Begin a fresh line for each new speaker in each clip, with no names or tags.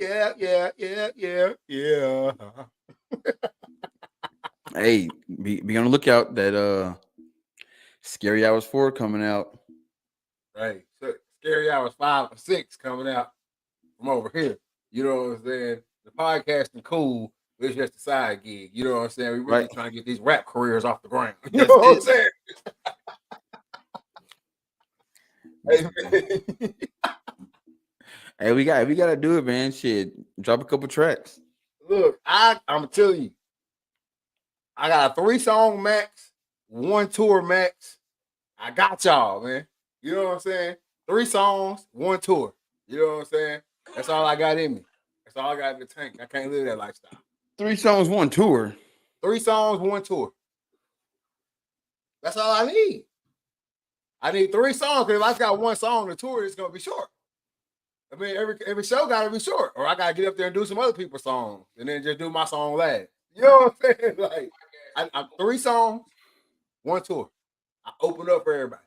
Yeah.
Hey, be on the lookout that Scary Hours 4 coming out.
Hey, so Scary Hours 5 or 6 coming out from over here. You know what I'm saying? The podcasting cool. It's just a side gig. You know what I'm saying? We
Right.
really trying to get these rap careers off the ground. You know
That's
what I'm
it.
saying? Hey, man.
Hey, we gotta do it, man. Shit. Drop a couple tracks.
Look, I'm telling you, I got a 3 song max, 1 tour max. I got y'all, man. You know what I'm saying? 3 songs, 1 tour. You know what I'm saying? That's all I got in me. That's all I got in the tank. I can't live that lifestyle.
3 songs, 1 tour.
3 songs, 1 tour. That's all I need. I need 3 songs because if I got 1 song, the tour is gonna be short. I mean, every show gotta be short, or I gotta get up there and do some other people's songs, and then just do my song last. You know what I'm saying? Like, I'm 3 songs, 1 tour. I open up for everybody.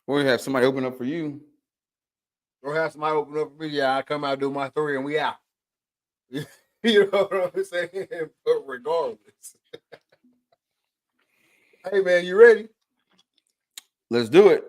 Or you have somebody open up for you.
Or have somebody open up for me. Yeah, I come out, do my 3, and we out. You know what I'm saying? But regardless, hey man, you ready?
Let's do it.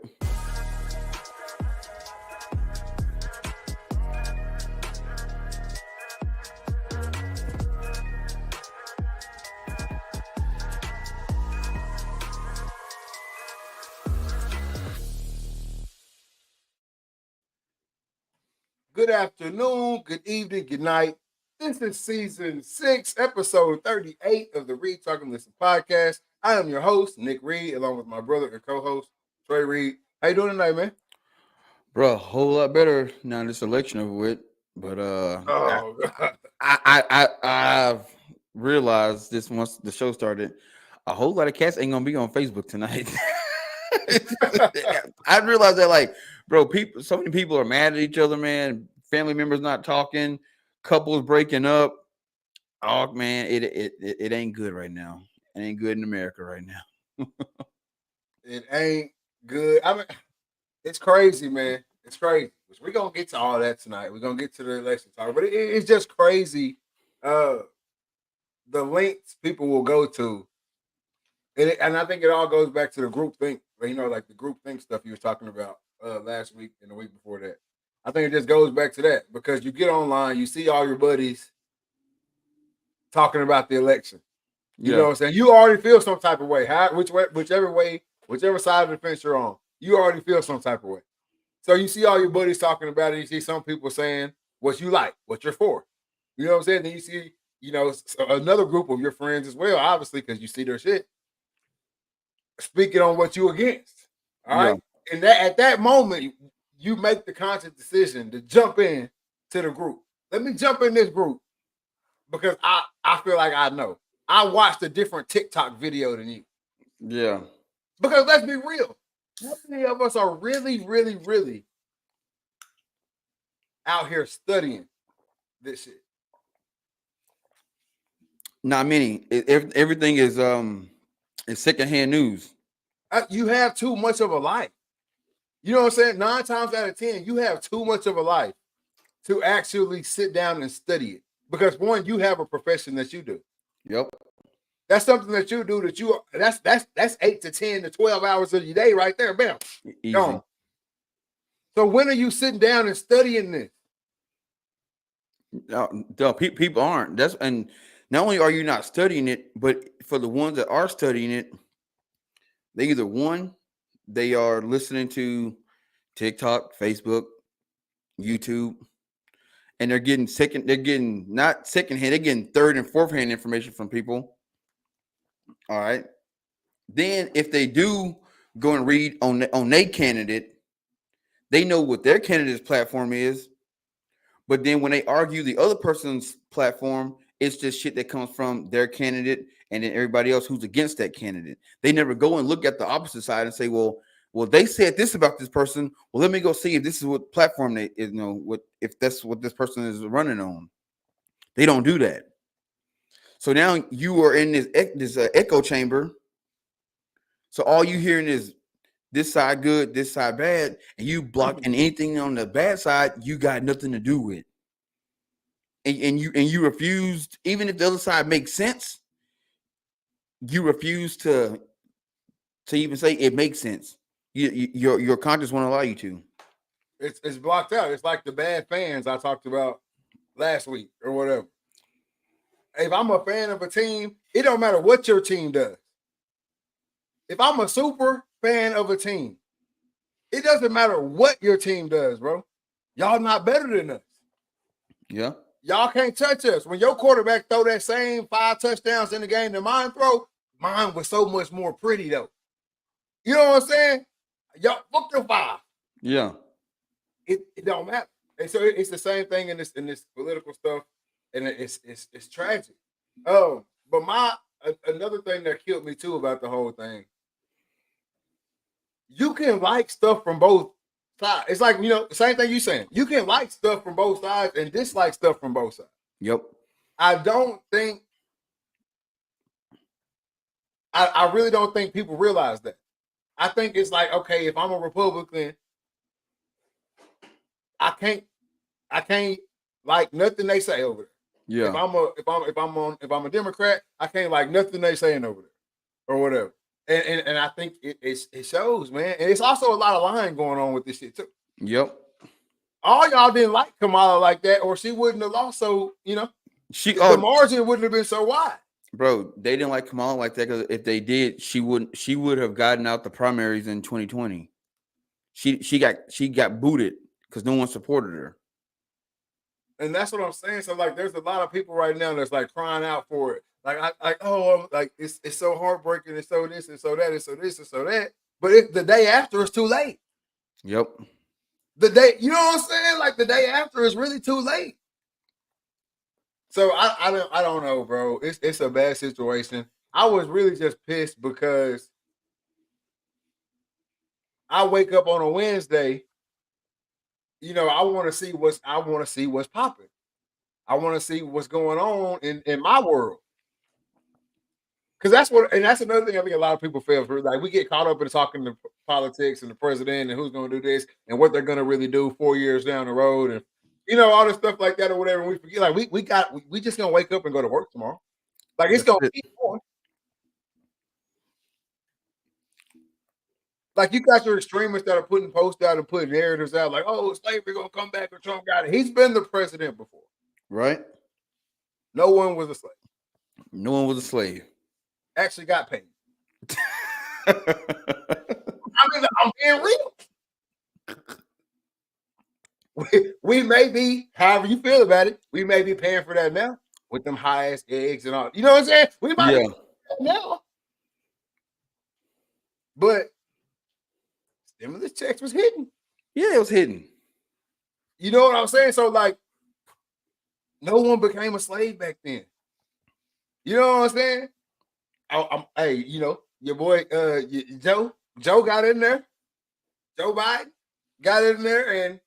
Good afternoon, good evening, good night. This is season 6, episode 38 of the Reed Talking Listen podcast. I am your host, Nick Reed, along with my brother and co-host, Trey Reed. How you doing tonight, man?
Bro, a whole lot better now this election over with. But
Oh, God.
I've realized this once the show started, a whole lot of cats ain't gonna be on Facebook tonight. I realized that, like, bro, so many people are mad at each other, man. Family members not talking, couples breaking up. Oh man, it ain't good right now. It ain't good in America right now.
It ain't good. I mean, it's crazy, man. It's crazy. We're gonna get to all that tonight. We're gonna get to the election talk, but it's just crazy. Uh, the lengths people will go to, and I think it all goes back to the group think. You know, like the group think stuff you was talking about last week and the week before that. I think it just goes back to that because you get online, you see all your buddies talking about the election. You know
Yeah.
what I'm saying? You already feel some type of way. Whichever way, whichever side of the fence you're on, you already feel some type of way. So you see all your buddies talking about it. You see some people saying what you like, what you're for. You know what I'm saying? Then you see, another group of your friends as well, obviously, because you see their shit speaking on what you against. All
Yeah.
right. And that at that moment, you make the conscious decision to jump in to the group. Let me jump in this group because I feel like I know. I watched a different TikTok video than you.
Yeah.
Because let's be real. How many of us are really, really, really out here studying this shit?
Not many. Everything is secondhand news.
You have too much of a life. You know what I'm saying? 9 times out of 10, you have too much of a life to actually sit down and study it. Because one, you have a profession that you do.
Yep.
That's something that you do that's 8 to 10 to 12 hours of your day right there. Bam.
Easy.
Gone. So when are you sitting down and studying this?
No, people aren't. And not only are you not studying it, but for the ones that are studying it, they either they are listening to TikTok, Facebook, YouTube, and they're getting not secondhand, they're getting third and fourth hand information from people. All right. Then if they do go and read on their candidate, they know what their candidate's platform is. But then when they argue the other person's platform, it's just shit that comes from their candidate and then everybody else who's against that candidate. They never go and look at the opposite side and say, well, they said this about this person. Well, let me go see if this is what platform they is, what if that's what this person is running on. They don't do that. So now you are in this echo chamber. So all you hearing is this side good, this side bad, and you block and anything on the bad side, you got nothing to do with. And you refused, even if the other side makes sense, you refuse to even say it makes sense. Your conscience won't allow you to.
It's blocked out. It's like the bad fans I talked about last week or whatever. If I'm a fan of a team, it don't matter what your team does. If I'm a super fan of a team, it doesn't matter what your team does, bro. Y'all not better than us.
Yeah.
Y'all can't touch us. When your quarterback throw that same 5 touchdowns in the game that mine throw, mine was so much more pretty though. You know what I'm saying? Y'all fuck your 5.
Yeah.
It don't matter. And so it's the same thing in this political stuff, and it's tragic. But another thing that killed me too about the whole thing, you can like stuff from both sides. It's like, the same thing you saying. You can like stuff from both sides and dislike stuff from both sides.
Yep.
I really don't think people realize that. I think it's like, okay, if I'm a Republican, I can't like nothing they say over there.
Yeah.
If I'm a Democrat, I can't like nothing they saying over there or whatever. And I think it shows, man. And it's also a lot of lying going on with this shit too.
Yep.
All y'all didn't like Kamala like that, or she wouldn't have lost. So the margin wouldn't have been so wide.
Bro, they didn't like Kamala like that because if they did, she would have gotten out the primaries in 2020. She got booted because no one supported her.
And that's what I'm saying. So like, there's a lot of people right now that's like crying out for it. Like it's so heartbreaking, and so this and so that and so this and so that. But the day after is too late.
Yep.
The day, you know what I'm saying? Like the day after is really too late. So I don't know, bro. It's a bad situation. I was really just pissed because I wake up on a Wednesday. I want to see what's popping. I want to see what's going on in my world. Because that's another thing I think a lot of people fail for. Like, we get caught up in talking to politics and the president and who's going to do this and what they're going to really do 4 years down the road and all this stuff like that or whatever. And we forget, like, we just gonna wake up and go to work tomorrow. Like, it's gonna keep going. Like, you got your extremists that are putting posts out and putting narratives out, like, oh, slavery gonna come back or Trump got it. He's been the president before,
right?
No one was a slave.
No one was a slave.
Actually got paid. I'm being real. We may be, however you feel about it, we may be paying for that now with them high ass eggs and all. You know what I'm saying? We might be now. But stimulus checks was hidden.
Yeah, it was hidden.
You know what I'm saying? So like, no one became a slave back then. You know what I'm saying? Hey, your boy Joe got in there. Joe Biden got in there, and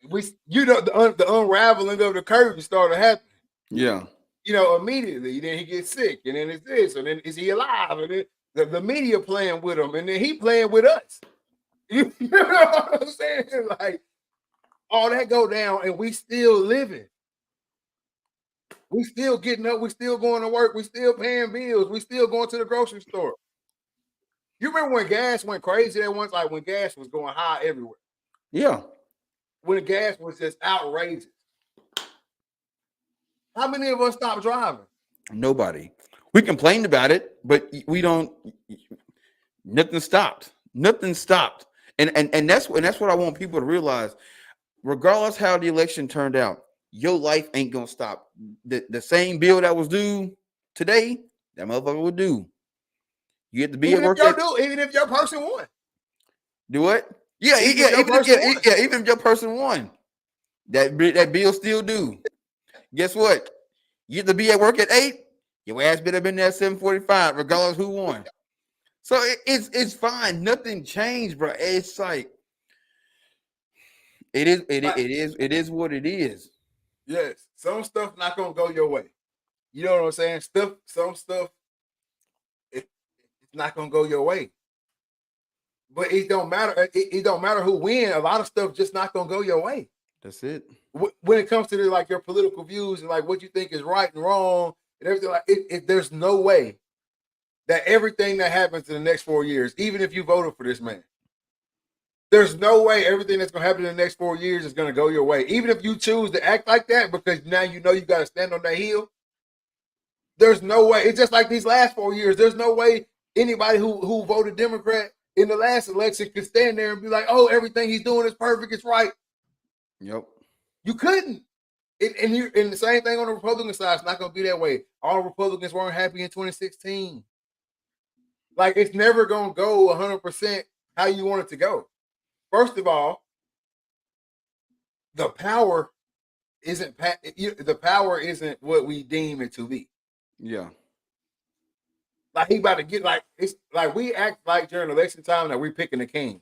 the unraveling of the curtain started happening.
Yeah.
Immediately. Then he gets sick, and then it's this, and then is he alive? And then the media playing with him, and then he playing with us. You know what I'm saying? Like, all that go down, and we still living. We still getting up. We still going to work. We still paying bills. We still going to the grocery store. You remember when gas went crazy that once? Like when gas was going high everywhere.
Yeah.
When the gas was just outrageous. How many of us stopped driving?
Nobody. We complained about it, but we don't. Nothing stopped. Nothing stopped. And that's what I want people to realize. Regardless how the election turned out, your life ain't gonna stop. The same bill that was due today, that motherfucker would do. You have to be
even
at work.
Even if your person won.
Do what? Yeah, even if your person won, that bill still due. Guess what? You have to be at work at 8. Your ass better been there at 7:45, regardless who won. So it's fine. Nothing changed, bro. It's like it is what it is.
Yes, some stuff not gonna go your way. You know what I'm saying? Some stuff it's not gonna go your way. But it don't matter. It don't matter who win. A lot of stuff just not gonna go your way.
That's it.
When it comes to like your political views and like what you think is right and wrong and everything, like there's no way that everything that happens in the next 4 years, even if you voted for this man, there's no way everything that's gonna happen in the next 4 years is gonna go your way. Even if you choose to act like that because now you know you got to stand on that hill. There's no way. It's just like these last 4 years. There's no way anybody who voted Democrat in the last election could stand there and be like, "Oh, everything he's doing is perfect. It's right."
Yep.
You couldn't. And the same thing on the Republican side. It's not going to be that way. All Republicans weren't happy in 2016. Like, it's never going to go 100% how you want it to go. First of all, the power isn't what we deem it to be.
Yeah.
Like, he about to get, like, it's like we act like during election time that we're picking the king.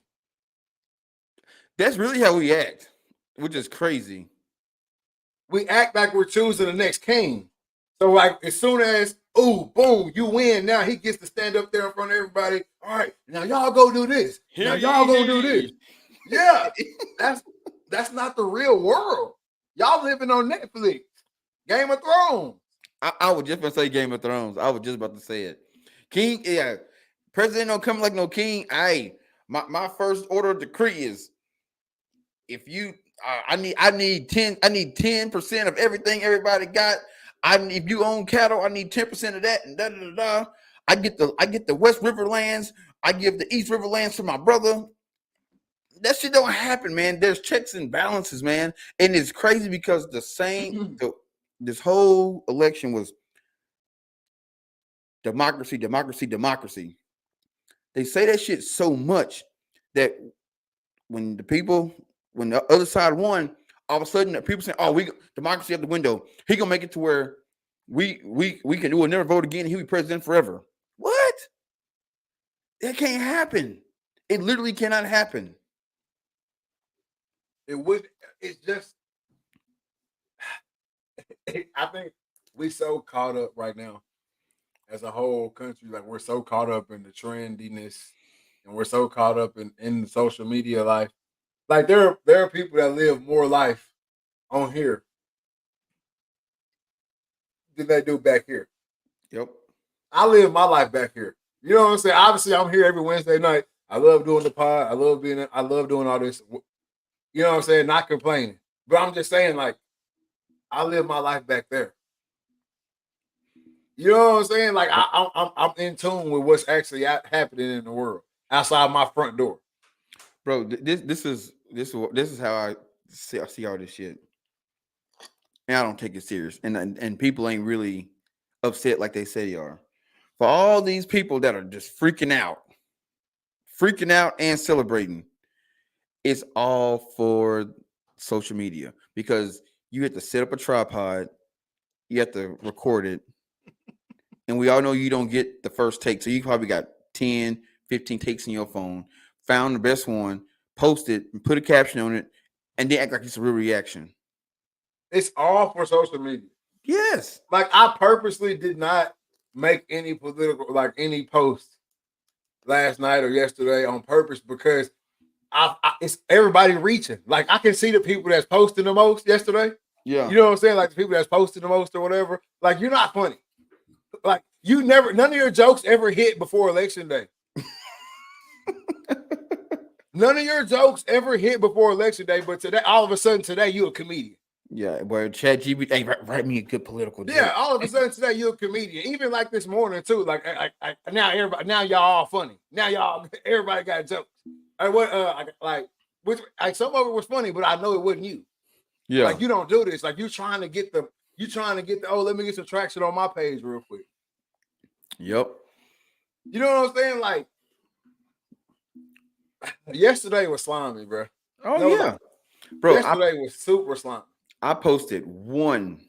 That's really how we act, which is crazy.
We act like we're choosing the next king. So, like, as soon as, ooh, boom, you win, now he gets to stand up there in front of everybody. All right, now y'all go do this. Now y'all go do this. Yeah, that's not the real world. Y'all living on Netflix, Game of Thrones.
I was just about to say Game of Thrones. I was just about to say it. King, yeah, president don't come like no king. My first order of decree is if you I need 10% of everything everybody got. If you own cattle, I need 10% of that, and da da da da. I get the West River lands. I give the East River lands to my brother. That shit don't happen, man. There's checks and balances, man, and it's crazy because this whole election was democracy. They say that shit so much that when the other side won, all of a sudden people say, "Oh, we democracy out the window." He gonna make it to where we will never vote again. He'll be president forever. What? That can't happen. It literally cannot happen.
It's just, I think we so caught up right now as a whole country. Like, we're so caught up in the trendiness and we're so caught up in the social media life. Like, there are people that live more life on here than they do back here.
Yep.
I live my life back here. You know what I'm saying? Obviously, I'm here every Wednesday night. I love doing the pod. I love doing all this. You know what I'm saying? Not complaining. But I'm just saying, like, I live my life back there. You know what I'm saying? Like, I'm in tune with what's actually happening in the world outside my front door.
Bro, this is how I see all this shit. And I don't take it serious. And people ain't really upset like they say they are. For all these people that are just freaking out and celebrating, it's all for social media because you have to set up a tripod, you have to record it, and we all know you don't get the first take. So you probably got 10, 15 takes in your phone, found the best one, post it, and put a caption on it, and then act like it's a real reaction.
It's all for social media.
Yes.
Like, I purposely did not make any any post last night or yesterday on purpose because it's everybody reaching. Like, I can see the people that's posting the most yesterday.
Yeah.
You know what I'm saying? Like, the people that's posting the most or whatever. Like, you're not funny. Like, none of your jokes ever hit before election day. None of your jokes ever hit before election day, but today, all of a sudden, today, you a comedian.
Yeah, where ChatGPT, hey, write me a good political joke.
Yeah, all of a sudden today, you're a comedian. Even like this morning too. Like, now y'all all funny. Now everybody got jokes. Some of it was funny, but I know it wasn't you.
Yeah,
like, you don't do this. Like, you trying to get the. Oh, let me get some traction on my page real quick.
Yep.
You know what I'm saying? Like, yesterday was slimy, bro.
Oh yeah, bro.
Yesterday was super slimy.
I posted one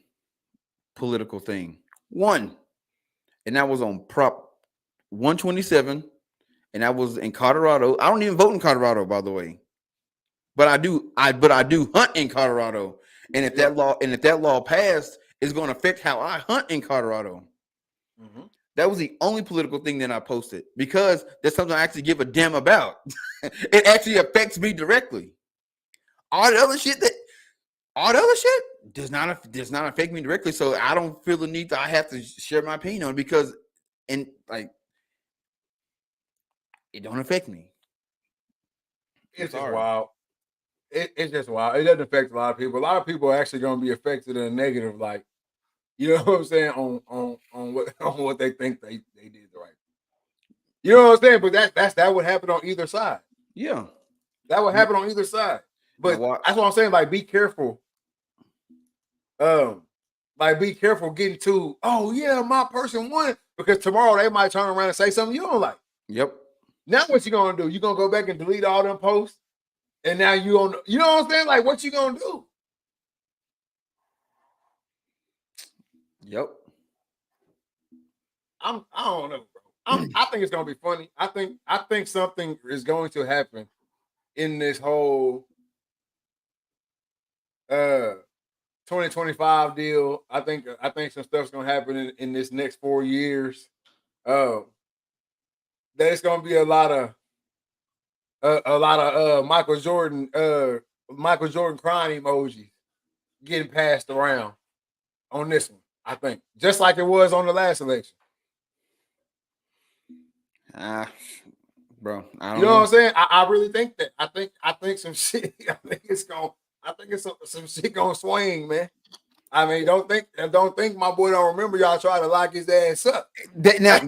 political thing, and that was on Prop 127, and that was in Colorado. I don't even vote in Colorado, by the way, but I do hunt in Colorado, and if that law passed, it's going to affect how I hunt in Colorado.
Mm-hmm.
That was the only political thing that I posted because that's something I actually give a damn about. It actually affects me directly. All the other shit does not affect me directly. So I don't feel the need that I have to share my opinion on it because it don't affect me.
It's just
sorry.
wild. It's just wild. It doesn't affect a lot of people. A lot of people are actually going to be affected in a negative, like, you know what I'm saying, on what they think they did the right. You know what I'm saying? But that would happen on either side.
Yeah,
that would happen on either side. But
Now,
that's what I'm saying. Like, be careful. Like, be careful getting to, oh yeah, my person won, because tomorrow they might turn around and say something you don't like.
Yep.
Now what you gonna do? You gonna go back and delete all them posts, and now you don't. You know what I'm saying? Like, what you gonna do?
Yep.
I don't know, bro. I think it's gonna be funny. I think something is going to happen in this whole 2025 deal. I think some stuff's gonna happen in this next 4 years. That it's gonna be a lot of Michael Jordan crying emojis getting passed around on this one. I think just like it was on the last election.
Bro, I don't
You know what I'm saying? I really think that. I think some shit. I think it's some shit gonna swing, man. I mean, don't think my boy don't remember y'all trying to lock his ass up.
Now,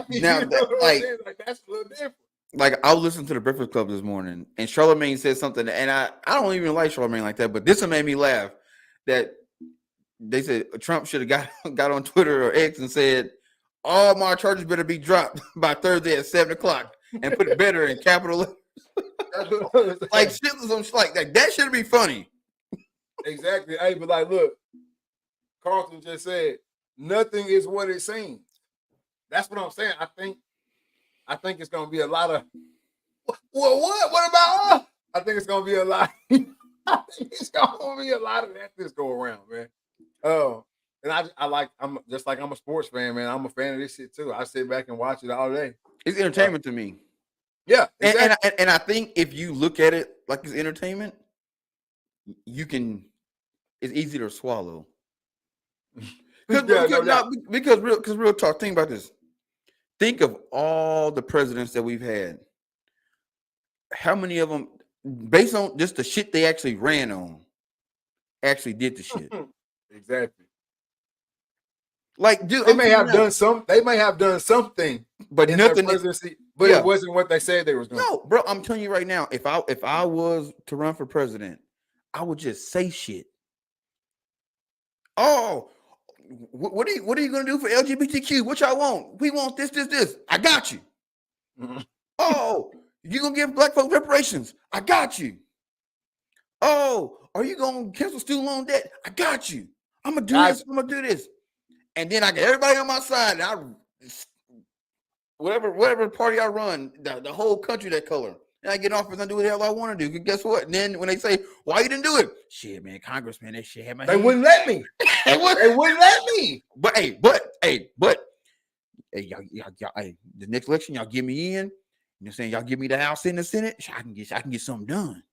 You know like that's a little different.
Like, I was listening to the Breakfast Club this morning, and Charlamagne said something, and I don't even like Charlamagne like that, but this one made me laugh. That they said Trump should have got on Twitter or X and said, all my charges better be dropped by Thursday at 7:00, and put better in capital letters. Like shit, like that should be funny.
Exactly. Hey, but like, look, Carlton just said nothing is what it seems. That's what I'm saying. I think it's gonna be a lot of what about I think it's gonna be a lot. I think it's gonna be a lot of that this go around, man. And I'm a sports fan, man. I'm a fan of this shit too. I sit back and watch it all day.
It's entertainment to me.
Yeah, exactly.
and I think if you look at it like it's entertainment, it's easy to swallow. Because real talk, think about this. Think of all the presidents that we've had. How many of them, based on just the shit they actually ran on, actually did the shit?
Exactly.
Like, dude,
they may have done something,
but nothing.
Presidency, but it wasn't what they said they was going.
No, bro, I'm telling you right now, if I was to run for president, I would just say shit. Oh, what are you gonna do for LGBTQ? What y'all want? We want this. I got you. Mm-hmm. Oh, you gonna give black folks reparations? I got you. Oh, are you gonna cancel student loan debt? I got you. I'm gonna do this. I'm gonna do this. And then I get everybody on my side. And whatever party I run, the whole country that color. And I get off and I do what the hell I want to do. Guess what? And then when they say, why you didn't do it? Shit, man, Congressman, that shit had my
They wouldn't let me. They wouldn't let me.
But y'all, the next election, y'all get me in. You know what I'm saying? Y'all give me the House and the Senate. I can get something done.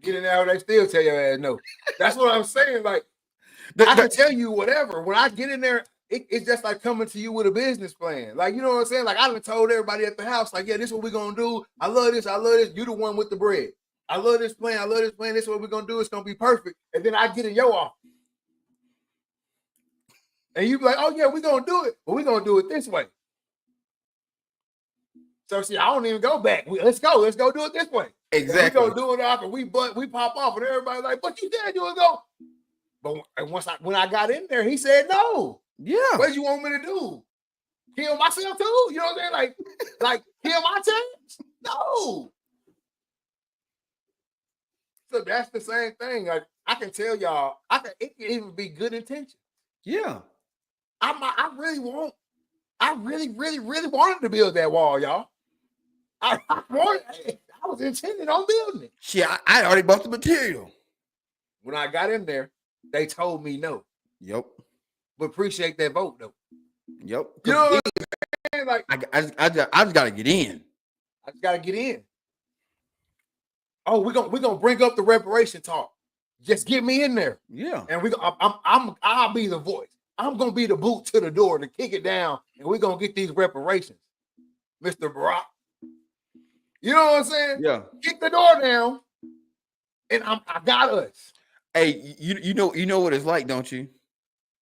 Get in there, they still tell your ass no. That's what I'm saying. Like, I can tell you whatever. When I get in there, it's just like coming to you with a business plan. Like, you know what I'm saying? Like, I done told everybody at the house, like, yeah, this is what we're going to do. I love this. You the one with the bread. I love this plan. This is what we're going to do. It's going to be perfect. And then I get in your office. And you be like, oh, yeah, we're going to do it. But we're going to do it this way. So, see, I don't even go back. Let's go do it this way.
Exactly.
We go do it off and we pop off and everybody like, but you said you would go. But when I got in there, he said no.
Yeah.
What you want me to do? Kill myself too? You know what I'm saying? Like kill my chance? No. So that's the same thing. Like, I can tell y'all, it can even be good intention.
Yeah.
I really wanted to build that wall, y'all. I was intending on building it.
Shit, I already bought the material.
When I got in there, they told me no.
Yep.
But appreciate that vote though.
Yep.
You know what I'm saying? Like,
I just gotta get in.
I just gotta get in. Oh, we're gonna bring up the reparation talk. Just get me in there.
Yeah.
And I'll be the voice. I'm gonna be the boot to the door to kick it down, and we're gonna get these reparations, Mr. Barack. You know what I'm saying?
Yeah.
Kick the door down, and I got us.
Hey, you know what it's like, don't you?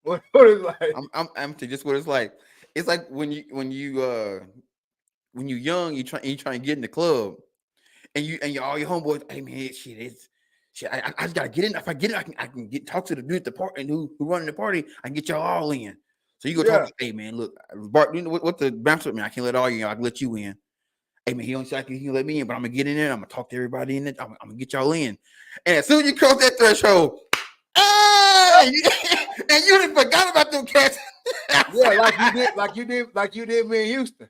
What is like?
I'm just what it's like. It's like when you young, you trying to get in the club, and all your homeboys. Hey man, shit. I just gotta get in. If I get in, I can talk to the dude at the party and who running the party. I can get y'all all in. So you go talk. Hey man, look, Bart, you know what the bouncer man? I can't let all you in. I can let you in. Hey man, he don't say he can let me in, but I'm gonna get in there. I'm gonna talk to everybody in it. I'm gonna get y'all in. And as soon as you cross that threshold, hey, and you done forgot about them cats.
Yeah, like you did me in Houston.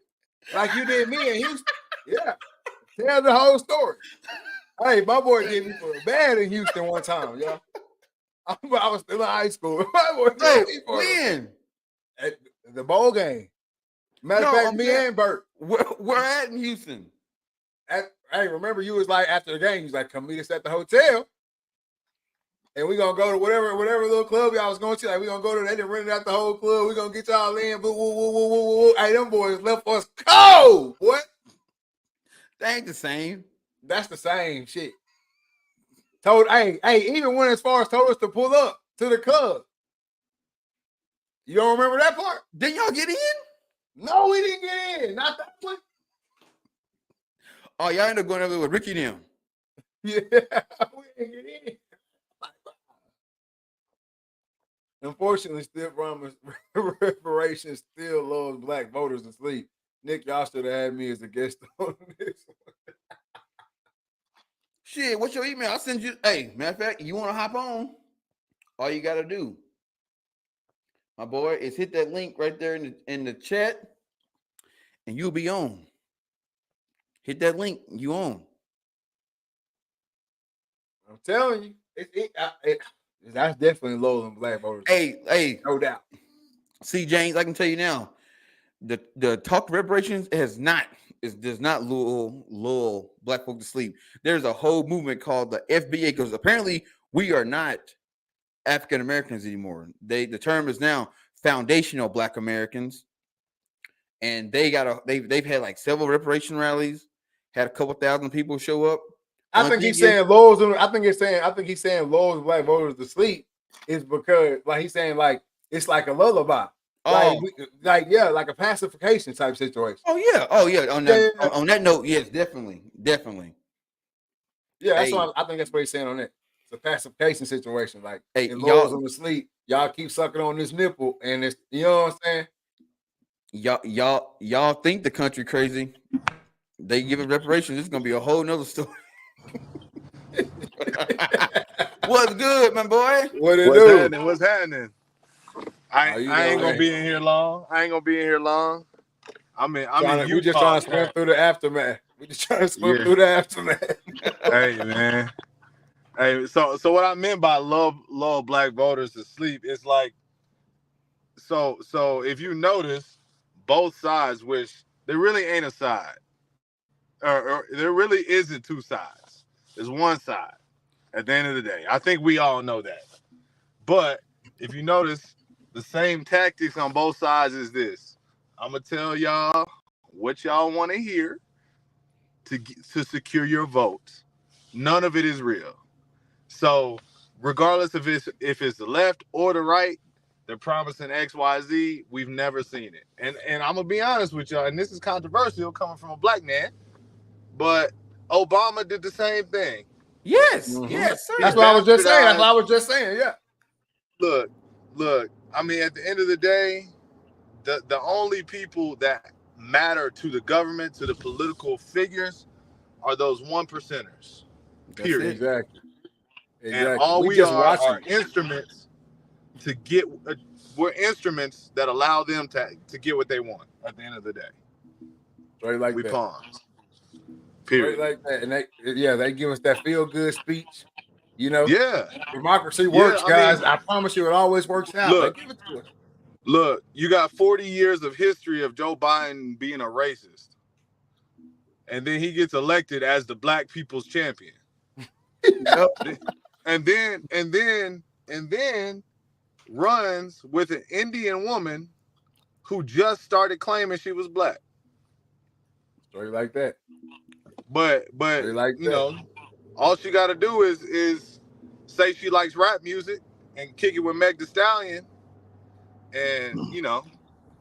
Like you did me in Houston. Yeah. Tell the whole story. Hey, my boy did me for bad in Houston one time, y'all. I was still in high school. My boy did me for
when?
At the bowl game. Matter of fact, me and Bert.
Where at in Houston?
Hey, remember you was like after the game, you was like, come meet us at the hotel. And we gonna go to whatever little club y'all was going to. Like, we gonna go to, they done rented out the whole club. We gonna get y'all in. Boo, woo, woo, woo, woo, woo. Hey, them boys left us cold. What?
That ain't the same.
That's the same shit. Hey, even went as far as told us to pull up to the club. You don't remember that part?
Didn't y'all get in?
No, we didn't get in. Not that one.
Oh, y'all ended up going over there with Ricky and them.
Yeah, we didn't get in. Unfortunately, still promise reparations still lulls black voters to sleep. Nick, y'all should have had me as a guest on this one.
Shit, what's your email? I'll send you. Hey, matter of fact, you want to hop on? All you got to do, my boy, is hit that link right there in the chat, and you'll be on. Hit that link, you on.
I'm telling you, that's definitely lulling black voters.
Hey,
no doubt.
See, James, I can tell you now, the talk of reparations does not lull black folk to sleep. There's a whole movement called the FBA, because apparently we are not African Americans anymore. The term is now foundational Black Americans, and they've had like several reparation rallies, had a couple thousand people show up.
I think he's saying lulls black voters to sleep is because, like, he's saying, like, it's like a lullaby. Like a pacification type situation.
Oh yeah. On that note, yes, definitely.
Yeah, that's what I think that's what he's saying on that. It's a pacification situation. Like,
hey,
it lulls them to sleep. Y'all keep sucking on this nipple, and it's, you know what I'm saying?
Y'all think the country crazy. They give it reparations. It's gonna be a whole nother story. What's good, my boy?
What's happening? I ain't gonna be in here long. I'm in Utah.
We just trying to swim through the aftermath. Through the aftermath.
Hey man. Hey, so what I meant by lull black voters to sleep is like, so if you notice, both sides, which there really ain't a side, or there really isn't two sides. There's one side at the end of the day. I think we all know that. But if you notice, the same tactics on both sides is this. I'm going to tell y'all what y'all want to hear to secure your votes. None of it is real. So regardless of if it's the left or the right, they're promising X, Y, Z. We've never seen it. And I'm going to be honest with y'all, and this is controversial coming from a black man, but Obama did the same thing.
Yes, yes, sir.
That's what I was just saying. Yeah.
Look. I mean, at the end of the day, the only people that matter to the government, to the political figures, are those 1%ers. Period.
Exactly.
And all we are instruments to get. We're instruments that allow them to get what they want. At the end of the day,
right, like
we
that.
pawns. Period.
Right, like that, and they give us that feel good speech. You know,
yeah,
democracy works, guys. I promise you, it always works out.
Look,
give it to us.
Look, you got 40 years of history of Joe Biden being a racist. And then he gets elected as the black people's champion.
Yep.
And then runs with an Indian woman who just started claiming she was black.
Straight like that.
But
Straight like
you
that.
know, all she got to do is say she likes rap music and kick it with Meg Thee Stallion, and you know,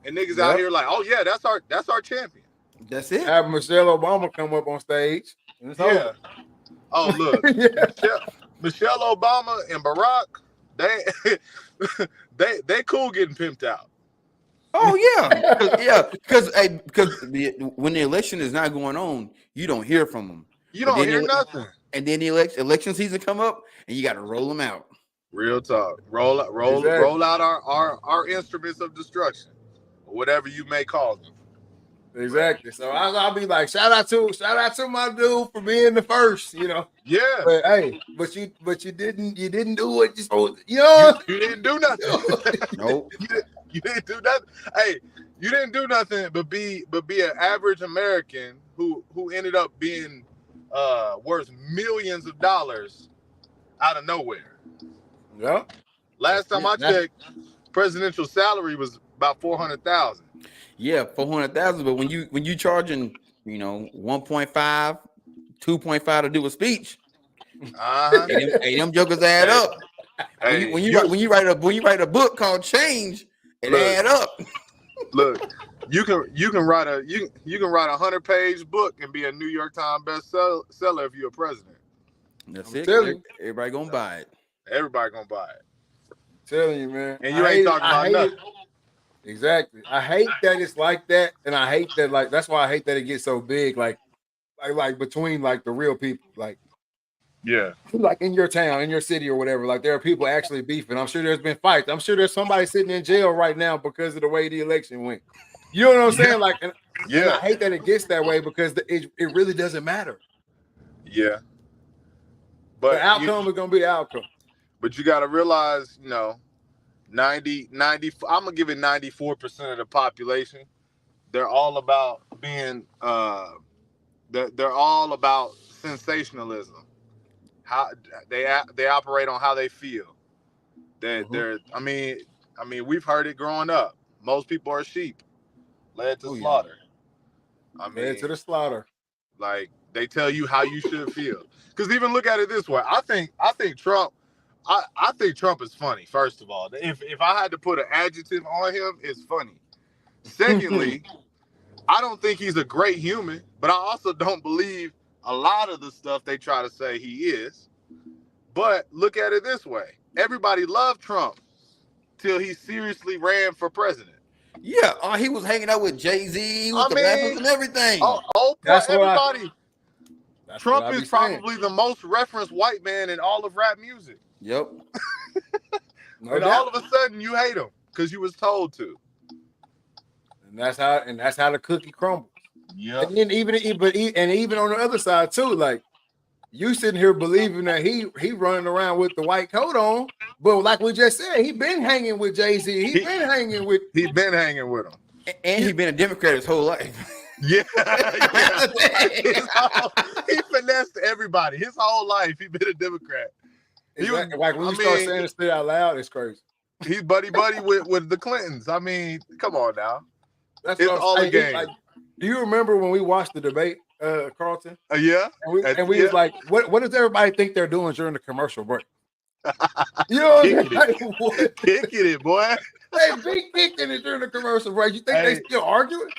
and niggas out
Yep.
here like, oh yeah, that's our champion.
That's it.
Have Michelle Obama come up on stage. And it's
Yeah.
over.
Oh look,
Yeah.
Michelle Obama and Barack, they cool getting pimped out.
Oh yeah, because when the election is not going on, you don't hear from them.
You
But
don't
then
hear
the-
nothing.
And then the election season come up, and you got to roll them out.
Real talk. Roll
Exactly.
out our instruments of destruction, or whatever you may call them.
Exactly. So I'll be like, shout out to my dude for being the first, you know.
Yeah.
But hey, but you didn't do what you supposed to, you know.
You didn't do nothing.
Nope.
You didn't do nothing. Hey, you didn't do nothing but be an average American who ended up being worth millions of dollars out of nowhere.
Yeah.
Last time I checked, presidential salary was about $400,000.
Yeah, 400,000. But when you charging, 1.5, 2.5 to do a speech,
Uh-huh.
them jokers add up.
Hey,
When you write a book called Change, it
Look.
add up.
look, you can write a 100-page book and be a New York Times bestseller if you're a president.
That's
I'm
it.
telling you.
Everybody gonna buy it.
Everybody gonna buy it.
Telling you, man.
And you ain't talking about nothing.
Exactly. I hate that it's like that, and I hate that that's why I hate that it gets so big, like between like the real people, like in your town, in your city, or whatever. Like there are people actually beefing. I'm sure there's been fights. I'm sure there's somebody sitting in jail right now because of the way the election went. You know what I'm saying? Like, and I hate that it gets that way because it really doesn't matter.
Yeah.
The
But
outcome is gonna be the outcome.
But you got to realize, 90, I'm gonna give it 94% of the population. They're all about being, they're all about sensationalism. How they operate on how they feel. They're, I mean, we've heard it growing up. Most people are sheep, led to slaughter. I mean,
Led to the slaughter.
like they tell you how you should feel. Because even look at it this way, I think Trump. I think Trump is funny. First of all, if I had to put an adjective on him, it's funny. Secondly, I don't think he's a great human, but I also don't believe a lot of the stuff they try to say he is. But look at it this way: everybody loved Trump till he seriously ran for president.
Yeah, he was hanging out with Jay-Z, with the rappers and everything.
That's what
everybody.
That's
Trump
what I be
is
saying.
probably the most referenced white man in all of rap music.
Yep.
No
And
doubt.
all of a sudden you hate him because you was told to.
And that's how the cookie crumbles.
Yeah.
And then even on the other side too, like you sitting here believing that he running around with the white coat on, but like we just said, he been hanging with Jay-Z. He been hanging with
him.
And he been a Democrat his whole life.
Yeah. He finessed everybody. His whole life, he been a Democrat.
Exactly. Like when you start saying this shit out loud, it's crazy.
He's buddy with the Clintons. I mean, come on now.
That's
It's
what I'm
all a
saying.
game.
Like, do you remember when we watched the debate, Carlton?
Yeah.
And we was like, what does everybody think they're doing during the commercial break? You know what I'm saying? Like,
Kicking it, boy.
They be kicking it during the commercial break. You think they still arguing?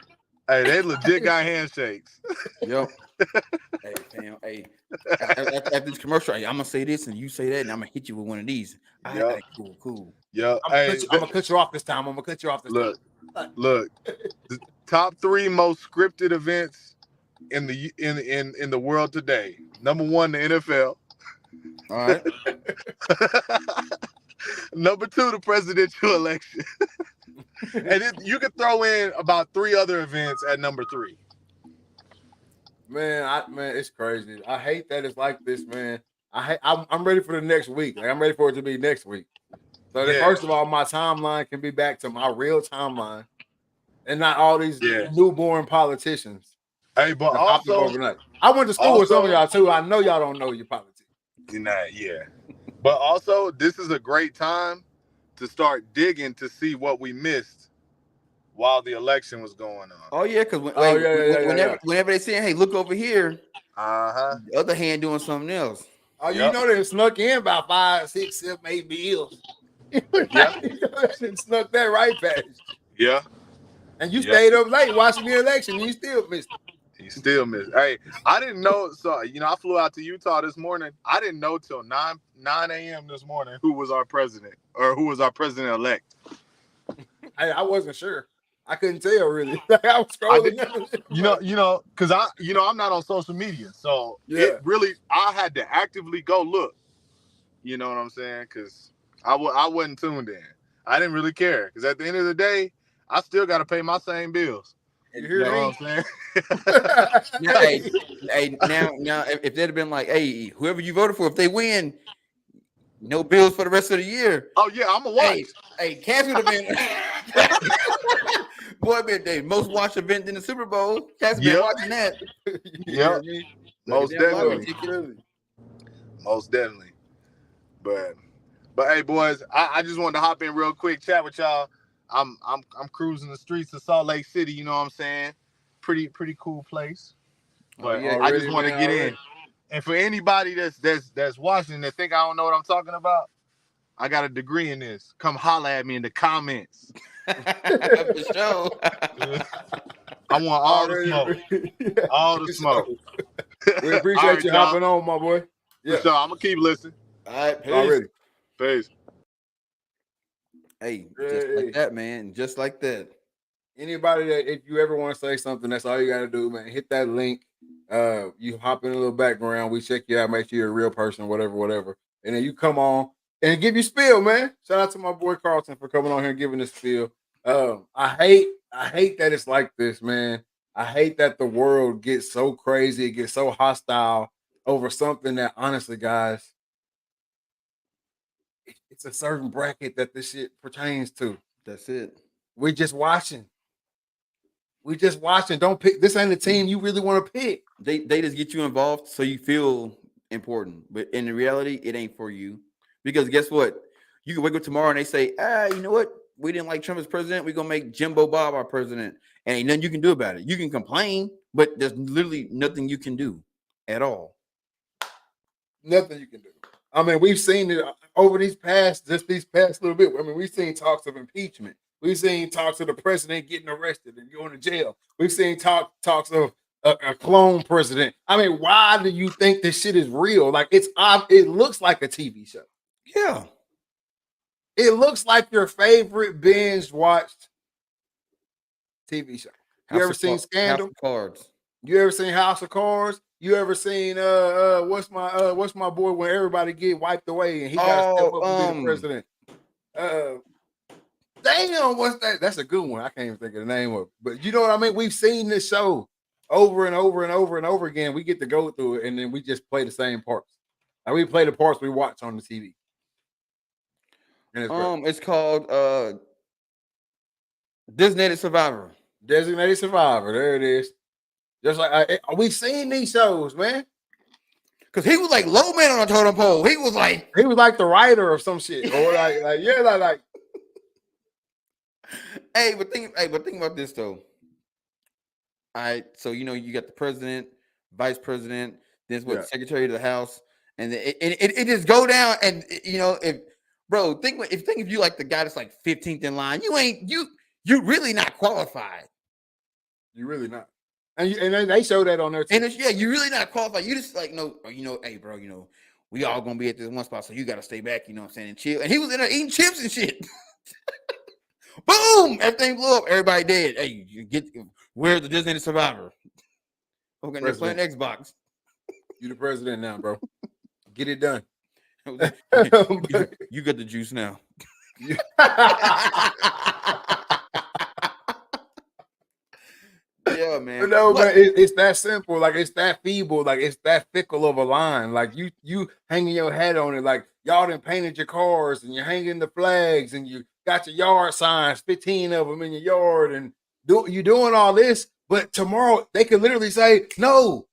Hey, they legit got handshakes.
Yep. Hey, fam. Hey, after this commercial, I'm gonna say this and you say that, and I'm gonna hit you with one of these.
Yep.
Cool.
Yeah.
I'm gonna cut you off this time. Look,
the top 3 most scripted events in the world today. Number 1, the NFL.
All right.
Number 2, the presidential election. And then you could throw in about 3 other events at number 3.
Man, it's crazy. I hate that it's like this, man. I'm ready for the next week. Like I'm ready for it to be next week. So that
Yeah.
first of all, my timeline can be back to my real timeline, and not all these
Yeah.
newborn politicians
Hey, but
that popped up
also,
overnight. I went to school with some of y'all too. I know y'all don't know your politics.
yeah. But also, this is a great time to start digging to see what we missed while the election was going on.
Oh yeah, because whenever they say, "Hey, look over here," the other hand doing something else.
Oh, you know they snuck in about 5, 6, 7, 8 bills.
Yeah.
Snuck that right past.
Yeah.
And you stayed up late watching the election, and you still missed it.
He still missed. Hey, I didn't know. So I flew out to Utah this morning. I didn't know till 9 a.m. this morning who was our president or who was our president elect.
I wasn't sure. I couldn't tell really. I was scrolling.
Because I'm not on social media, so it really I had to actively go look. You know what I'm saying? Because I wasn't tuned in. I didn't really care. Because at the end of the day, I still got to pay my same bills.
You
know what I'm
saying?
Now, if they'd have been like, hey, whoever you voted for, if they win, no bills for the rest of the year.
Oh yeah, I'm gonna watch.
Hey, Cass would have been. Boy, been the most watched event in the Super Bowl. Cass been watching that.
Yeah, most definitely. Most definitely. But hey, boys, I just wanted to hop in real quick, chat with y'all. I'm cruising the streets of Salt Lake City. You know what I'm saying? Pretty cool place. But I just want to get in. And for anybody that's watching that think I don't know what I'm talking about, I got a degree in this. Come holler at me in the comments.
For sure.
I want all the smoke. All the smoke.
We appreciate you hopping on, my boy.
Yeah. So I'm gonna keep listening.
All right, peace.
Already.
Peace.
Hey, just like that, man. Just like that.
Anybody that if you ever want to say something, that's all you gotta do, man. Hit that link. You hop in a little background. We check you out, make sure you're a real person, whatever. And then you come on and give you spiel, man. Shout out to my boy Carlton for coming on here and giving this spiel. I hate that it's like this, man. I hate that the world gets so crazy, it gets so hostile over something that honestly, guys, it's a certain bracket that this shit pertains to.
That's it.
We're just watching. Don't pick. This ain't a team you really want to pick.
They just get you involved so you feel important, but in reality, it ain't for you. Because guess what? You can wake up tomorrow and they say, you know what? We didn't like Trump as president. We're gonna make Jimbo Bob our president, and ain't nothing you can do about it. You can complain, but there's literally nothing you can do at all.
Nothing you can do. I mean, we've seen it over these past little bit. I mean, we've seen talks of impeachment. We've seen talks of the president getting arrested and going to jail. We've seen talks of a clone president. I mean, why do you think this shit is real? Like it looks like a TV show.
Yeah.
It looks like your favorite binge watched TV show. You ever seen Scandal?
House of Cards.
You ever seen House of Cards? You ever seen what's my boy when everybody get wiped away and he got to step up and be the president? Damn, what's that? That's a good one. I can't even think of the name of it. But you know what I mean? We've seen this show over and over and over and over again. We get to go through it and then we just play the same parts. Like we play the parts we watch on the TV.
It's called Designated Survivor.
Designated Survivor. There it is. Just like we've seen these shows, man.
Because he was like low man on a totem pole. He was like
the writer of some shit. Or like
Hey, but think about this though. All right, so you got the president, vice president, then secretary of the House, and it just go down. And if you like the guy that's like 15th in line, you really not qualified.
You're really not. And they show that on there too.
And you're really not qualified. You just like hey bro, we all gonna be at this one spot, so you gotta stay back, you know what I'm saying, and chill. And he was in there eating chips and shit. Boom! Everything blew up. Everybody dead. Hey, where's the Designated Survivor? Okay, they're playing Xbox.
You the president now, bro. Get it done.
You got the juice now. Yeah, Yeah, man.
No,
But
man, it's that simple. Like it's that feeble. Like it's that fickle of a line. Like you hanging your head on it. Like y'all done painted your cars and you're hanging the flags and you got your yard signs, 15 of them in your yard, and you doing all this. But tomorrow they could literally say, no,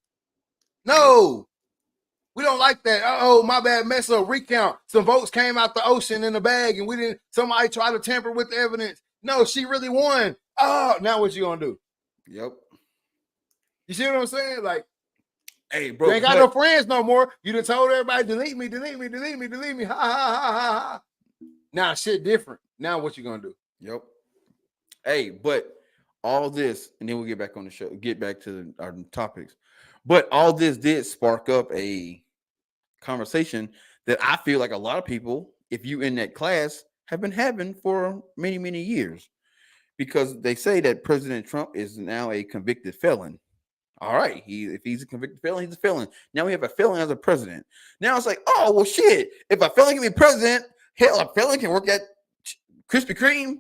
we don't like that. Oh, my bad, mess up, recount. Some votes came out the ocean in a bag, and we didn't. Somebody tried to tamper with the evidence. No, she really won. Oh, now what you gonna do?
yep.
You see what I'm saying? Like,
Hey,
you
bro.
ain't got no friends no more. You done told everybody, delete me, delete me, delete me, delete me. Ha ha ha ha ha. Now shit different. Now what you gonna do?
Yep. Hey, but all this, and then we'll get back on the show, get back to our topics. But all this did spark up a conversation that I feel like a lot of people, if you in that class, have been having for many, many years. Because they say that President Trump is now a convicted felon. All right, if he's a convicted felon, he's a felon. Now we have a felon as a president. Now it's like, oh well, shit. If a felon can be president, hell, a felon can work at Krispy Kreme.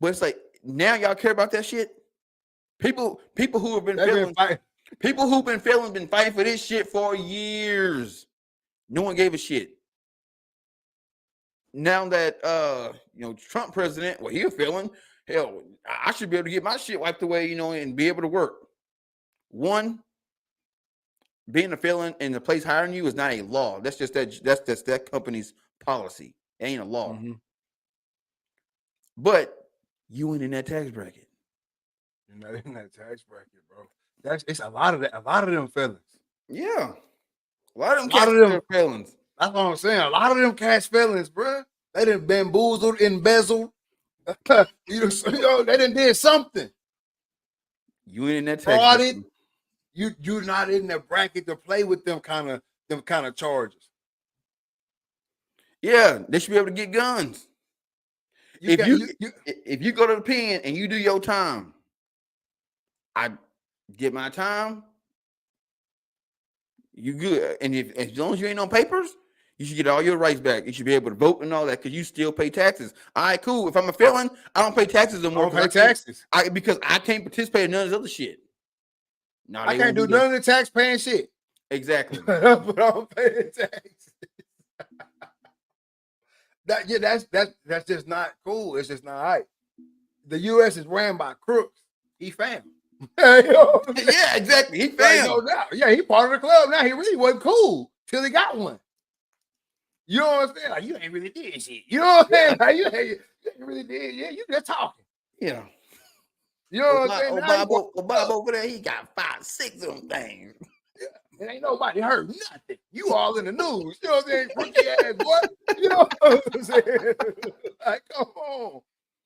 But it's like now y'all care about that shit. People who have been felons, people who've been felons, been fighting for this shit for years. No one gave a shit. Now that Trump president, well, he a felon. Hell, I should be able to get my shit wiped away, and be able to work. One, being a felon and the place hiring you is not a law. That's just that company's policy. It ain't a law.
Mm-hmm.
But you ain't in that tax bracket.
You're not in that tax bracket, bro. It's a lot of that. A lot of them felons.
Yeah, a lot of them felons.
That's what I'm saying. A lot of them cash felons, bro. They done bamboozled, embezzled. They done did something.
You ain't in that tax bracket.
You're not in the bracket to play with them kind of charges.
Yeah, they should be able to get guns. If you go to the pen and you do your time, I get my time. You good, and as long as you ain't on papers, you should get all your rights back. You should be able to vote and all that because you still pay taxes. All right, cool. If I'm a felon, I don't pay taxes no more.
I don't pay taxes
because I can't participate in none of this other shit.
No, I can't do none of the tax paying shit.
Exactly.
But I don't pay the taxes. That's just not cool. It's just not right. The U.S. is ran by crooks. He found.
Yeah, exactly. He found.
No doubt. Yeah, he part of the club now. He really wasn't cool till he got one. You know what I'm saying? Like, you ain't really did shit. You know what I'm saying? Like, you ain't really did. Yeah, you just talking.
Yeah.
You know what I'm saying?
Bob over there, he got 5, 6 of them things.
Yeah, and ain't nobody heard nothing. You all in the news. You know what I'm saying? Rookie ass boy. You know what I'm saying? Like, come on.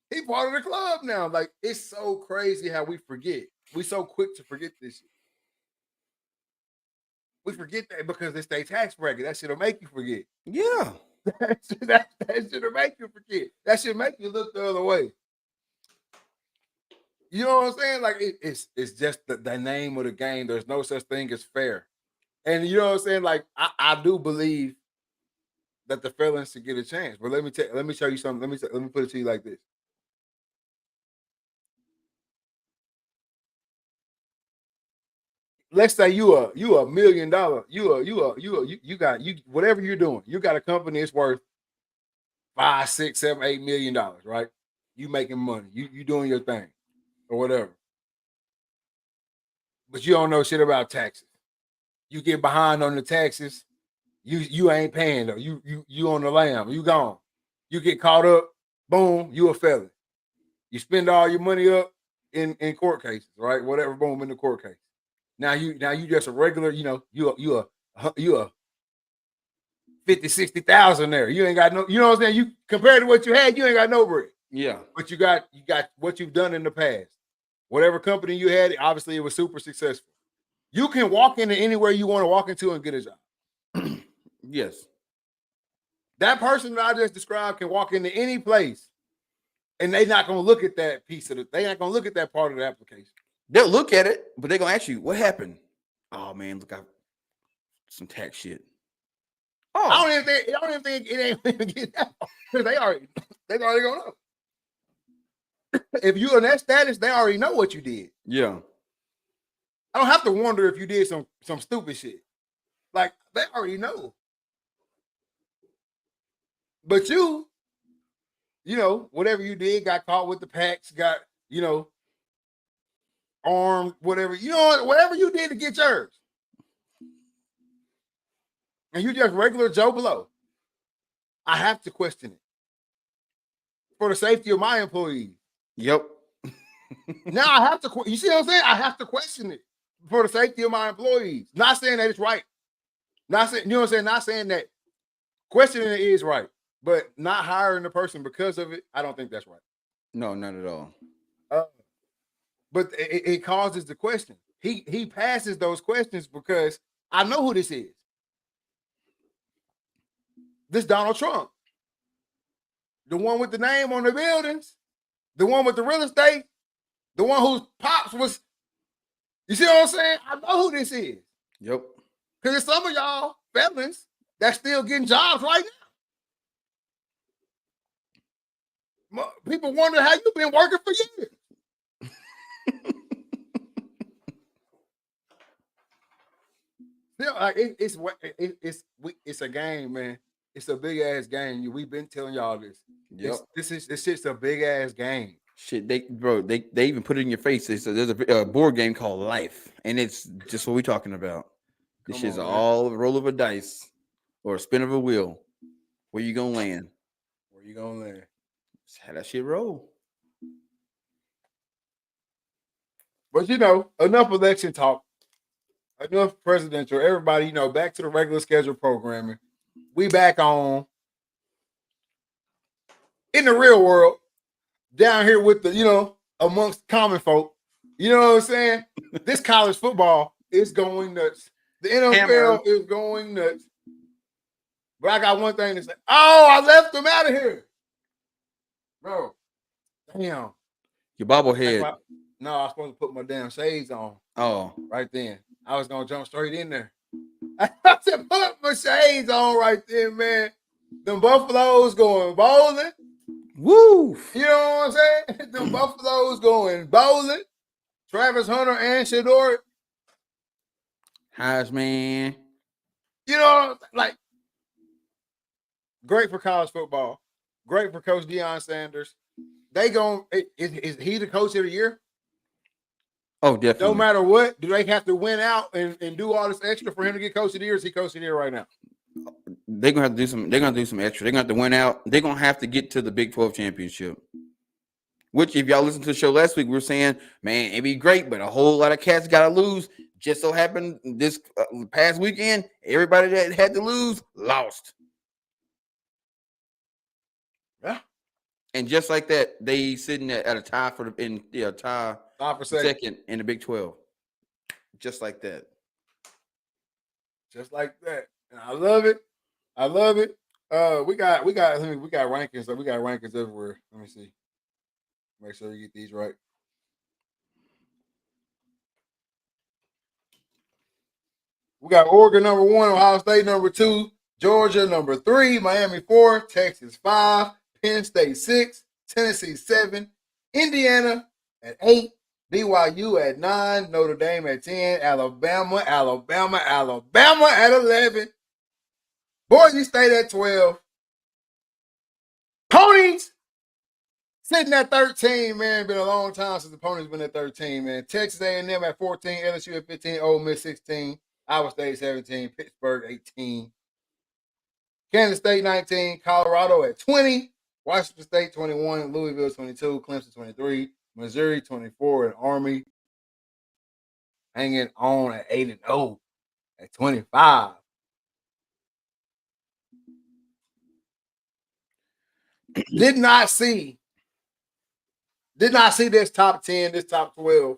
He part of the club now. Like, it's so crazy how we forget. We so quick to forget this shit. We forget that because it's their tax bracket. That shit'll make you forget.
Yeah.
That shit'll make you forget. That should make you look the other way. You know what I'm saying? Like, it's just the name of the game. There's no such thing as fair. And you know what I'm saying? Like, I do believe that the felons should get a chance. But let me show you something. Let me put it to you like this. Let's say you a $1 million. You whatever you're doing. You got a company that's worth $5, $6, $7, $8 million, right? You making money. You doing your thing or whatever. But you don't know shit about taxes. You get behind on the taxes. You ain't paying though. You on the lam. You gone. You get caught up. Boom. You a felon. You spend all your money up in court cases, right? Whatever. Boom, in the court case. Now you just a regular. You a 50, 60,000 there. You ain't got no. You know what I'm saying? You compared to what you had, you ain't got no bread.
Yeah.
But you got what you've done in the past. Whatever company you had, obviously it was super successful. You can walk into anywhere you want to walk into and get a job.
Yes.
That person that I just described can walk into any place and they're not going to look at that piece of it. They're not going to look at that part of the application.
They'll look at it, but they're going to ask you, what happened? Oh, man, look, I some tax shit. Oh.
I don't even think it ain't even get out. They already going to know. if you're in that status, they already know what you did.
Yeah.
I don't have to wonder if you did some stupid shit. Like, they already know. But you know, whatever you did, got caught with the packs, got, you know, armed, whatever, you know, whatever you did to get yours. And you just regular Joe Blow. I have to question it. For the safety of my employees.
Yep.
Now I have to, you see what I'm saying? I have to question it for the safety of my employees. Not saying that it's right. Not saying, you know what I'm saying? Not saying that questioning it is right, but not hiring the person because of it, I don't think that's right.
No, not at all.
But it causes the question. He passes those questions because I know who this is. This Donald Trump. The one with the name on the buildings, the one with the real estate, the one whose pops was, you see what I'm saying? I know who this is.
Yep.
Because there's some of y'all felons that's still getting jobs right now. People wonder how you've been working for years. Like it's a game, man. It's a big ass game. We've been telling y'all this.
Yep.
This shit's a big ass game.
Shit, they even put it in your face. They said there's a board game called Life, and it's just what we're talking about. This shit's all a roll of a dice or a spin of a wheel. Where you gonna land?
Where you gonna land?
Just how that shit roll.
But you know, enough election talk. Enough presidential. Everybody, you know, back to the regular schedule programming. We back on in the real world, down here with the, you know, amongst common folk. You know what I'm saying? This college football is going nuts. The NFL is going nuts. But I got one thing to say. Oh, I left them out of here. Bro. Damn.
Your bobblehead.
No, I was supposed to put my damn shades on.
Oh.
Right then. I was going to jump straight in there. I said, put my shades on right there, man. Them Buffaloes going bowling.
Woo!
You know what I'm saying? Them Buffaloes going bowling. Travis Hunter and Shador.
Heisman.
You know, like, great for college football. Great for Coach Deion Sanders. They going, is he the coach of the year?
Oh, definitely.
No matter what, do they have to win out and do all this extra for him to get coach of the year? Is he coach of the year right now?
They're gonna have to do some. They're gonna do some extra. They're gonna have to win out. They're gonna have to get to the Big 12 championship. Which, if y'all listened to the show last week, we were saying, man, it'd be great, but a whole lot of cats got to lose. Just so happened this past weekend, everybody that had to lose lost.
Yeah.
And just like that, they sitting at a tie for tie for second in the Big 12. Just like that.
Just like that. And I love it. I love it. We got rankings. We got rankings everywhere. Let me see. Make sure you get these right. We got Oregon number 1, Ohio State number 2, Georgia number 3, Miami 4, Texas 5, Penn State 6, Tennessee 7, Indiana at 8, BYU at 9, Notre Dame at 10, Alabama at 11, Boise State at 12, Ponies sitting at 13, man. Been a long time since the Ponies been at 13, man. Texas A&M at 14, LSU at 15, Ole Miss 16, Iowa State 17, Pittsburgh 18, Kansas State 19, Colorado at 20, Washington State 21, Louisville 22, Clemson 23, Missouri 24, and Army hanging on at 8-0 at 25. Did not see this top 10, this top 12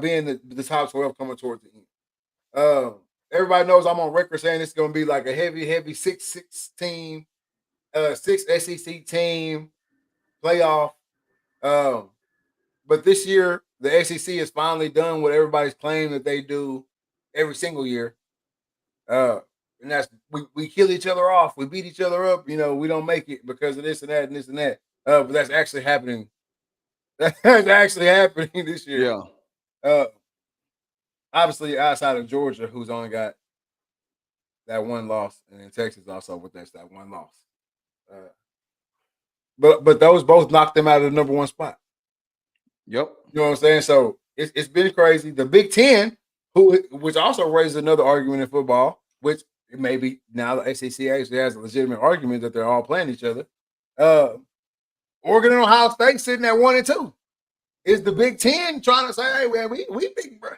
being the top 12 coming towards the end. Everybody knows I'm on record saying it's going to be like a heavy 6 team, 6 SEC team playoff. But this year, the SEC has finally done what everybody's claiming that they do every single year. And that's we kill each other off. We beat each other up. You know, we don't make it because of this and that and this and that. But that's actually happening That's actually happening this year.
Yeah.
Obviously, outside of Georgia, who's only got that one loss, and then Texas also with that one loss. But those both knocked them out of the number one spot.
Yep.
You know what I'm saying? So it's been crazy. The Big Ten, which also raises another argument in football, which maybe now the SEC actually has a legitimate argument that they're all playing each other. Oregon and Ohio State sitting at 1 and 2. Is the Big Ten trying to say, "Hey, man, we big, bro"?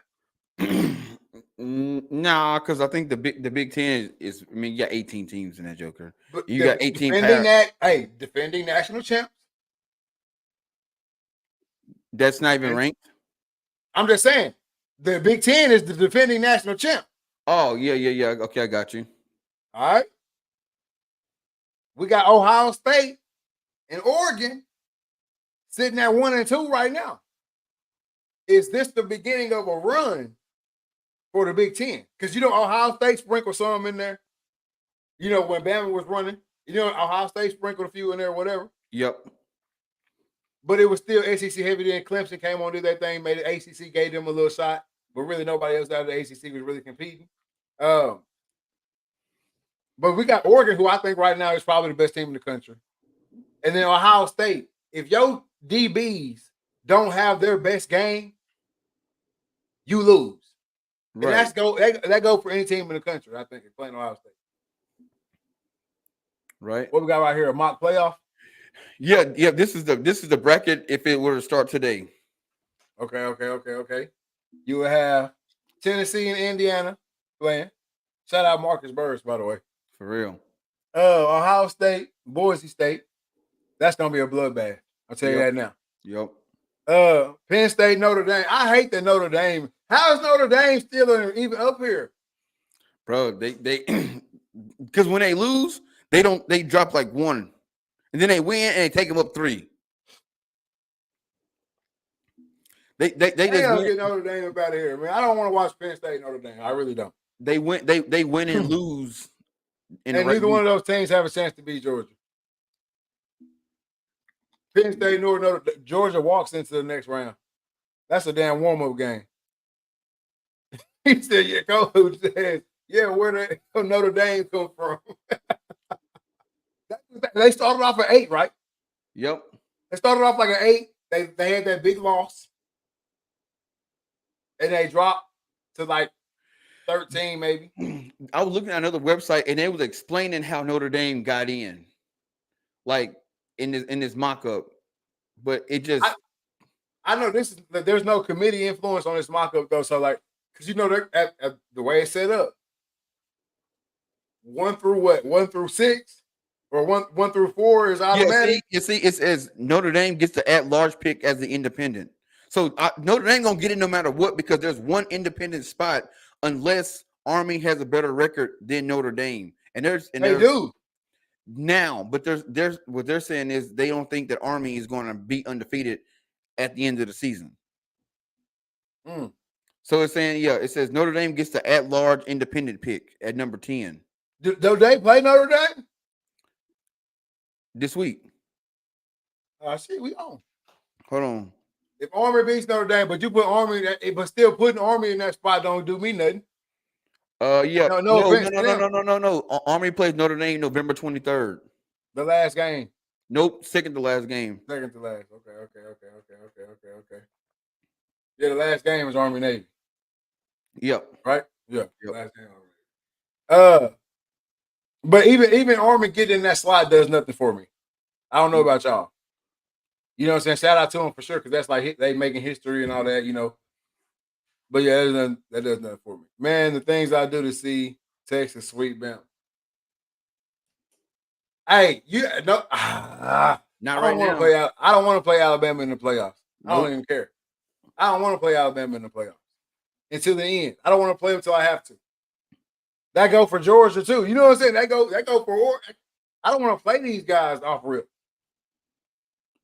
Nah, because I think the Big Ten is. I mean, you got 18 teams in that joker.
But
You got 18
defending national champs.
That's not even ranked.
I'm just saying, the Big Ten is the defending national champ.
Oh yeah. Okay, I got you.
All right. We got Ohio State and Oregon sitting at 1 and 2 right now. Is this the beginning of a run for the Big Ten? Because Ohio State sprinkled some in there. When Bama was running, Ohio State sprinkled a few in there, whatever.
Yep.
But it was still SEC heavy. Then Clemson came on, did that thing, made it. ACC gave them a little shot, but really nobody else out of the ACC was really competing. But we got Oregon, who I think right now is probably the best team in the country, and then Ohio State. If your DBs don't have their best game, you lose. Right. And that go for any team in the country. I think playing Ohio State.
Right.
What we got right here? A mock playoff.
Yeah. This is the bracket if it were to start today.
Okay. You will have Tennessee and Indiana playing. Shout out Marcus Burris, by the way.
For real.
Ohio State, Boise State. That's gonna be a bloodbath. I'll tell you that now.
Yep.
Penn State, Notre Dame. I hate that Notre Dame. How is Notre Dame still even up here?
Bro, they because when they lose, they drop like 1. And then they win and they take them up 3. They just
get Notre Dame up out of here, man. I don't want to watch Penn State, Notre Dame. I really don't.
They win and lose.
And neither one of those teams have a chance to beat Georgia. Penn State, Georgia walks into the next round. That's a damn warm-up game. He said, "Yeah, coach says, yeah, where did Notre Dame come from?" They started off at 8, right?
Yep.
They started off like an 8. They had that big loss, and they dropped to like 13, maybe.
I was looking at another website, and they was explaining how Notre Dame got in, like in this mock-up, but it just.
I know there's no committee influence on this mock-up though, so like, because at the way it's set up, 1 through what? 1 through 6, or 1 through 4 is automatic.
You see, it says Notre Dame gets the at-large pick as the independent. So Notre Dame gonna get it no matter what because there's one independent spot unless Army has a better record than Notre Dame, and they
do
now. But there's what they're saying is they don't think that Army is going to be undefeated at the end of the season. So it's saying, it says Notre Dame gets the at-large independent pick at number 10.
Do they play Notre Dame
this week?
See, we on.
Hold on.
If Army beats Notre Dame, but you put Army, but still putting Army in that spot don't do me nothing.
No. Army plays Notre Dame November 23rd.
The last game.
Nope, second to last game.
Second to last. Okay. Yeah, the last game was Army Navy.
Yep.
Right? Yeah. Yep. Last game Army. But even Army getting in that slot does nothing for me. I don't know about y'all. You know what I'm saying? Shout out to them for sure, because that's like they making history and all that, But yeah, that does nothing for me. Man, the things I do to see Texas sweep Bama. Hey, not right now. I don't want to play Alabama in the playoffs. Nope. I don't even care. I don't want to play Alabama in the playoffs until the end. I don't want to play them until I have to. That go for Georgia too. You know what I'm saying? That go for Oregon. I don't want to play these guys off rip.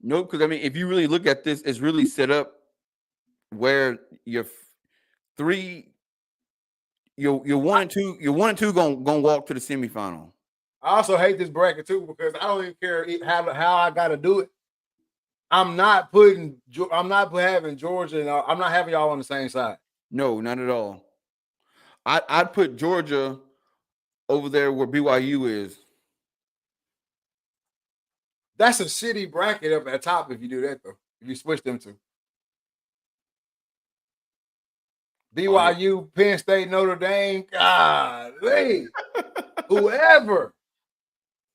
Nope, because I mean, if you really look at this, it's really set up where your 1 and 2 gonna walk to the semifinal.
I also hate this bracket too because I don't even care how I got to do it. I'm not having Georgia and I'm not having y'all on the same side.
No, not at all. I'd put Georgia over there where BYU is.
That's a shitty bracket up at top if you do that though. If you switch them to BYU, Penn State, Notre Dame, golly, whoever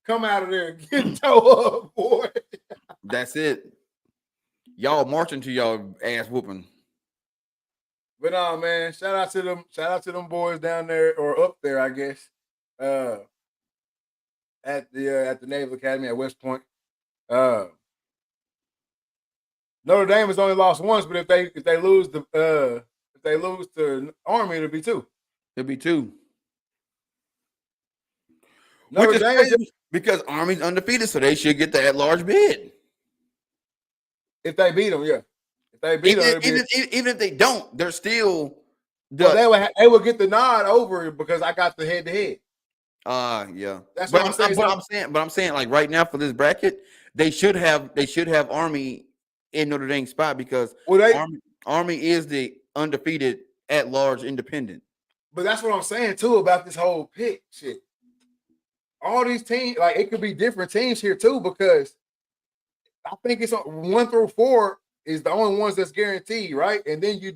come out of there and get toe up, boy.
That's it. Y'all marching to y'all ass whooping.
But man, shout out to them boys down there or up there, I guess. At the Naval Academy at West Point. Notre Dame has only lost once, but if they lose to Army, it'll be 2.
It'll be 2.
Notre
Which is
Dame
crazy because Army's undefeated, so they should get the at-large bid.
if they beat them, yeah. If they beat them,
Even if they don't, they're still.
Well, they would get the nod over because I got the head-to-head.
Yeah.
That's what I'm saying.
But I'm saying, like right now for this bracket, they should have Army in Notre Dame spot because Army is the undefeated at-large independent.
But that's what I'm saying too about this whole pick shit. All these teams, like it could be different teams here too, because I think it's 1 through 4 is the only ones that's guaranteed, right? And then you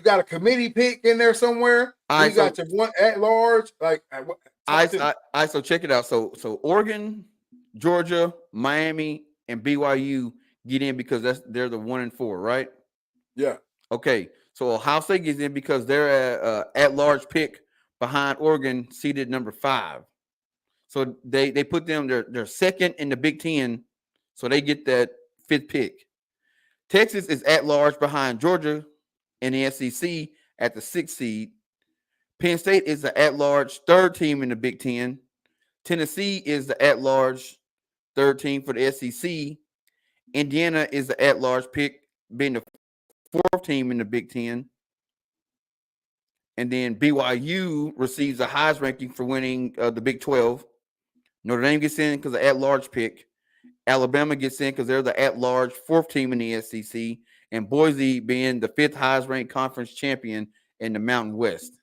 got a committee pick in there somewhere. You got your one at large. Like,
so check it out. So Oregon, Georgia, Miami, and BYU get in because they're the 1 and 4, right?
Yeah.
Okay. So Ohio State gets in because they're at large pick behind Oregon, seeded number 5. So they put them they're second in the Big Ten, so they get that 5th pick. Texas is at large behind Georgia in the SEC at the 6th seed. Penn State is the at-large 3rd team in the Big Ten. Tennessee is the at-large 3rd team for the SEC. Indiana is the at-large pick, being the 4th team in the Big Ten. And then BYU receives a highest ranking for winning the Big 12. Notre Dame gets in because of at-large pick. Alabama gets in because they're the at-large 4th team in the SEC. And Boise being the 5th highest ranked conference champion in the Mountain West.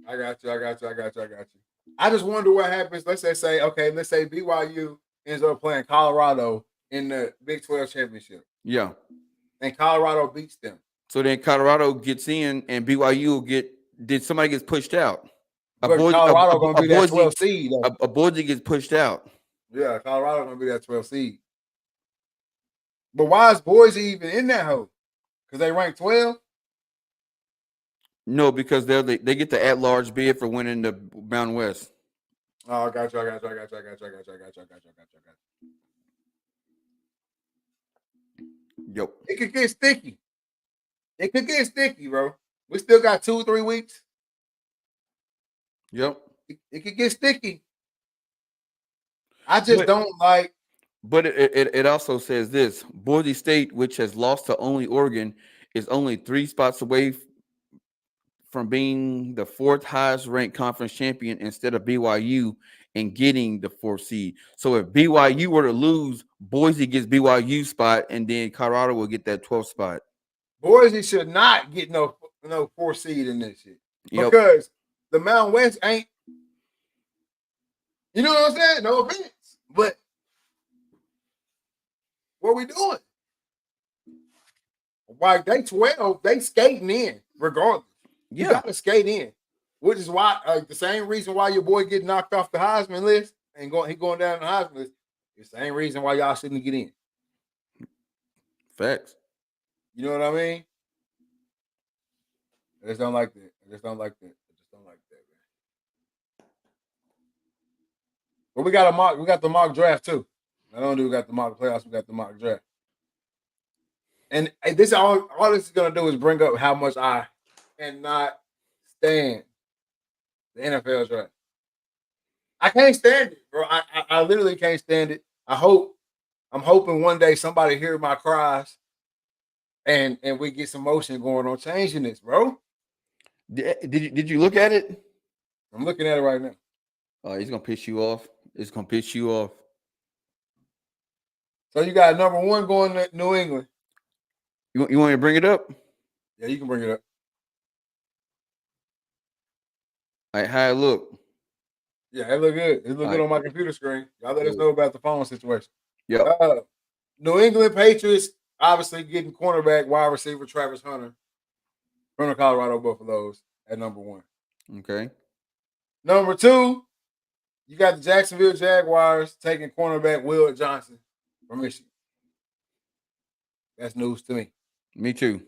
I got you. I just wonder what happens. Let's say BYU ends up playing Colorado in the Big 12 championship.
Yeah.
And Colorado beats them.
So then Colorado gets in and BYU somebody gets pushed out.
Colorado going to be that 12 seed.
A Boise gets pushed out.
Yeah, Colorado going to be that 12 seed. But why is Boise even in that hole? Because they rank 12?
No, because they get the at-large bid for winning the Mountain West.
Oh, I got you.
Yep.
It could get sticky. Bro. We still got 2-3 weeks.
Yep.
It could get sticky. I just don't like.
But it also says this: Boise State, which has lost to only Oregon, is only 3 spots away from being the 4th highest ranked conference champion instead of BYU and getting the 4th seed. So if BYU were to lose, Boise gets BYU spot, and then Colorado will get that 12th spot.
Boise should not get no 4th seed in this shit because the Mountain West ain't. You know what I'm saying? No offense, but what we doing? Why they 12? They skating in regardless. You gotta skate in, which is why the same reason why your boy get knocked off the Heisman list and he going down the Heisman list. The same reason why y'all shouldn't get in.
Facts.
You know what I mean? I just don't like that. Man. But we got the mock draft too. Not only we got the mock playoffs, we got the mock draft. And this all this is gonna do is bring up how much I cannot stand the NFL draft. I can't stand it, bro. I literally can't stand it. I'm hoping one day somebody hear my cries and we get some motion going on changing this, bro.
Did you look at it?
I'm looking at it right now.
Oh, he's gonna piss you off. It's gonna piss you off.
So you got number one going to New England.
You want me to bring it up?
Yeah, you can bring it up.
Like how it look?
Yeah, it look good. It look good on my computer screen. Y'all let us know about the phone situation.
Yeah.
New England Patriots obviously getting cornerback, wide receiver Travis Hunter from the Colorado Buffaloes at number one.
Okay.
Number two, you got the Jacksonville Jaguars taking cornerback Will Johnson from Michigan. That's news to me.
Me too.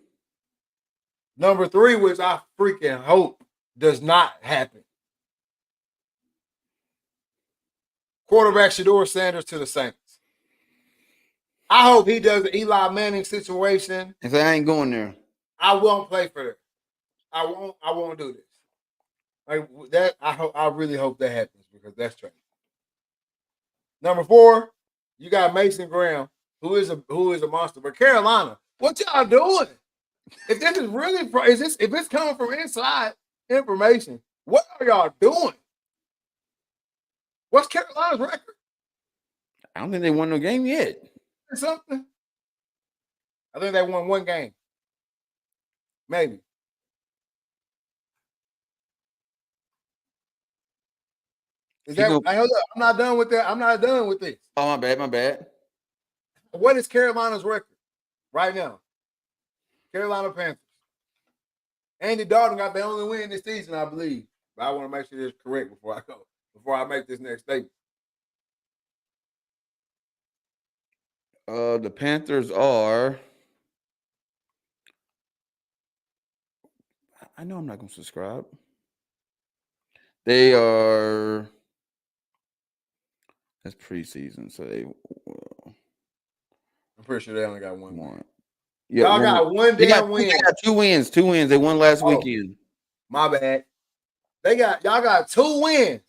Number three, which I freaking hope does not happen. Quarterback Shedeur Sanders to the Saints. I hope he does the Eli Manning situation.
And say I ain't going there.
I won't play for that. I won't do this. Like that, I really hope that happens because that's trash. Number four, you got Mason Graham, who is a monster. But Carolina, what y'all doing? If this is really if it's coming from inside information, what are y'all doing? What's Carolina's record?
I don't think they won no game yet.
Or something. I think they won one game. Maybe. Is that? Hold up, I'm not done with that. I'm not done with this.
Oh, my bad.
What is Carolina's record right now? Carolina Panthers. Andy Dalton got the only win this season, I believe. But I want to make sure this is correct before I make this next statement.
The Panthers are. I know I'm not going to subscribe. They are. That's preseason, so they.
I'm pretty sure they only got one.
Yeah,
y'all got one damn win.
They got 2 wins. 2 wins. They won last weekend.
My bad. Y'all got 2 wins.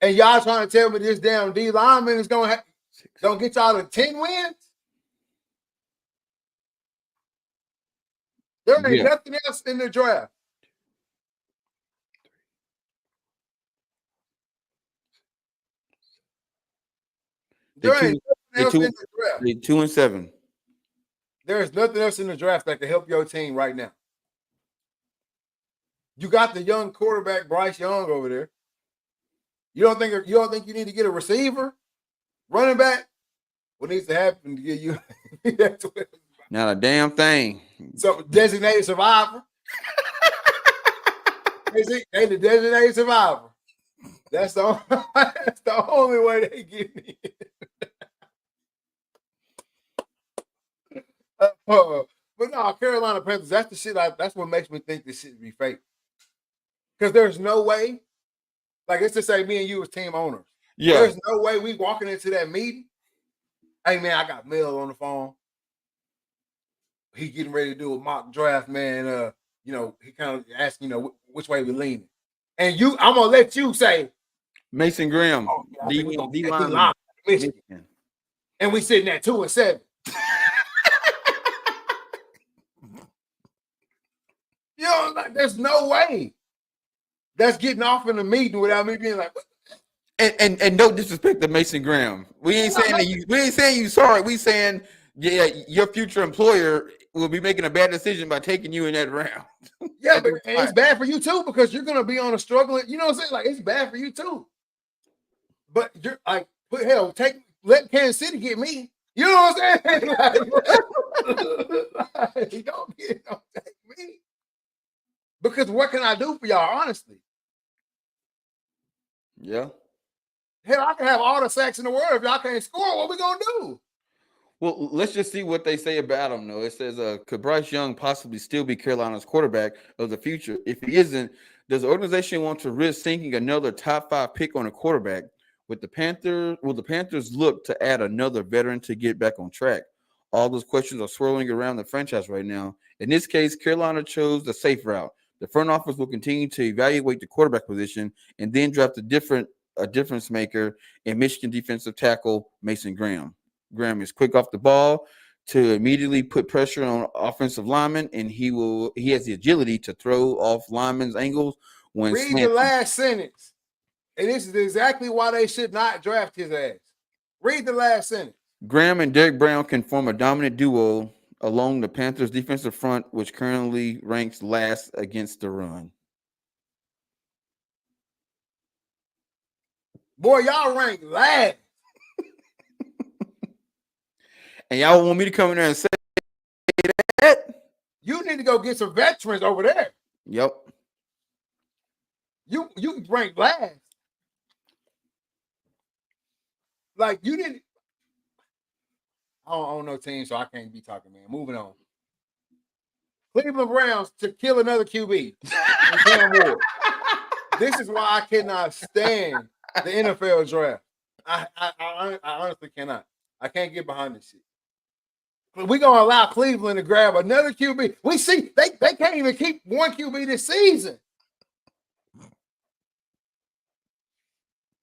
And y'all trying to tell me this damn D lineman is gonna get y'all to 10 wins? There ain't nothing else in the draft. There ain't nothing else in the draft.
They 2-7.
There's nothing else in the draft that can help your team right now. You got the young quarterback Bryce Young over there. You don't think you need to get a receiver, running back? What needs to happen to get you?
Not a damn thing.
So designated survivor. They the designated survivor. That's the only way they get me. But no, Carolina Panthers, that's the shit. That's what makes me think this shit be fake. Because there's no way, like it's to say me and you as team owners. Yeah. There's no way we walking into that meeting. Hey man, I got Mel on the phone. He getting ready to do a mock draft, man. He kind of asking, which way we leaning. And I'm gonna let you say
Mason Graham, D line,
Michigan. And we sitting at 2-7. There's no way that's getting off in the meeting without me being like,
and no disrespect to Mason Graham. We ain't saying you sorry. We saying your future employer will be making a bad decision by taking you in that round.
Yeah, but it's bad for you too because you're gonna be on a struggling. You know what I'm saying? Like it's bad for you too. But you're like, let Kansas City get me. You know what I'm saying? Don't take me. Because what can I do for y'all, honestly?
Yeah.
Hell, I can have all the sacks in the world. If y'all can't score, what we gonna do?
Well, let's just see what they say about him, though. It says, could Bryce Young possibly still be Carolina's quarterback of the future? If he isn't, does the organization want to risk sinking another top 5 pick on a quarterback? Will the Panthers look to add another veteran to get back on track? All those questions are swirling around the franchise right now. In this case, Carolina chose the safe route. The front office will continue to evaluate the quarterback position and then draft a difference maker in Michigan defensive tackle Mason Graham. Graham is quick off the ball to immediately put pressure on offensive linemen, and he has the agility to throw off linemen's angles when
read the last sentence. And this is exactly why they should not draft his ass. Read the last sentence.
Graham and Derek Brown can form a dominant duo along the Panthers' defensive front, which currently ranks last against the run.
Boy, y'all rank last.
And y'all want me to come in there and say that?
You need to go get some veterans over there.
Yep.
You rank last. Like you didn't. I don't know team, so I can't be talking, man. Moving on. Cleveland Browns to kill another QB. Cam Ward. This is why I cannot stand the NFL draft. I honestly cannot. I can't get behind this shit. We're gonna allow Cleveland to grab another QB. We see they can't even keep one QB this season.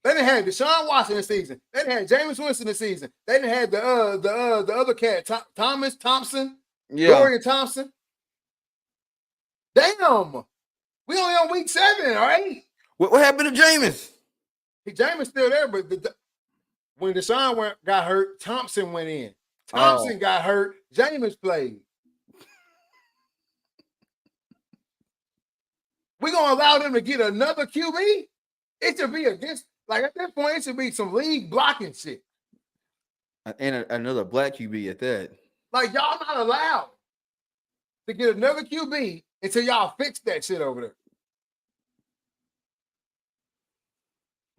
They didn't have Deshaun Watson this season. They didn't have Jameis Winston this season. They didn't have the other cat, Thompson, Dorian Thompson. Damn, we only on week 7, all right?
What happened to Jameis?
Jameis still there, but when Deshaun got hurt, Thompson went in. Thompson got hurt. Jameis played. We're gonna allow them to get another QB. It should be against. Like at that point, it should be some league blocking shit.
And another black QB at that.
Like y'all not allowed to get another QB until y'all fix that shit over there.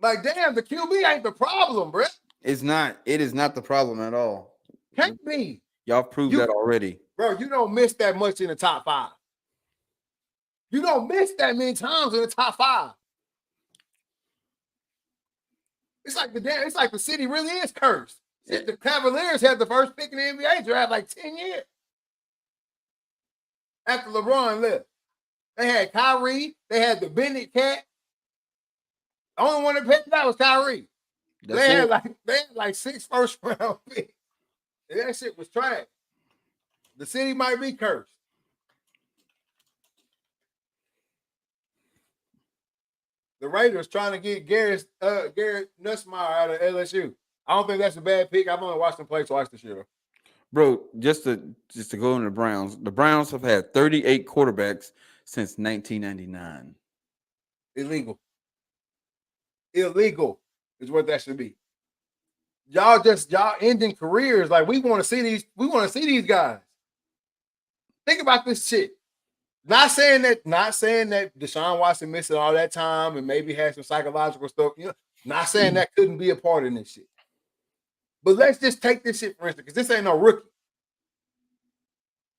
Like damn, the QB ain't the problem, bro.
It's not. It is not the problem at all.
Can't be.
Y'all proved that already.
Bro, you don't miss that much in the top 5. You don't miss that many times in the top 5. It's like the city really is cursed. Yeah. The Cavaliers had the first pick in the NBA draft like 10 years after LeBron left. They had Kyrie. They had the Bennett cat. The only one that picked that was Kyrie. They had like 6 first-round picks. And that shit was trash. The city might be cursed. The Raiders trying to get Garrett Nussmeier out of LSU. I don't think that's a bad pick. I've only watched him play twice this year.
Bro, just to go on the Browns have had 38 quarterbacks since 1999.
Illegal is what that should be. Y'all ending careers. Like we want to see these guys. Think about this shit. Not saying that Deshaun Watson missed all that time and maybe had some psychological stuff. You know, not saying that couldn't be a part of this shit. But let's just take this shit for instance, because this ain't no rookie.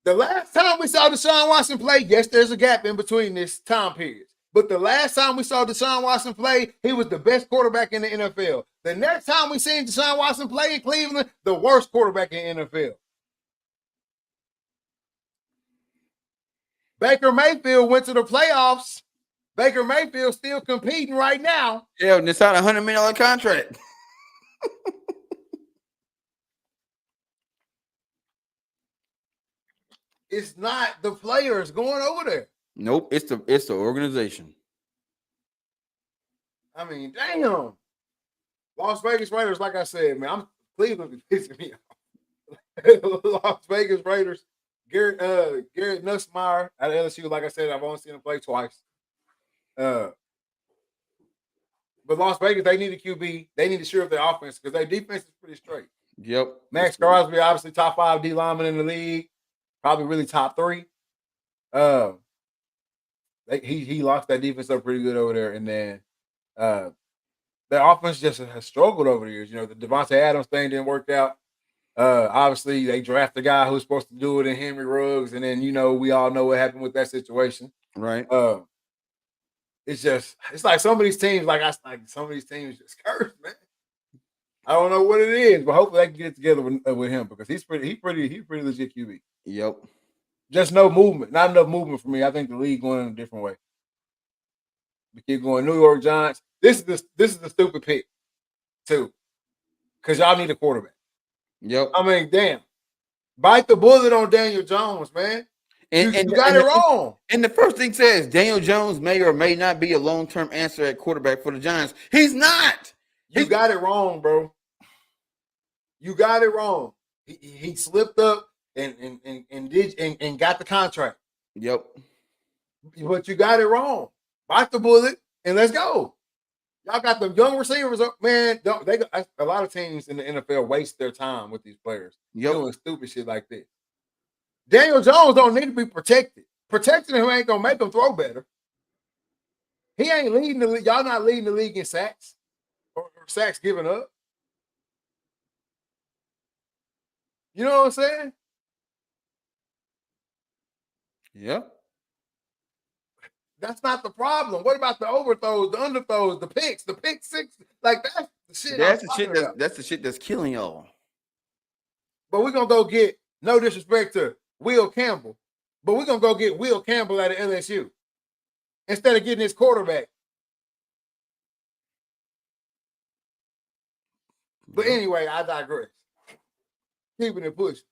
The last time we saw Deshaun Watson play, yes, there's a gap in between this time period. But the last time we saw Deshaun Watson play, he was the best quarterback in the NFL. The next time we seen Deshaun Watson play in Cleveland, the worst quarterback in the NFL. Baker Mayfield went to the playoffs. Baker Mayfield still competing right now.
Yeah, and it's on a $100 million contract.
It's not the players going over there.
Nope, it's the organization.
I mean, damn. Las Vegas Raiders, like I said, man, Cleveland is pissing me off. Las Vegas Raiders, Garrett Nussmeier out of LSU. Like I said, I've only seen him play twice. But Las Vegas, they need a QB. They need to shore up their offense because their defense is pretty straight.
Yep.
Max Crosby, obviously top 5 D lineman in the league, probably really top 3. He locked that defense up pretty good over there, and then their offense just has struggled over the years. You know, the Devontae Adams thing didn't work out. Obviously, they drafted a guy who's supposed to do it in Henry Ruggs, and then we all know what happened with that situation.
Right.
It's like some of these teams, some of these teams just cursed, man. I don't know what it is, but hopefully they can get together with him because he's pretty legit QB.
Yep.
Just no movement, not enough movement for me. I think the league going in a different way. We keep going. New York Giants. This is the stupid pick, too, because y'all need a quarterback.
Yep.
I mean, damn, bite the bullet on Daniel Jones, man.
And,
You got it wrong.
And the first thing says Daniel Jones may or may not be a long-term answer at quarterback for the Giants. He's not.
You got it wrong, bro. You got it wrong. He slipped up and got the contract.
Yep.
But you got it wrong. Bite the bullet and let's go. Y'all got the young receivers up, man. A lot of teams in the NFL waste their time with these players doing stupid shit like this. Daniel Jones don't need to be protected. Protecting him ain't gonna make him throw better. He ain't leading the league. Y'all not leading the league in sacks or sacks given up. You know what I'm saying?
Yep.
That's not the problem. What about the overthrows, the underthrows, the picks, the pick six? Like that's the shit.
That's the shit that's killing y'all.
But we're gonna go get, no disrespect to Will Campbell, but we're gonna go get Will Campbell out of LSU instead of getting his quarterback. But anyway, I digress. Keeping it pushing.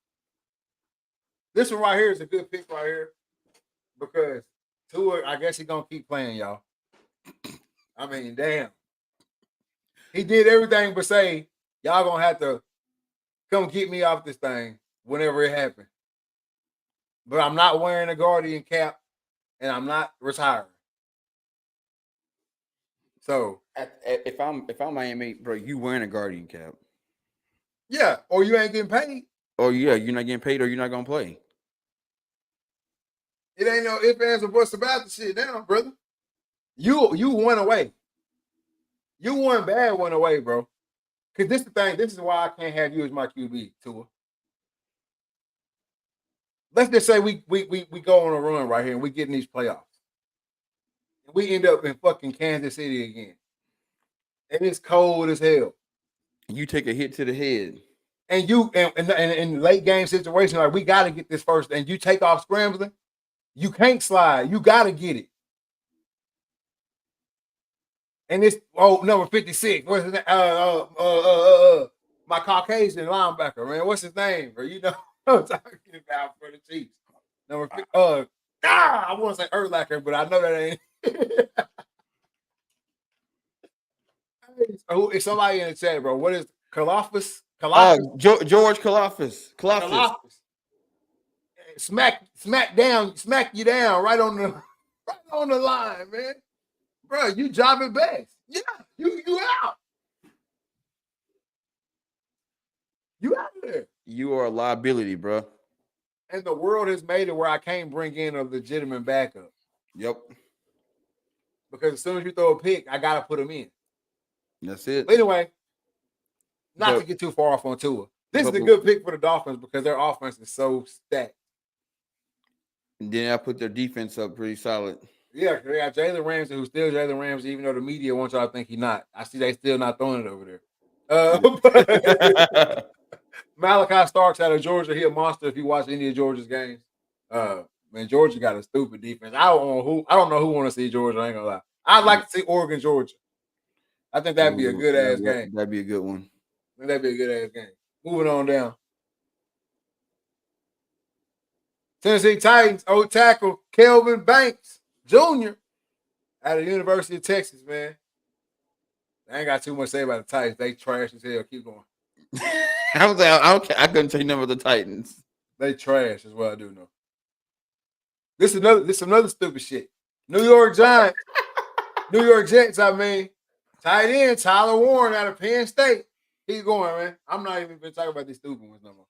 This one right here is a good pick right here because Tua, I guess he's gonna keep playing, y'all. I mean, damn. He did everything but say, y'all gonna have to come get me off this thing whenever it happens. But I'm not wearing a Guardian cap and I'm not retiring. So
if I'm Miami, bro, you wearing a Guardian cap.
Yeah, or you ain't getting paid.
Oh yeah, you're not getting paid or you're not gonna play.
It ain't no ifs, ands, or buts about the shit now, brother. You went away. You won bad one away, bro. Because this is the thing. This is why I can't have you as my QB, Tua. Let's just say we go on a run right here and we get in these playoffs. And we end up in fucking Kansas City again. And it's cold as hell.
You take a hit to the head.
And you in late game situation, like we gotta get this first, and you take off scrambling, you can't slide. You gotta get it. And it's number 56. What's his name? My Caucasian linebacker, man. What's his name? Bro? You know what I'm talking about for the Chiefs. Number I want to say Urlacher, but I know that ain't. It's somebody in the chat, bro. What is Kalafis?
George Kalafis.
Smack you down right on the line, man. Bro, you jobbing best. Yeah, you out. You out of there.
You are a liability, bro.
And the world has made it where I can't bring in a legitimate backup.
Yep.
Because as soon as you throw a pick, I gotta put him in.
That's it.
But anyway, not to get too far off on Tua. This is a good pick for the Dolphins because their offense is so stacked.
And then I put their defense up pretty solid.
Yeah, they got Jalen Ramsey, who's still Jalen Ramsey, even though the media wants y'all to think he's not. I see they still not throwing it over there. Malachi Starks out of Georgia, he a monster if you watch any of Georgia's games. Man, Georgia got a stupid defense. I don't know who want to see Georgia. I ain't gonna lie. I'd like to see Oregon, Georgia. I think that'd be a good ass game.
That'd be a good one.
I think that'd be a good ass game. Moving on down. Tennessee Titans, old tackle Kelvin Banks Jr. out of the University of Texas, man. I ain't got too much to say about the Titans. They trash as hell. Keep going.
I couldn't say none of the Titans.
They trash is what I do know. This is another stupid shit. New York Giants, New York Jets, I mean. Tight end Tyler Warren out of Penn State. Keep going, man. I'm not even been talking about these stupid ones no more.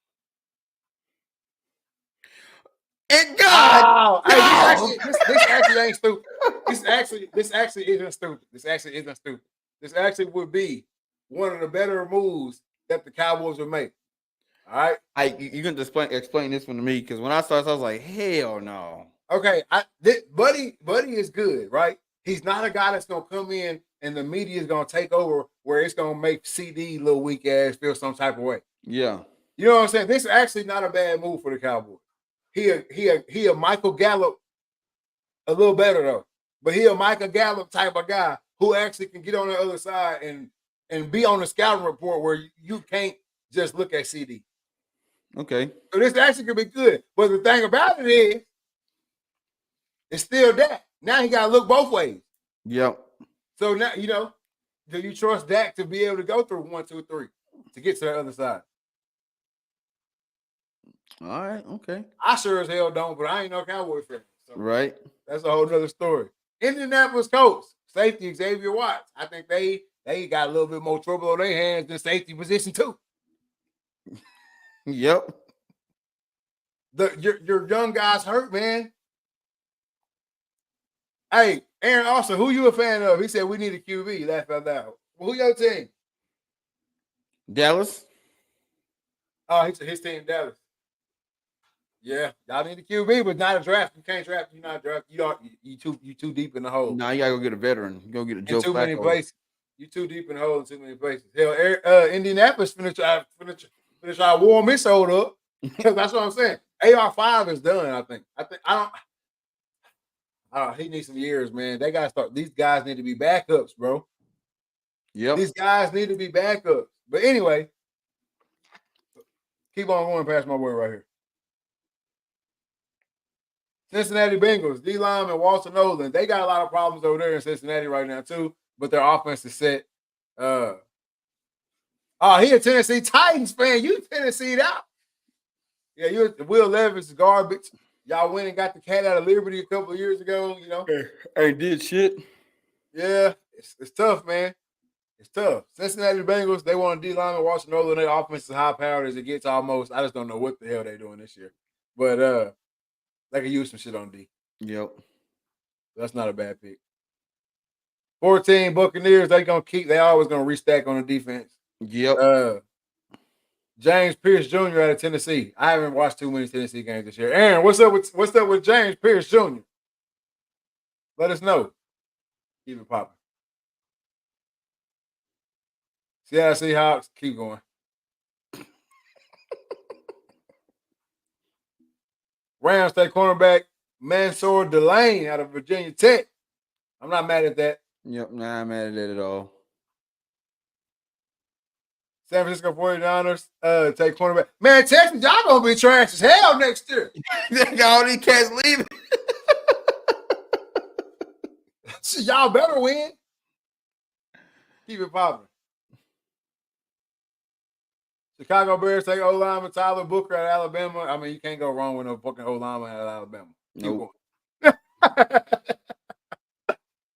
And God,
this actually ain't stupid. This actually isn't stupid. This actually would be one of the better moves that the Cowboys would make. All right,
you can explain this one to me because when I started, I was like, hell no.
Okay, Buddy is good, right? He's not a guy that's gonna come in and the media is gonna take over where it's gonna make CD little weak ass feel some type of way.
Yeah,
you know what I'm saying. This is actually not a bad move for the Cowboys. He a Michael Gallup, a little better though, but he a Michael Gallup type of guy who actually can get on the other side and be on the scouting report where you can't just look at CD.
Okay.
So this actually could be good. But the thing about it is, It's still Dak. Now he got to look both ways.
Yep.
So now, do you trust Dak to be able to go through 1, 2, 3 to get to the other side?
All right. Okay.
I sure as hell don't, but I ain't no Cowboy fan. So
Right.
that's a whole nother story. Indianapolis Colts, safety Xavier Watts. I think they got a little bit more trouble on their hands than safety position too.
Yep.
Your young guys hurt, man. Hey, Aaron Austin, who you a fan of? He said we need a QB. Laugh out loud. Well, who your team?
Dallas.
Oh, his team, Dallas. Yeah, y'all need a QB, but not a draft. You can't draft. You're not draft. You too deep in the hole.
Nah, you gotta go get a veteran. You go get a Joe
in too many
Flacco.
places. You too deep in the hole in too many places. Hell, Indianapolis finna try to warm his hold up. That's what I'm saying. AR5 is done. I don't. He needs some years, man. They gotta start. These guys need to be backups, bro.
Yep.
These guys need to be backups. But anyway, keep on going past my boy right here. Cincinnati Bengals, D lineman Walter Nolan. They got a lot of problems over there in Cincinnati right now too, but their offense is set. He a Tennessee Titans fan. You Tennessee'd out. Yeah, you Will Levis is garbage. Y'all went and got the cat out of Liberty a couple of years ago.
Ain't did shit.
Yeah, it's tough, man. It's tough. Cincinnati Bengals, they want a D lineman Walter Nolan. Their offense is high powered as it gets almost. I just don't know what the hell they're doing this year, but they can use some shit on D.
Yep.
That's not a bad pick. 14 Buccaneers, they always gonna restack on the defense.
Yep.
James Pierce Jr. out of Tennessee. I haven't watched too many Tennessee games this year. Aaron, what's up with James Pierce Jr.? Let us know. Keep it popping. Seattle Seahawks, keep going. Rams take cornerback Mansour Delane out of Virginia Tech. I'm not mad at that.
Yep. Nah, I'm mad at that at all.
San Francisco 49ers take cornerback. Man, Texans, y'all gonna be trash as hell next year.
They got all these cats leaving.
So y'all better win. Keep it popping. Chicago Bears take O-lineman Tyler Booker out of Alabama. I mean, you can't go wrong with no fucking O-lineman out of Alabama.
Nope.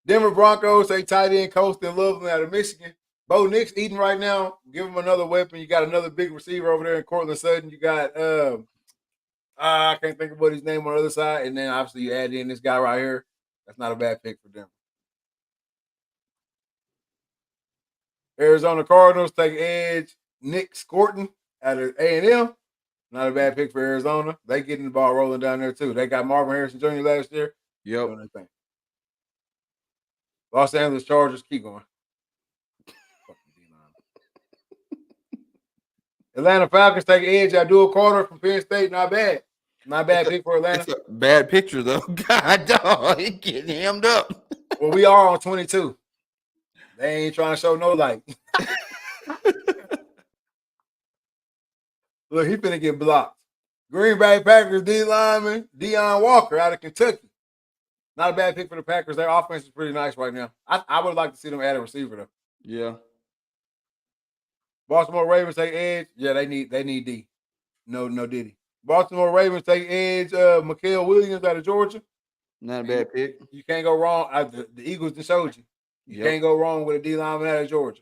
Denver Broncos take tight end Colston Loveland out of Michigan. Bo Nix eating right now. Give him another weapon. You got another big receiver over there in Cortland Sutton. You got I can't think of what his name on the other side. And then obviously you add in this guy right here. That's not a bad pick for Denver. Arizona Cardinals take edge Nick Scorton out of A&M. Not a bad pick for Arizona. They getting the ball rolling down there too. They got Marvin Harrison Jr. last year.
Yep.
Doing their thing. Los Angeles Chargers, keep going. Atlanta Falcons take edge Abdul Carter from Penn State. Not bad. Not bad pick for Atlanta.
It's a bad picture though. God dog, he getting hemmed up.
Well, we are on 22. They ain't trying to show no light. Look, he finna get blocked. Green Bay Packers D lineman Deion Walker out of Kentucky. Not a bad pick for the Packers. Their offense is pretty nice right now. I would like to see them add a receiver though.
Yeah.
Baltimore Ravens take edge. Yeah, they need D. No Diddy. Baltimore Ravens take edge Mikael Williams out of Georgia.
Not a bad pick.
You can't go wrong. The Eagles just showed you. You can't go wrong with a D lineman out of Georgia.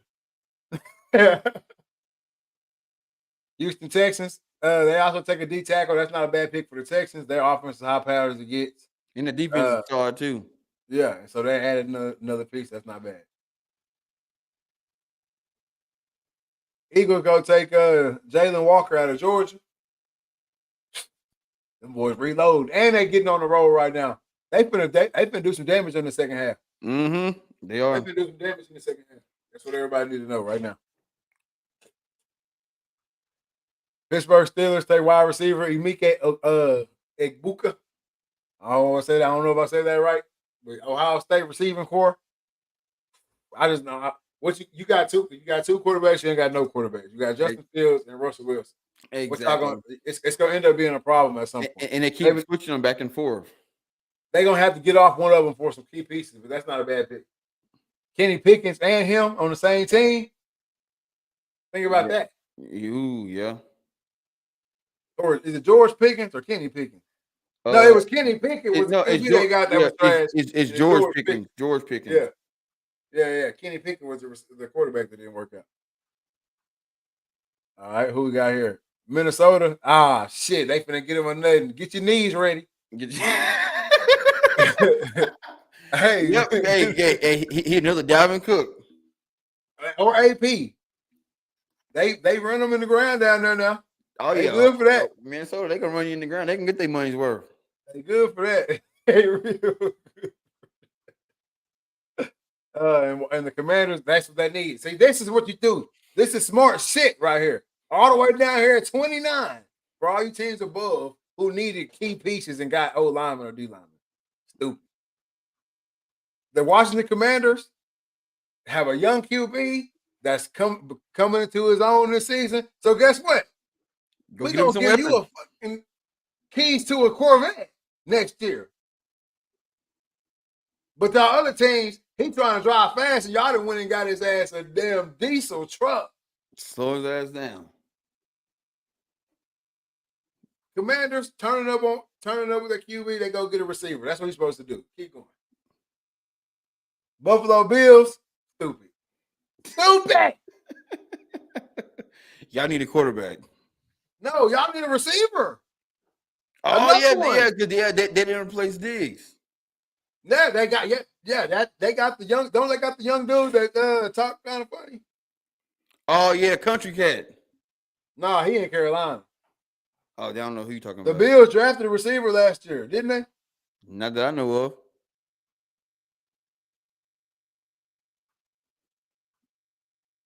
Houston Texans. They also take a D tackle. That's not a bad pick for the Texans. Their offense is high powered as it gets.
And the defense is hard too.
Yeah, so they added another piece. That's not bad. Eagles go take Jalen Walker out of Georgia. Them boys reload. And they getting on the roll right now. They finna do some damage in the second half.
Mm-hmm. They are.
They finna do some damage in the second half. That's what everybody need to know right now. Pittsburgh Steelers take wide receiver Emeka Egbuka. I don't want to say that. I don't know if I said that right. But Ohio State receiving core. I just know what you got two. You got two quarterbacks. You ain't got no quarterbacks. You got Justin Fields and Russell Wilson.
Exactly.
It's gonna end up being a problem at some point.
And they keep switching them back and forth.
they're gonna have to get off one of them for some key pieces, but that's not a bad pick. Kenny Pickens and him on the same team. Think about that.
Yeah.
Or is it George Pickens or Kenny Pickens? No, it was Kenny Pickens. Was
No,
the
it's
QB they got that was trash.
It's George Pickens. George Pickens.
Yeah. Kenny Pickens was the quarterback that didn't work out. All right, who we got here? Minnesota. Ah, shit. They finna get him a nothing. Get your knees ready. Hey.
Yep. Hey, he another Dalvin Cook.
Or AP. They run them in the ground down there now.
Oh,
they
yeah.
Good for that.
Minnesota, they can run you in the ground. They can get their money's worth.
They good for that. They real good. And the Commanders, that's what they need. See, this is what you do. This is smart shit right here. All the way down here at 29 for all you teams above who needed key pieces and got O lineman or D lineman. Stupid. The Washington Commanders have a young QB that's coming into his own this season. So guess what? We're going to give you a fucking keys to a Corvette next year. But the other teams, he trying to drive fast, and y'all done went and got his ass a damn diesel truck.
Slow his ass down.
Commanders turning up with the QB, they go get a receiver. That's what he's supposed to do. Keep going. Buffalo Bills, stupid.
Y'all need a quarterback.
No, y'all need a receiver.
Oh, yeah, they didn't replace Diggs.
Yeah, they got they got the young. Don't they got the young dude that talk kind of funny?
Oh yeah, Country Cat.
Nah, he in Carolina.
Oh, they don't know who you talking
the
about.
The Bills drafted a receiver last year, didn't they?
Not that I know of.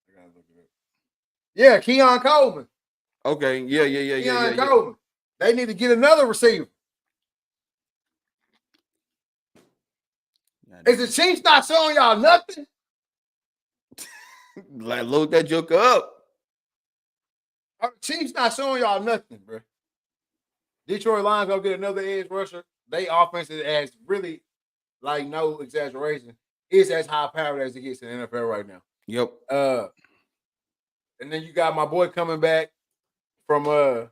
I gotta look it up. Yeah, Keon Coleman.
Okay, yeah.
Keon Coleman. They need to get another receiver. Is the Chiefs not showing y'all nothing?
Like, load that joker up.
The Chiefs not showing y'all nothing, bro. Detroit Lions gonna get another edge rusher. They offense is really, like, no exaggeration, is as high powered as it gets in the NFL right now.
Yep.
And then you got my boy coming back from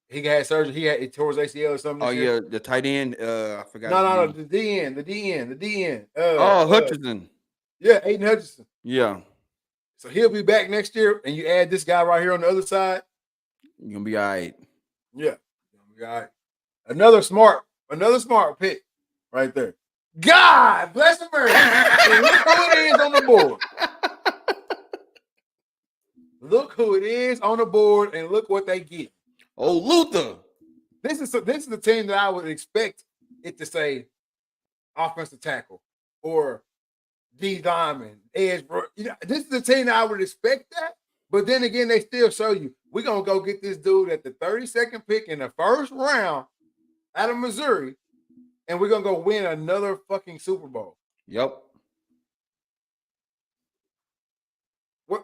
he had surgery. He tore his ACL or something.
Oh yeah, the tight end. I forgot.
No, the DN.
Hutchinson.
Yeah, Aiden Hutchinson.
Yeah.
So he'll be back next year, and you add this guy right here on the other side.
You're gonna be all right.
Yeah. You're gonna be all right. Another smart pick right there. God bless America. And look who it is on the board. Look who it is on the board, and look what they get.
Oh, Luther.
This is the team that I would expect it to say offensive tackle or D diamond, edge. You know, this is the team that I would expect that. But then again, they still show you we're gonna go get this dude at the 32nd pick in the first round out of Missouri, and we're gonna go win another fucking Super Bowl.
Yep.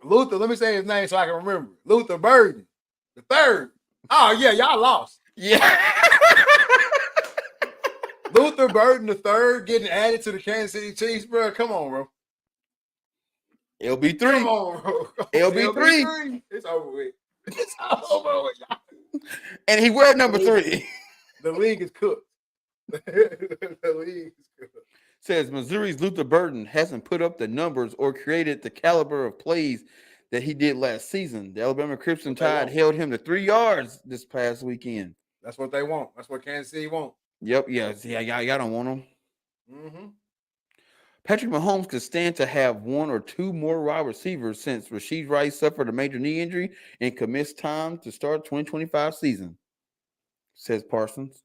Luther, let me say his name so I can remember. Luther Burden, the third. Oh, yeah, y'all lost.
Yeah.
Luther Burden, the third, getting added to the Kansas City Chiefs, bro. Come on, bro.
LB3.
Come on, bro.
LB3.
It's over with. It's over with, y'all.
And he wear number 3.
The league is cooked. The league is cooked.
Says Missouri's Luther Burden hasn't put up the numbers or created the caliber of plays that he did last season. The Alabama Crimson Tide held him to 3 yards this past weekend.
That's what they want. That's what Kansas City want.
Yep. Yeah. Y'all don't want him.
Mm-hmm.
Patrick Mahomes could stand to have 1 or 2 more wide receivers since Rashid Rice suffered a major knee injury and could miss time to start 2025 season, says Parsons.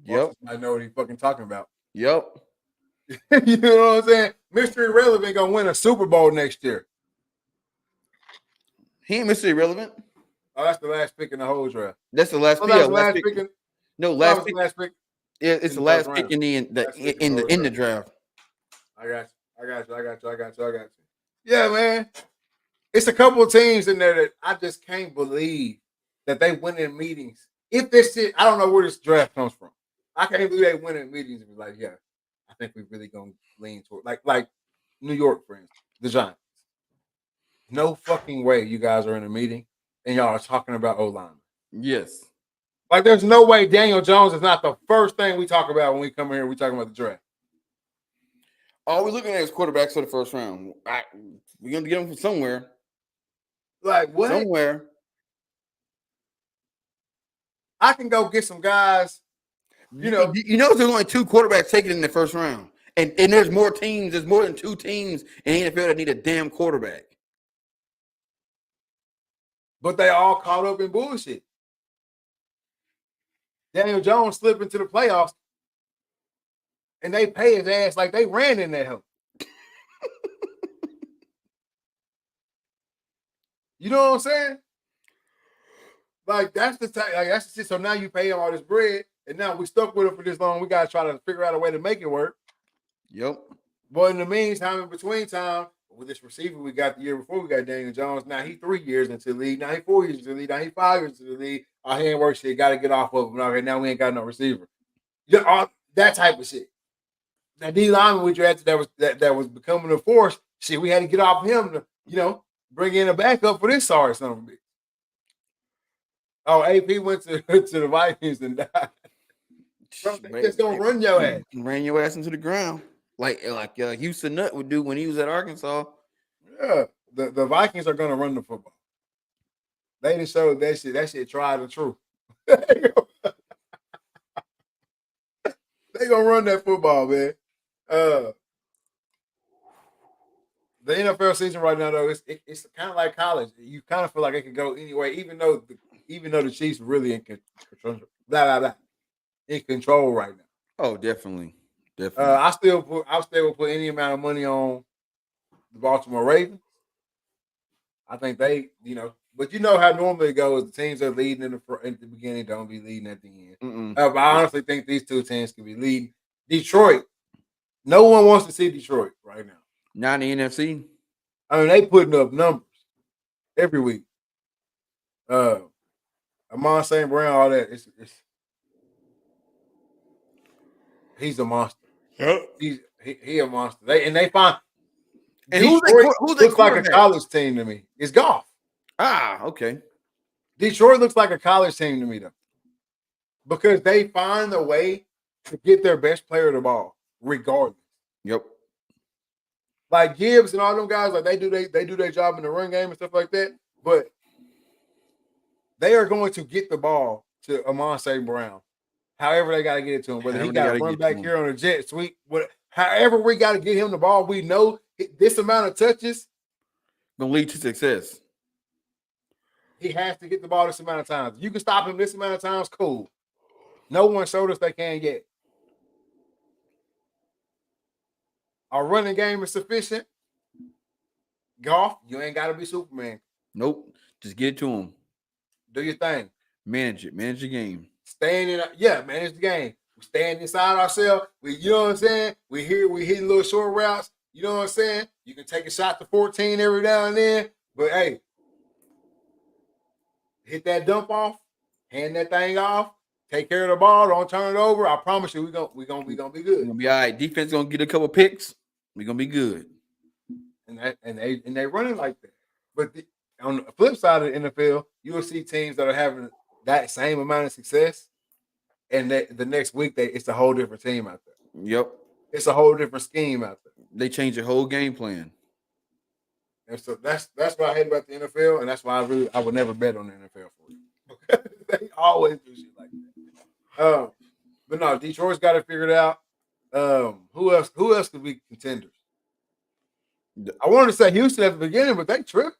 Yep.
I know what he's fucking talking about.
Yep.
You know what I'm saying? Mr. Irrelevant gonna win a Super Bowl next year.
He ain't Mr. Irrelevant.
Oh, that's the last pick in the whole draft.
That's the last pick.
Last pick.
Last pick. Yeah, it's the last pick in the draft.
I got you. Yeah, man. It's a couple of teams in there that I just can't believe that they win in meetings. If this shit, I don't know where this draft comes from. I can't believe they went in meetings and be like, yeah, I think we're really gonna lean toward like New York, for instance, the Giants. No fucking way you guys are in a meeting and y'all are talking about O-line.
Yes.
Like, there's no way Daniel Jones is not the first thing we talk about when we come here. We talking about the draft.
All we're looking at is quarterbacks for the first round. We're gonna get them from somewhere.
Like, what?
Somewhere.
I can go get some guys.
You know, there's only 2 quarterbacks taken in the first round, and there's more teams. There's more than 2 teams in the NFL that need a damn quarterback.
But they all caught up in bullshit. Daniel Jones slipped into the playoffs, and they pay his ass like they ran in that hole. You know what I'm saying? Like, that's the time. Like, that's the shit. So now you pay him all this bread, and now we stuck with it for this long. We gotta try to figure out a way to make it work.
Yep.
But in the meantime, in between time, with this receiver we got the year before, we got Daniel Jones. Now he 3 years into the league. Now he 4 years into the league. Now he 5 years into the league. Our hand work shit. Got to get off of him. Okay, now we ain't got no receiver. Yeah, all that type of shit. That D lineman we drafted that was becoming a force. Shit, we had to get off him to bring in a backup for this sorry son of a bitch. Oh, AP went to the Vikings and died. Bro, they just gonna run your ass.
Ran your ass into the ground. Like Houston Nutt would do when he was at Arkansas.
Yeah, the Vikings are gonna run the football. They just showed that shit. That shit tried and true. They gonna run that football, man. The NFL season right now, though, it's kind of like college. You kind of feel like it could go anyway, even though the Chiefs are really in control, in control right now.
Oh, definitely.
I still will put any amount of money on the Baltimore Ravens. I think they, but you know how normally it goes. The teams that are leading at the beginning don't be leading at the end. I honestly think these 2 teams could be leading. Detroit, no one wants to see Detroit right now.
Not in the NFC.
I mean, they putting up numbers every week. Amon St. Brown, all that. He's a monster.
Yep.
He a monster. They find.
And
Detroit
who's
looks like a college team to me. It's golf.
Ah, okay.
Detroit looks like a college team to me, though, because they find a way to get their best player the ball, regardless.
Yep.
Like Gibbs and all them guys, like they do their job in the run game and stuff like that, but they are going to get the ball to Amon St. Brown. However, they got to get it to him. Whether he got to run back here on a jet sweep, however we got to get him the ball, we know this amount of touches
gonna lead to success.
He has to get the ball this amount of times. You can stop him this amount of times, cool. No one showed us they can yet. Our running game is sufficient. Golf, you ain't got to be Superman.
Nope. Just get it to him.
Do your thing.
Manage it. Manage the game.
Manage the game. We stand inside ourselves. You know what I'm saying? We hit little short routes. You know what I'm saying? You can take a shot to 14 every now and then. But hey, hit that dump off, hand that thing off, take care of the ball, don't turn it over. I promise you, we're gonna be good.
We're gonna be all right. Defense gonna get a couple picks. We're gonna be good.
And they running like that. But on the flip side of the NFL, you will see teams that are having that same amount of success, and the next week it's a whole different team out there.
Yep.
It's a whole different scheme out there.
They change their whole game plan.
And so that's what I hate about the NFL, and that's why I would never bet on the NFL for you. They always do shit like that. But no, Detroit's got it figured out. Who else could be contenders? I wanted to say Houston at the beginning, but they tripping.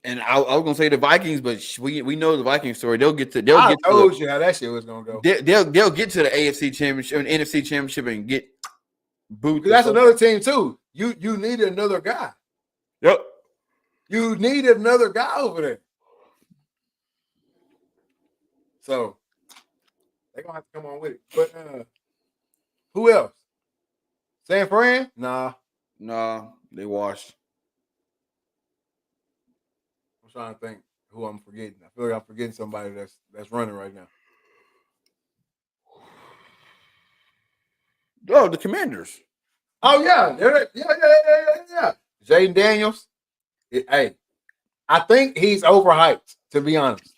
And I was gonna say the Vikings, but we know the Vikings story. I
told you how that shit was gonna go.
They'll get to the AFC Championship and NFC Championship and get booed.
That's another team too. You need another guy.
Yep.
You need another guy over there. So they're gonna have to come on with it. But who else? San Fran? Nah,
they washed.
I'm trying to think who I'm forgetting. I feel like I'm forgetting somebody that's running right now.
Oh, the Commanders.
Oh yeah, yeah. Jaden Daniels. Hey, I think he's overhyped. To be honest,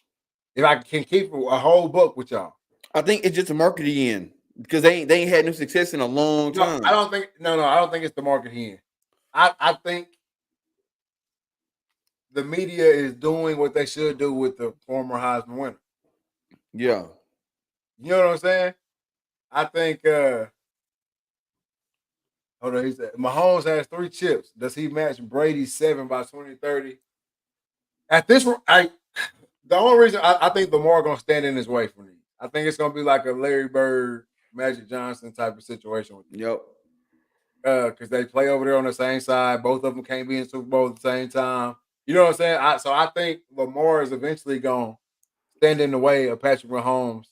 if I can keep a whole book with y'all.
I think it's just a marketing end because they ain't had no success in a long
No,
time.
I don't think. No, I don't think it's the market he in. I think the media is doing what they should do with the former Heisman winner.
Yeah.
You know what I'm saying? I think. Hold on, he said Mahomes has 3 chips. Does he match Brady's 7 by 2030? At this, the only reason I think Lamar gonna stand in his way for me. I think it's gonna be like a Larry Bird, Magic Johnson type of situation with them.
Yep.
Because they play over there on the same side. Both of them can't be in Super Bowl at the same time. You know what I'm saying? So I think Lamar is eventually gonna stand in the way of Patrick Mahomes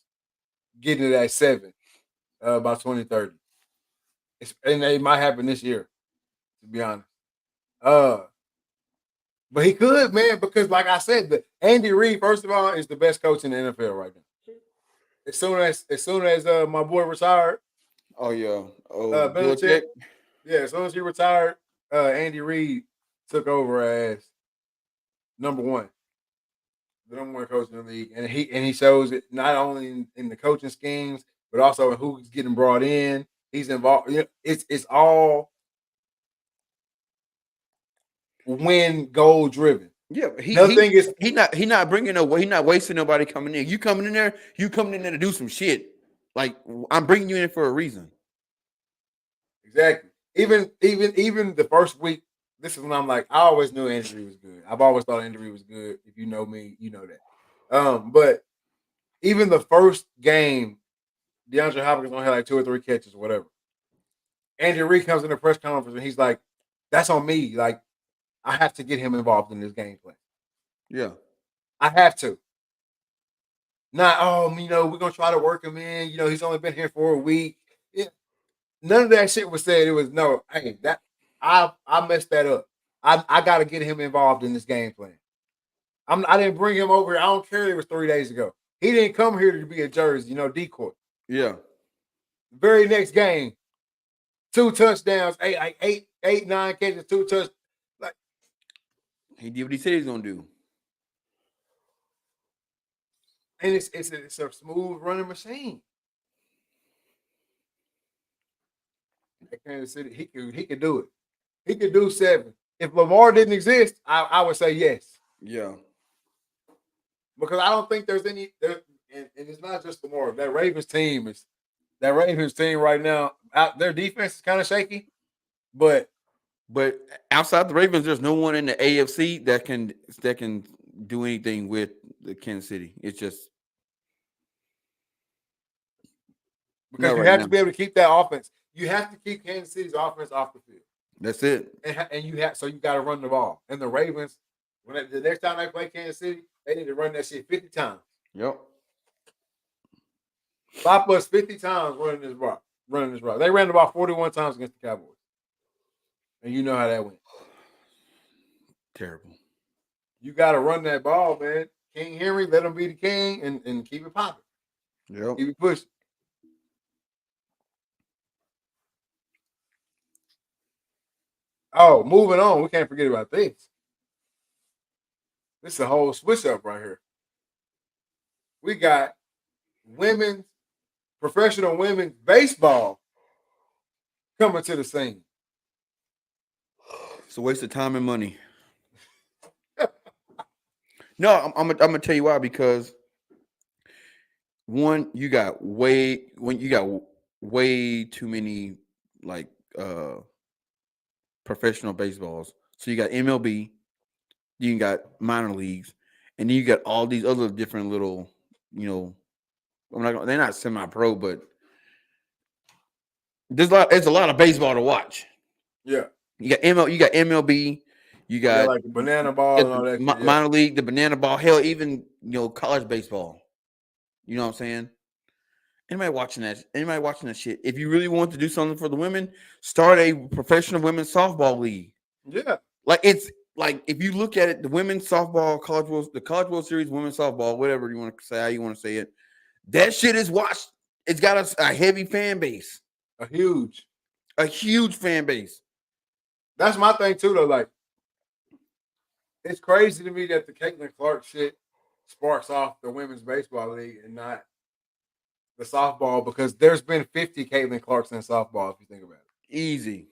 getting to that 7 by 2030. And it might happen this year, to be honest. But he could, man, because like I said, Andy Reid, first of all, is the best coach in the NFL right now. As soon as my boy retired,
Oh yeah. Oh,
Belichick, yeah, as soon as he retired, Andy Reid took over as number 1, the number 1 coach in the league, and he shows it not only in the coaching schemes, but also in who's getting brought in. He's involved. You know, it's all win goal driven.
Yeah,
He
not bringing he not wasting nobody coming in. You coming in there to do some shit. Like I'm bringing you in for a reason.
Exactly. Even the first week, this is when I'm like, I always knew Andy Reid was good. I've always thought Andy Reid was good. If you know me, you know that. But even the first game, DeAndre Hopkins only had like 2 or 3 catches, or whatever. Andy Reid comes in the press conference and he's like, "That's on me. Like, I have to get him involved in this game plan.
Yeah.
I have to. Not, we're gonna try to work him in. He's only been here for a week. Yeah. None of that shit was said. It was no, hey, that I messed that up. I got to get him involved in this game plan. I didn't bring him over here. I don't care. It was 3 days ago. He didn't come here to be a jersey, decoy.
Yeah.
Very next game, 2 touchdowns, 9 catches, 2 touchdowns. Like
he did what he said he's gonna do.
And it's a smooth running machine. Kansas City, he could do it. He could do 7. If Lamar didn't exist, I would say yes.
Yeah.
Because I don't think there's any there, and it's not just Lamar. That Ravens team right now, their defense is kind of shaky, but
outside the Ravens, there's no one in the AFC that can do anything with the Kansas City. It's just
because you have to be able to keep that offense. You have to keep Kansas City's offense off the field.
That's it.
And you got to run the ball. And the Ravens, the next time they play Kansas City, they need to run that shit 50 times.
Yep.
5 plus 50 times running this rock. They ran the ball 41 times against the Cowboys. And you know how that went.
Terrible.
You got to run that ball, man. King Henry, let him be the king and keep it popping.
Yep.
Keep it pushing. Oh, moving on. We can't forget about this. This is a whole switch up right here. We got professional women's baseball coming to the scene.
It's a waste of time and money. No, I'm gonna tell you why. Because one, you got way too many like professional baseballs. So you got MLB, you got minor leagues, and then you got all these other different little, they're not semi-pro, but there's a lot of baseball to watch.
Yeah.
You got MLB, you got
like the banana ball and all that.
Minor league, the banana ball, hell, even college baseball. You know what I'm saying? Anybody watching that shit? If you really want to do something for the women, start a professional women's softball league.
Yeah.
Like it's like if you look at it, the women's softball, the College World Series women's softball, whatever you want to say, how you want to say it, that shit is watched. It's got a heavy fan base.
A huge.
fan base.
That's my thing too, though. Like, it's crazy to me that the Caitlin Clark shit sparks off the women's baseball league and not the softball, because there's been 50 Caitlin Clarks in softball, if you think about it.
Easy.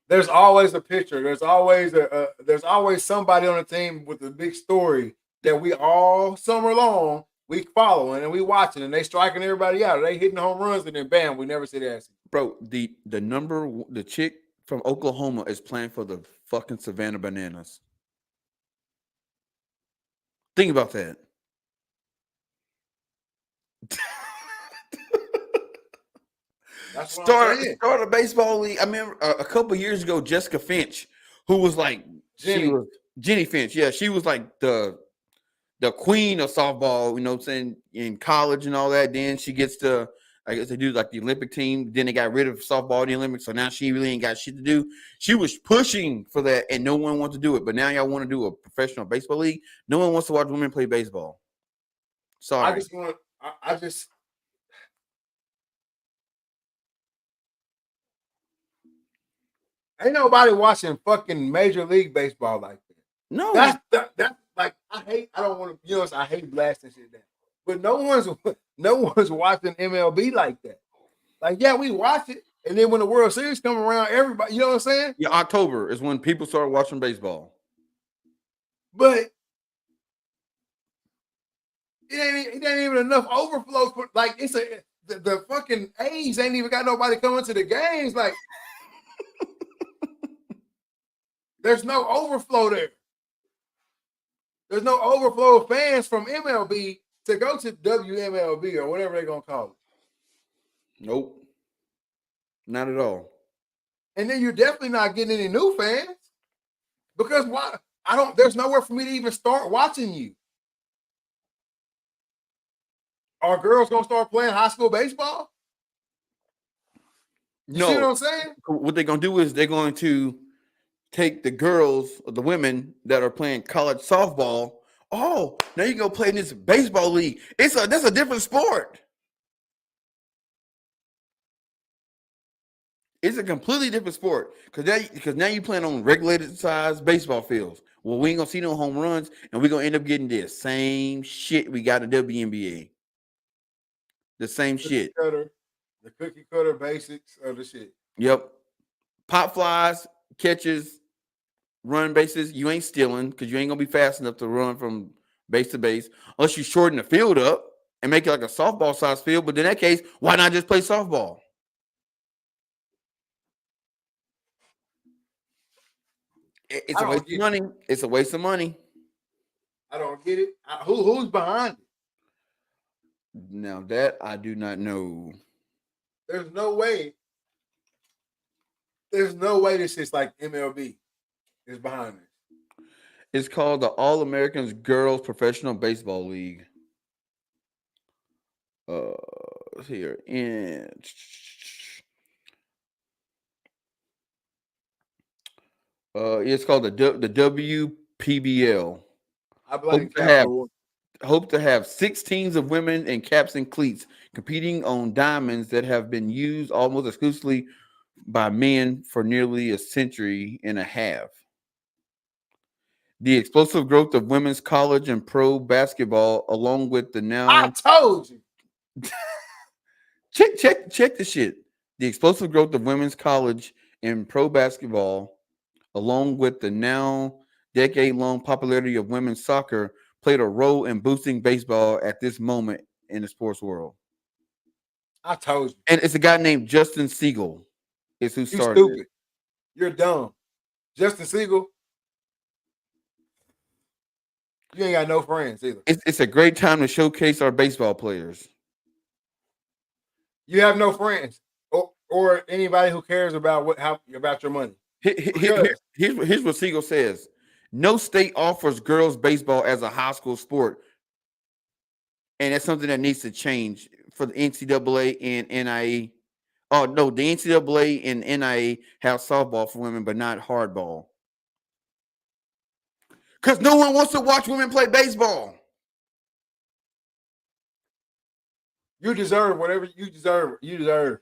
There's always a pitcher. There's always there's always somebody on the team with a big story that we all summer long we following and we watching, and they striking everybody out. They hitting home runs, and then bam, we never see the ass.
Bro, the chick from Oklahoma is playing for the fucking Savannah Bananas. Think about that.
That's what I'm saying.
Start a baseball league. I remember a couple years ago, Jessica Finch, who was like Jenny Finch. Yeah, she was like the queen of softball, you know what I'm saying, in college and all that. Then she gets to, I guess they do like the Olympic team. Then they got rid of softball in the Olympics. So now she really ain't got shit to do. She was pushing for that and no one wants to do it. But now y'all want to do a professional baseball league. No one wants to watch women play baseball. Sorry.
Ain't nobody watching fucking Major League Baseball like that.
No.
That's like, I don't want to, I hate blasting shit down. But no one's watching MLB like that. Like, yeah, we watch it, and then when the World Series come around, everybody, you know what I'm saying?
Yeah, October is when people start watching baseball.
But it ain't even enough overflow for, like, the fucking A's ain't even got nobody coming to the games. Like, there's no overflow there. There's no overflow of fans from MLB to go to WMLB or whatever they're gonna call it.
Nope. Not at all.
And then you're definitely not getting any new fans. Because why? There's nowhere for me to even start watching you. Are girls gonna start playing high school baseball? You see what I'm saying?
What they're gonna do is they're going to take the girls or the women that are playing college softball. Oh, now you go play in this baseball league. That's a different sport. It's a completely different sport because now you playing on regulated size baseball fields. Well, we ain't gonna see no home runs, and we're gonna end up getting the same shit we got in WNBA. The same shit.
The cookie cutter basics of the shit.
Yep. Pop flies, catches, run bases. You ain't stealing because you ain't gonna be fast enough to run from base to base unless you shorten the field up and make it like a softball size field. But in that case, why not just play softball? It's a waste of money. It's a waste of money.
I don't get it. Who's behind it?
Now that I do not know.
There's no way. There's no way this is like MLB is behind it.
It's called the All Americans Girls Professional Baseball League. Here in it's called the WPBL. Hope to have 6 teams of women in caps and cleats competing on diamonds that have been used almost exclusively by men for nearly a century and a half. The explosive growth of women's college and pro basketball, along with the now
I told you.
check the shit. The explosive growth of women's college and pro basketball, along with the now decade-long popularity of women's soccer, played a role in boosting baseball at this moment in the sports world.
I told you.
And it's a guy named Justin Siegel. Is who started
stupid.
it.
You're dumb. Justin Siegel. You ain't got no friends either.
It's a great time to showcase our baseball players.
You have no friends or anybody who cares about about your money.
Here's what Siegel says. No state offers girls baseball as a high school sport. And that's something that needs to change for the NCAA and NIA. Oh, no, the NCAA and NIA have softball for women, but not hardball. Because no one wants to watch women play baseball.
You deserve whatever you deserve. You deserve.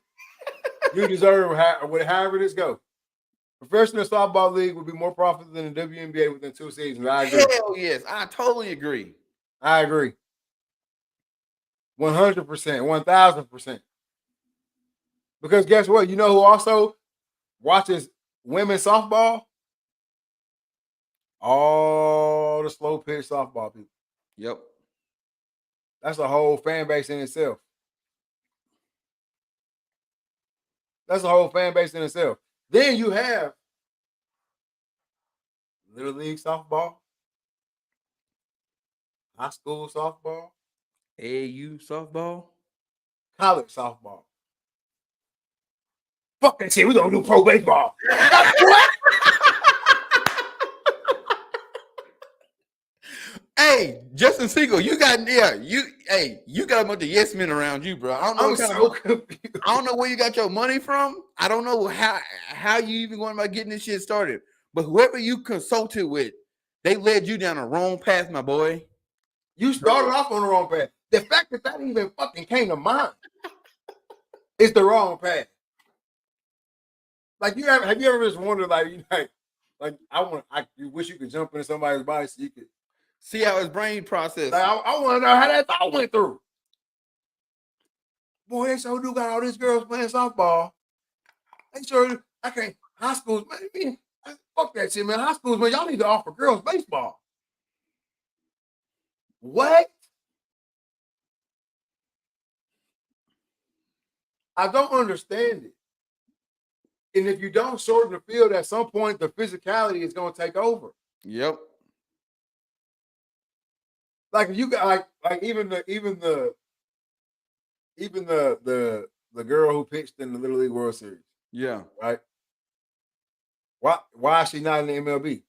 You deserve however this go. Professional softball league would be more profitable than the WNBA within 2 seasons. I agree.
Hell yes, I totally agree.
I agree. 100%, 1,000%. Because guess what? You know who also watches women's softball? All the slow pitch softball people.
Yep.
That's a whole fan base in itself. That's a whole fan base in itself. Then you have Little League softball, high school softball,
AAU softball.
college softball. Fuck that shit. We're going to do pro baseball.
What? Hey, Justin Siegel, you got you got a bunch of yes men around you, bro. I don't know
I'm so confused.
I don't know where you got your money from. I don't know how you even going about getting this shit started. But whoever you consulted with, they led you down the wrong path, my boy.
You started off on the wrong path. The fact that even fucking came to mind is the wrong path. Like have you ever just wondered you wish you could jump into somebody's body so you could
see how his brain processed.
Like, I want to know how that thought went through. Boy, they sure do got all these girls playing softball. They sure do. I can't. High schools, man, fuck that shit, man. High schools, man, y'all need to offer girls baseball. What? I don't understand it. And if you don't shorten the field, at some point, the physicality is going to take over.
Yep.
Like if you got like even the girl who pitched in the Little League World Series.
Yeah.
Right. Why is she not in the MLB?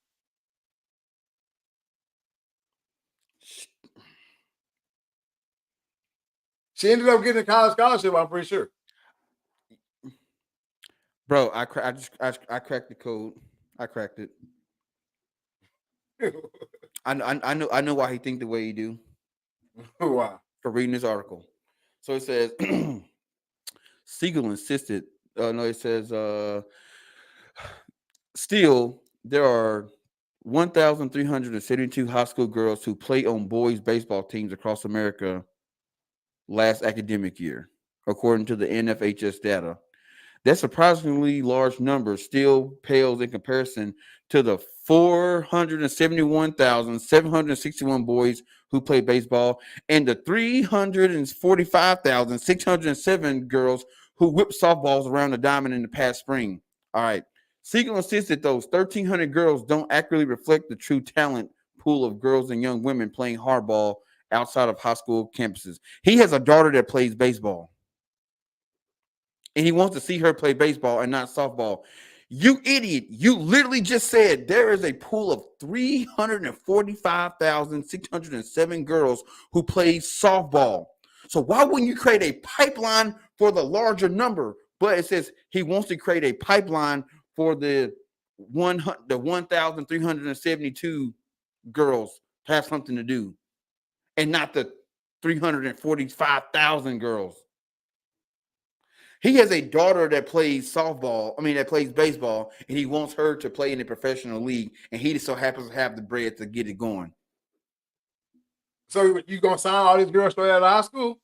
She ended up getting a college scholarship, I'm pretty sure.
Bro, I cracked the code. I cracked it. I know why he think the way he do.
Why?
For reading this article. So it says Siegel insisted. It says still there are 1,372 high school girls who play on boys baseball teams across America last academic year, according to the NFHS data. That surprisingly large number still pales in comparison to the 471,761 boys who play baseball and the 345,607 girls who whipped softballs around the diamond in the past spring. All right. Siegel insists that those 1,300 girls don't accurately reflect the true talent pool of girls and young women playing hardball outside of high school campuses. He has a daughter that plays baseball. And he wants to see her play baseball and not softball. You idiot. You literally just said there is a pool of 345,607 girls who play softball. So why wouldn't you create a pipeline for the larger number? But it says he wants to create a pipeline for the 1,372 girls to have something to do and not the 345,000 girls. He has a daughter that plays that plays baseball, and he wants her to play in a professional league, and he just so happens to have the bread to get it going.
So you gonna sign all these girls straight out of high school?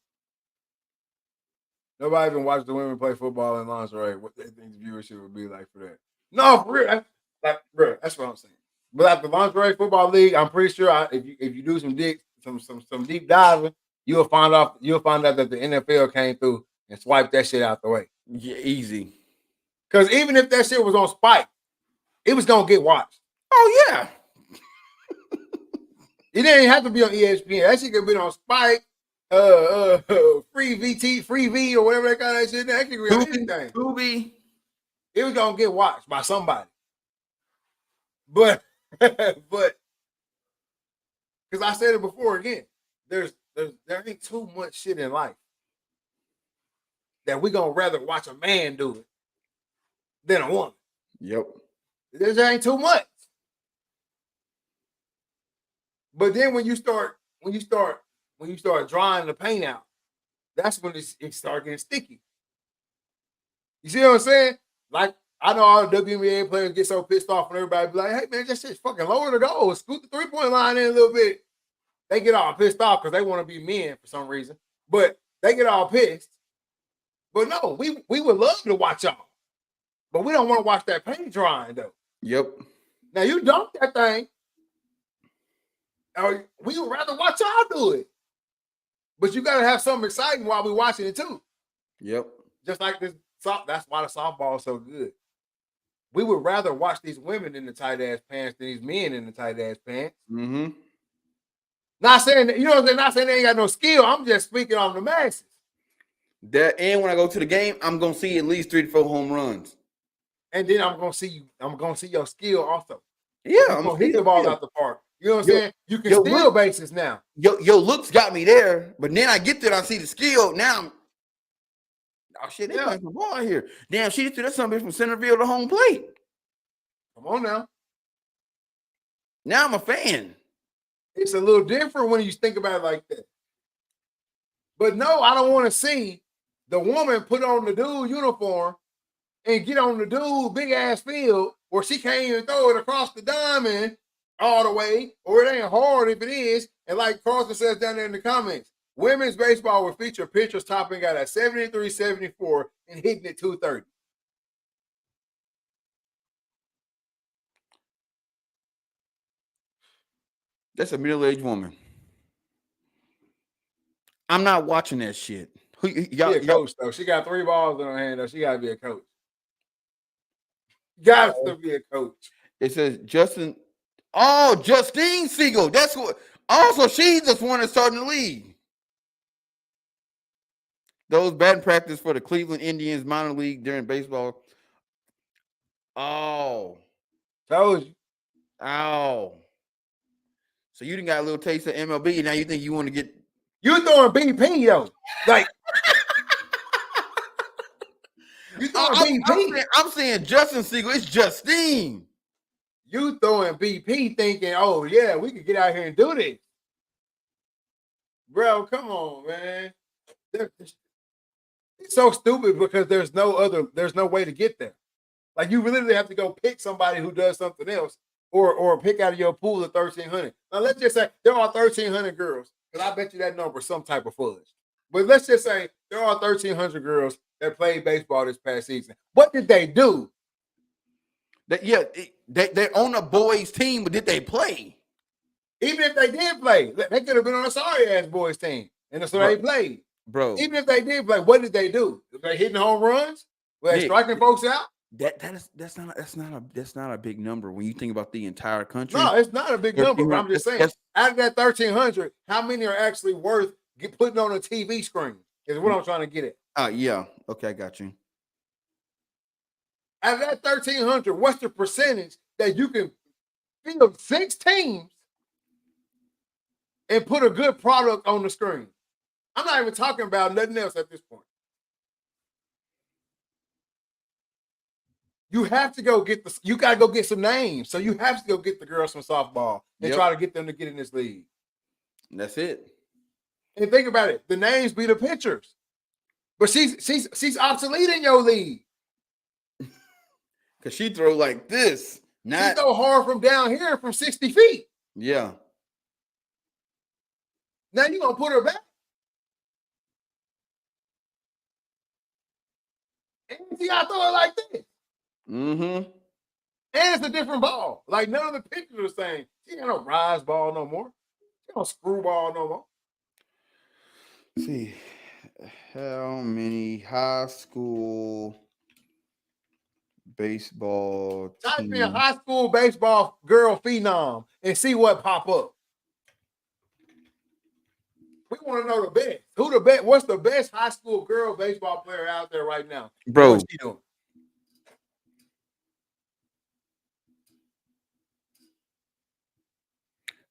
Nobody even watched the women play football in lingerie. What they think the viewership would be like for that? No, for real. Bro, that's what I'm saying. But at the lingerie football league, I'm pretty sure if you do some deep diving, you'll find out that the NFL came through and swipe that shit out the way.
Yeah, easy.
Because even if that shit was on Spike, it was gonna get watched.
Oh yeah.
It didn't have to be on ESPN. That shit could be on Spike, free VT, free V, or whatever they call that shit. That could be on anything.
Tubi.
It was gonna get watched by somebody. But because I said it before again, there ain't too much shit in life that we gonna rather watch a man do it than a woman.
Yep.
There ain't too much. But then when you start drying the paint out, that's when it start getting sticky. You see what I'm saying? Like, I know all the WNBA players get so pissed off when everybody be like, hey, man, just shit fucking lower the goal. Scoot the three-point line in a little bit. They get all pissed off because they want to be men for some reason. But they get all pissed. But no, we would love to watch y'all. But we don't want to watch that paint drying, though.
Yep.
Now, you dunk that thing. Or we would rather watch y'all do it. But you got to have something exciting while we're watching it, too.
Yep.
Just like this. That's why the softball is so good. We would rather watch these women in the tight ass pants than these men in the tight ass pants.
Mm-hmm.
Not saying that, you know what I'm saying? Not saying they ain't got no skill. I'm just speaking on the masses.
That, and when I go to the game, I'm gonna see at least 3 to 4 home runs.
And then I'm gonna see your skill also.
Yeah,
I'm gonna hit the ball out the park. You know what I'm saying? You can steal bases now.
Your looks got me there, but then I get there, I see the skill. Now I'm, oh shit, they playing some ball here. Damn, she threw that something from center field to home plate.
Come on now.
Now I'm a fan.
It's a little different when you think about it like that. But no, I don't want to see the woman put on the dude uniform and get on the dude big ass field where she can't even throw it across the diamond all the way, or it ain't hard if it is. And like Carlson says down there in the comments, women's baseball will feature pitchers topping out at 73, 74 and hitting at 230.
That's a middle-aged woman. I'm not watching that shit.
Y'all, she a coach, though. She got 3 balls in her hand, though. She got to be a coach. Got to be a coach.
It says Justine Siegel. That's what. Also, she's just one that's starting the league. Those batting practice for the Cleveland Indians minor league during baseball. Oh.
Told you.
Oh. So you done got a little taste of MLB. Now you think you want to get.
You throwing BP, yo. Like. You throwing BP.
I'm saying Justine Siegel. It's Justine.
You throwing BP thinking, oh, yeah, we could get out here and do this. Bro, come on, man. It's so stupid because there's no way to get there. Like, you literally have to go pick somebody who does something else or pick out of your pool of 1,300. Now, let's just say there are 1,300 girls, because I bet you that number is some type of fudge. But let's just say there are 1,300 girls that played baseball this past season. What did they do?
They're on a boys' team, but did they play?
Even if they did play, they could have been on a sorry-ass boys' team, and so they played.
Bro.
Even if they did play, what did they do? Were they hitting home runs? Were they striking folks out?
That's not a big number when you think about the entire country.
No, it's not a big number. But I'm just saying, out of that 1,300, how many are actually worth putting on a TV screen? Is what I'm trying to get at.
Yeah. Okay, I got you.
Out of that 1,300, what's the percentage that you can field 6 teams and put a good product on the screen? I'm not even talking about nothing else at this point. You have to go get you got to go get some names. So you have to go get the girls from softball and try to get them to get in this league.
That's it.
And think about it. The names be the pitchers. But she's obsolete in your league.
Because she throw like this.
She throw hard from down here from 60 feet.
Yeah.
Now you're going to put her back. And see how I throw it like this.
Mm-hmm.
And it's a different ball. Like, none of the pitchers are saying, she ain't no rise ball no more. She ain't no screwball no more.
Let's see. How many high school baseball
Type in high school baseball girl phenom and see what pop up. We want to know the best. Who the best? What's the best high school girl baseball player out there right now?
Bro.
What's she doing?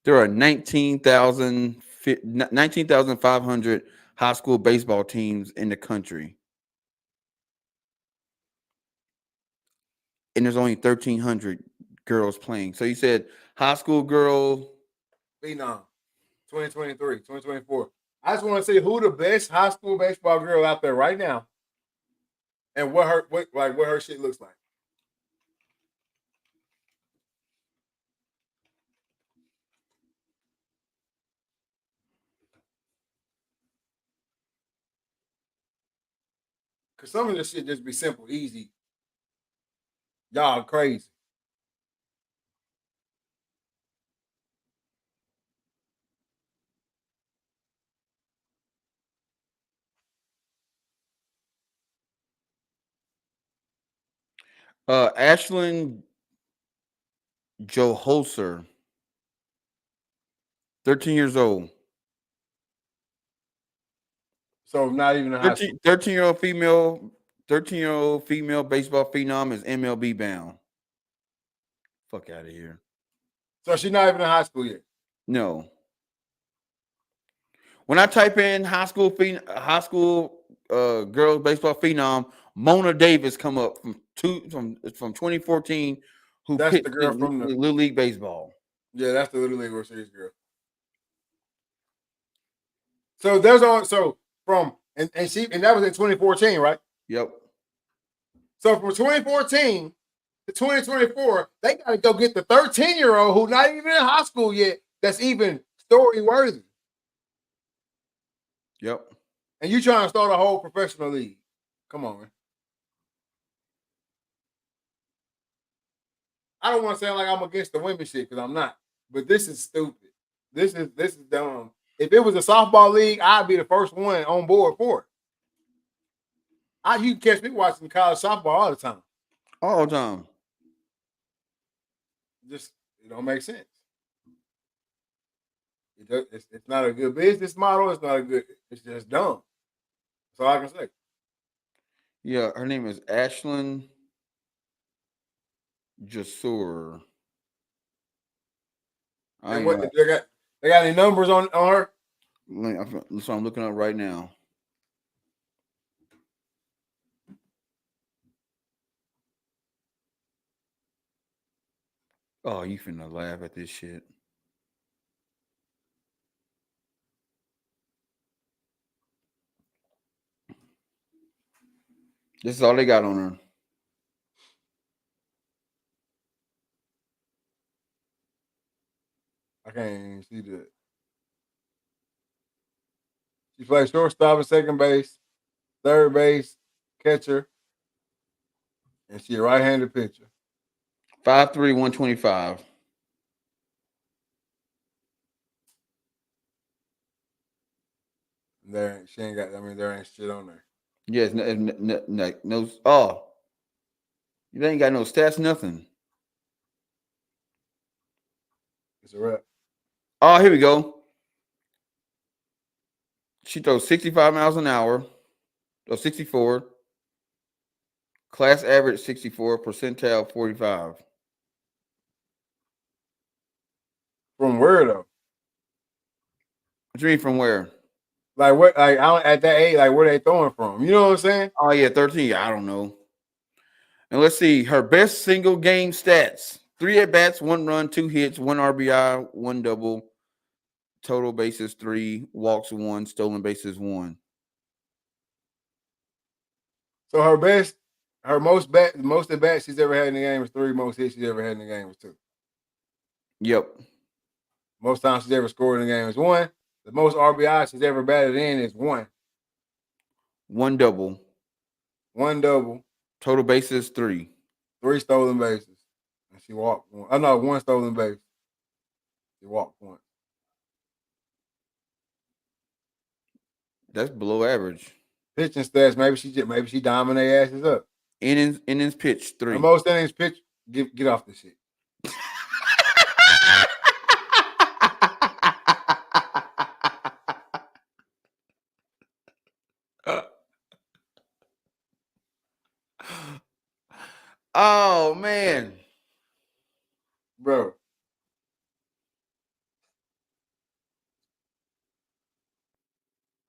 There are 19,500 high school baseball teams in the country. And there's only 1,300 girls playing. So you said high school girl.
Phenom, 2023, 2024. I just want to see who the best high school baseball girl out there right now. and what her shit looks like. Cause some of this shit just be simple, easy. Y'all crazy.
Ashlyn Joe Holzer, 13 years old.
So not even in high school.
13-year-old female, 13-year-old female baseball phenom is MLB bound. Fuck out of here.
So she's not even in high school yet.
No. When I type in high school girls baseball phenom, Mona Davis come up from 2014, who
That's
pitched
the girl
in
from the
Little League Baseball.
Yeah, that's the Little League World Series girl. So there's on from and that was in 2014, right?
Yep.
So from 2014 to 2024, they got to go get the 13-year-old who's not even in high school yet. That's even story worthy.
Yep.
And you trying to start a whole professional league? Come on, man. I don't want to sound like I'm against the women shit because I'm not. But this is stupid. This is dumb. If it was a softball league, I'd be the first one on board for it. You can catch me watching college softball all the time.
All the time.
Just it don't make sense. It's not a good business model. It's not a good. It's just dumb. That's all I can say.
Yeah, her name is Ashlyn Jasur.
And what they got any numbers on her?
So I'm looking up right now. Oh, you finna laugh at this shit. This is all they got on her.
I can't even see that. She plays shortstop and second base, third base, catcher, and she a right-handed pitcher.
5'3", 125.
She ain't got. I mean, there ain't shit on there.
Yes, no. Oh, you ain't got no stats, nothing.
It's a wrap.
Oh, here we go. She throws 65 miles an hour, or 64. Class average 64, percentile 45.
From where though?
What do you mean from where?
Like what? Like I don't, at that age, like where they throwing from? You know what I'm saying?
Oh yeah, 13. I don't know. And let's see her best single game stats: 3 at bats, 1 run, 2 hits, 1 RBI, 1 double. Total bases 3, walks 1, stolen bases 1.
So her most at bats she's ever had in the game was 3. Most hits she's ever had in the game was 2.
Yep.
Most times she's ever scored in the game is 1. The most RBI she's ever batted in is 1.
1 double.
1 double.
Total bases 3.
3 stolen bases. And she walked 1. Oh no, 1 stolen base. She walked 1.
That's below average.
Pitching stats, maybe she dominate asses up.
Innings pitched 3.
The most innings pitched, get off this shit.
Oh man,
Bro.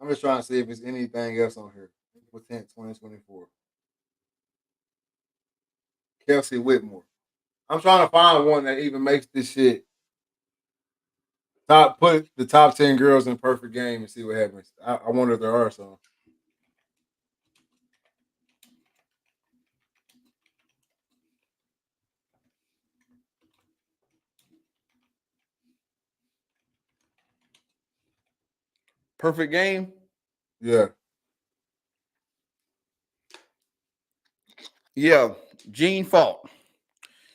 I'm just trying to see if there's anything else on here. April 10th, 2024. Kelsey Whitmore. I'm trying to find one that even makes this shit. Put the top 10 girls in perfect game and see what happens. I wonder if there are some.
Perfect Game.
Yeah.
Yeah, Gene Fault.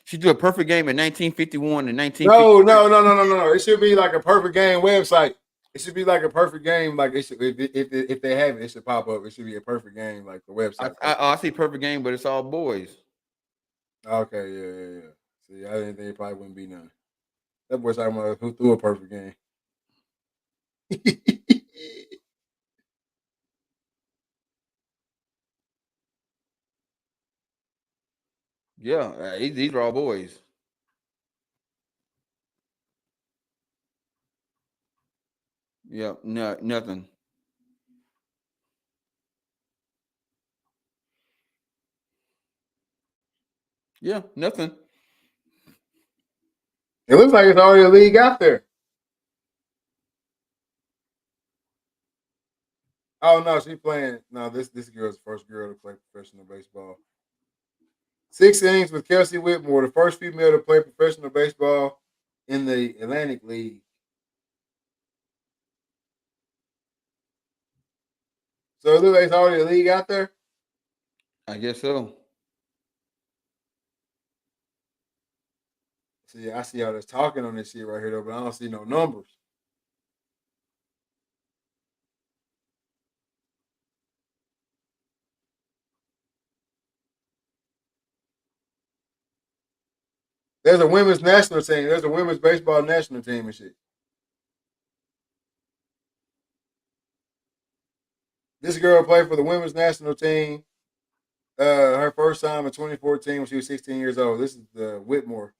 She did a Perfect Game in 1951 and 1950.
No. It should be like a Perfect Game website. It should be like a Perfect Game. Like it should, if they have it, it should pop up. It should be a Perfect Game, like the website.
I see Perfect Game, but it's all boys.
Okay, yeah. See, I didn't think it probably wouldn't be none. That boy's talking about who threw a perfect game.
Yeah, these are all boys. Yeah, no, nothing. Yeah, nothing.
It looks like it's already a league out there. Oh no, she's playing. No, this girl's the first girl to play professional baseball. 6 innings with Kelsey Whitmore, the first female to play professional baseball in the Atlantic League. So it looks like it's already a league out there.
I guess so.
See, I see all this talking on this shit right here though, but I don't see no numbers. There's a women's national team. There's a women's baseball national team and shit. This girl played for the women's national team. Her first time in 2014 when she was 16 years old. This is the Whitmore.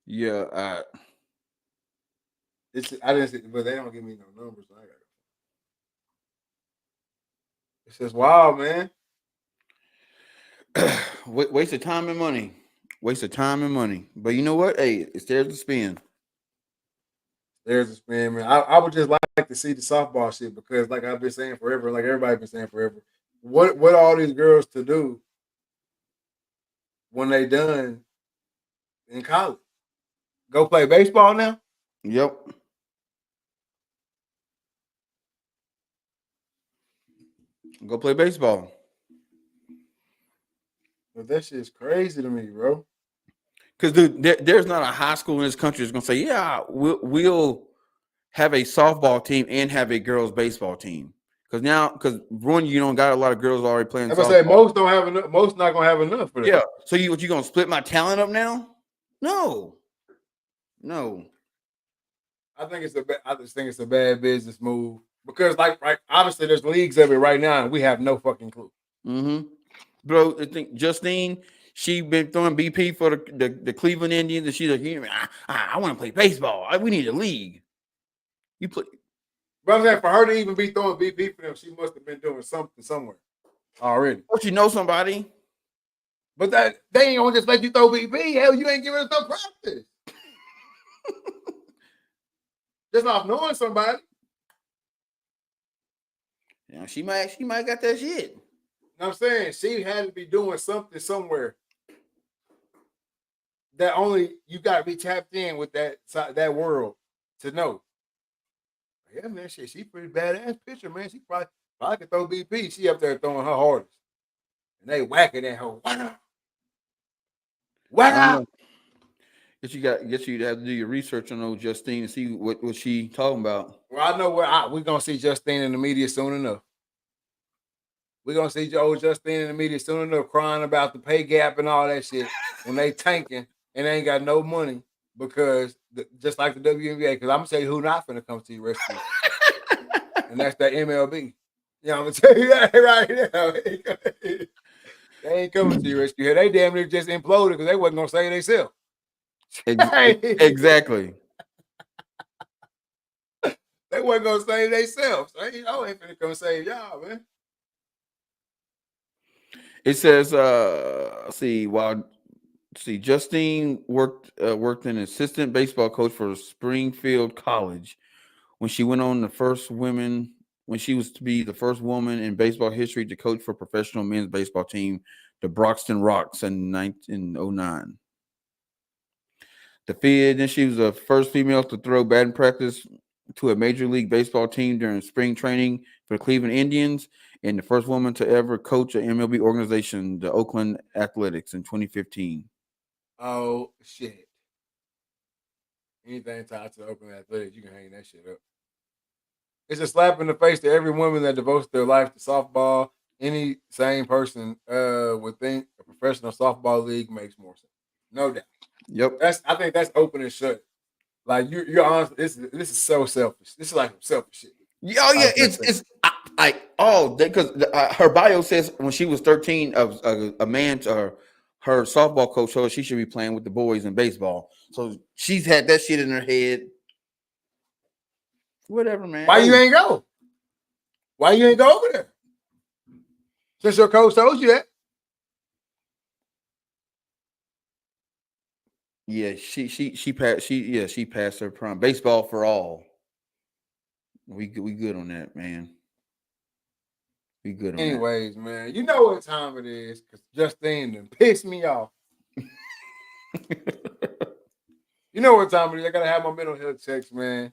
Yeah,
I didn't see, but they don't give me no numbers. So I got it. It's just wild, man.
waste of time and money. Waste of time and money. But you know what? Hey, it's there to spend.
There's a spin, man. I would just like to see the softball shit because, like I've been saying forever, like everybody's been saying forever, what all these girls to do when they done in college? Go play baseball now?
Yep. Go play baseball.
But that shit's crazy to me, bro.
Because dude, there's not a high school in this country that's gonna say, yeah, we'll have a softball team and have a girls baseball team. Because one, you don't got a lot of girls already playing.
I'm gonna say most don't have enough. Most not gonna have enough for that.
Yeah. So you gonna split my talent up now? No.
I just think it's a bad business move because, like, obviously there's leagues of it right now, and we have no fucking clue.
Mm-hmm. Bro, I think Justine, she been throwing BP for the Cleveland Indians, and she's like, I want to play baseball. We need a league. You play.
But I'm saying for her to even be throwing BP for them, she must have been doing something somewhere already.
Or you know somebody.
But that they ain't gonna just let you throw BP. Hell, you ain't giving us no practice. Just off knowing somebody.
Yeah, she might got that shit.
You know what I'm saying? She had to be doing something somewhere that only you got to be tapped in with that world to know. Yeah, man, shit, she pretty badass pitcher, man. She probably could throw BP. She up there throwing her hardest, and they whacking at her. Whack out.
Guess you'd have to do your research on old Justine and see what she talking about.
Well, I know we're gonna see Justine in the media soon enough. We're gonna see old Justine in the media soon enough crying about the pay gap and all that shit when they tanking and they ain't got no money because just like the WNBA, because I'm gonna tell you who not finna come to your rescue. And that's that MLB. You know, I'm gonna tell you that right now. They ain't coming to your rescue here. They damn near just imploded because they wasn't gonna save themselves.
Exactly.
They wasn't gonna save themselves. So ain't finna come save y'all, man.
It says, Justine worked an assistant baseball coach for Springfield College when she went on when she was to be the first woman in baseball history to coach for a professional men's baseball team the Broxton Rocks in 1909. Then she was the first female to throw batting practice to a Major League Baseball team during spring training for the Cleveland Indians, and the first woman to ever coach an MLB organization, the Oakland Athletics, in 2015.
Oh shit! Anything tied to the Oakland Athletics, you can hang that shit up. It's a slap in the face to every woman that devotes their life to softball. Any sane person would think a professional softball league makes more sense. No doubt.
Yep.
I think that's open and shut. Like you're honest. This is so selfish. This is like selfish shit.
Oh yeah, it's like because her bio says when she was 13, a man to her softball coach told her she should be playing with the boys in baseball. So she's had that shit in her head. Whatever, man.
Why you ain't go? Why you ain't go over there? Since your coach told you that.
Yeah, she passed her prime. Baseball for all. We good on that, man. We good on
Anyways, man, you know what time it is because Justine done pissed me off. You know what time it is. I gotta have my mental health checks, man.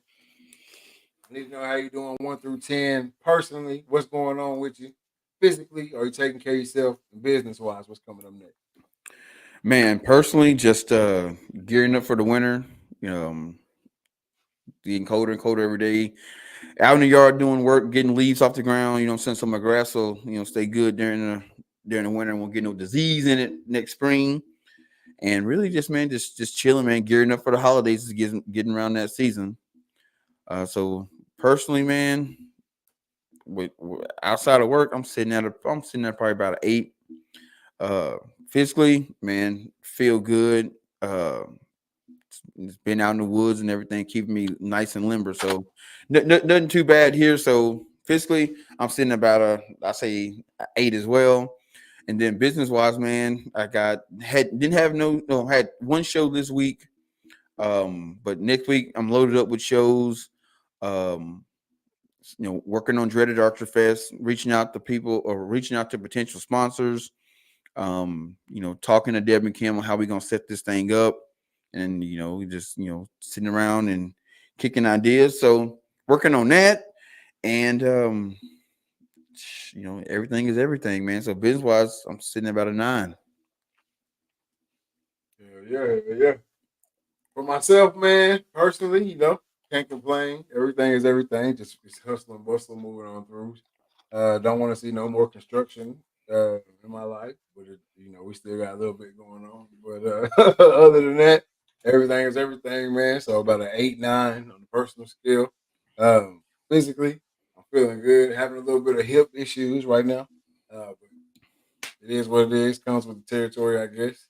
I need to know how you doing 1 through 10 personally. What's going on with you physically? Are you taking care of yourself? And business wise, what's coming up next?
Man, personally, just gearing up for the winter. Getting colder and colder every day. Out in the yard doing work, getting leaves off the ground. Since some of my grass will stay good during the winter and won't get no disease in it next spring. And really, just chilling, man. Gearing up for the holidays, getting around that season. So personally, man, with outside of work, I'm sitting at probably about an 8. Physically, man, feel good. It's been out in the woods and everything, keeping me nice and limber. So nothing too bad here. So physically, I'm sitting about I say 8 as well. And then business wise, man, had one show this week. But next week I'm loaded up with shows. Working on Dreaded Archer Fest, reaching out to potential sponsors. Talking to Deb and Kim on how we're gonna set this thing up. And just sitting around and kicking ideas. So working on that, and everything is everything, man. So business wise, I'm sitting at about a 9.
Yeah. For myself, man, personally, can't complain. Everything is everything. Just hustling, bustling, moving on through. Don't want to see no more construction in my life, but we still got a little bit going on. But other than that, everything is everything, man. So about an 8, 9 on the personal scale. Physically, I'm feeling good. Having a little bit of hip issues right now, but it is what it is. Comes with the territory, I guess.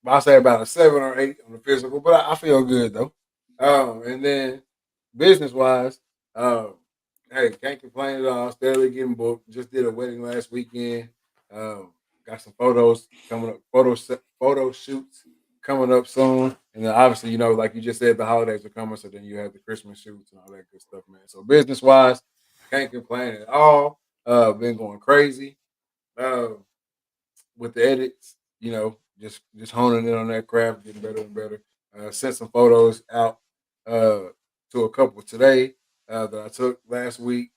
I'll say about a 7 or 8 on the physical, but I feel good though. And then business wise, hey, can't complain at all. Steadily getting booked. Just did a wedding last weekend. Got some photos coming up, photo shoots coming up soon. And then obviously, like you just said, the holidays are coming, so then you have the Christmas shoots and all that good stuff, man. So business wise, can't complain at all. Been going crazy with the edits, just honing in on that craft, getting better and better. Sent some photos out to a couple today that I took last week.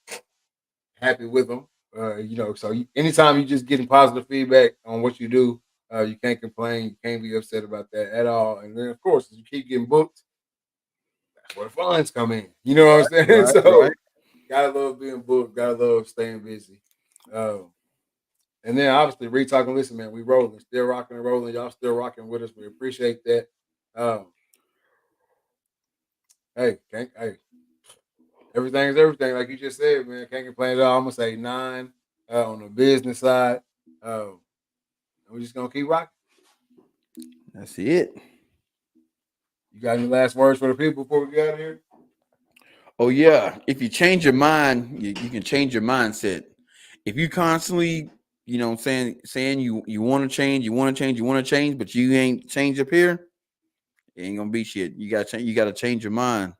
Happy with them. So anytime you just getting positive feedback on what you do, you can't complain. You can't be upset about that at all. And then, of course, as you keep getting booked, that's where the funds come in. You know what I'm saying? Right. Gotta love being booked. Gotta love staying busy. And then obviously Retalk and Listen, man, we rolling, still rocking and rolling. Y'all still rocking with us. We appreciate that. Hey, everything is everything, like you just said, man. Can't complain at all. I'm gonna say 9 on the business side. We're just gonna keep rocking.
That's it.
You got any last words for the people before we get out of here?
Oh yeah. If you change your mind, you can change your mindset. If you constantly saying you want to change, but you ain't change up here, it ain't gonna be shit. You gotta change your mind.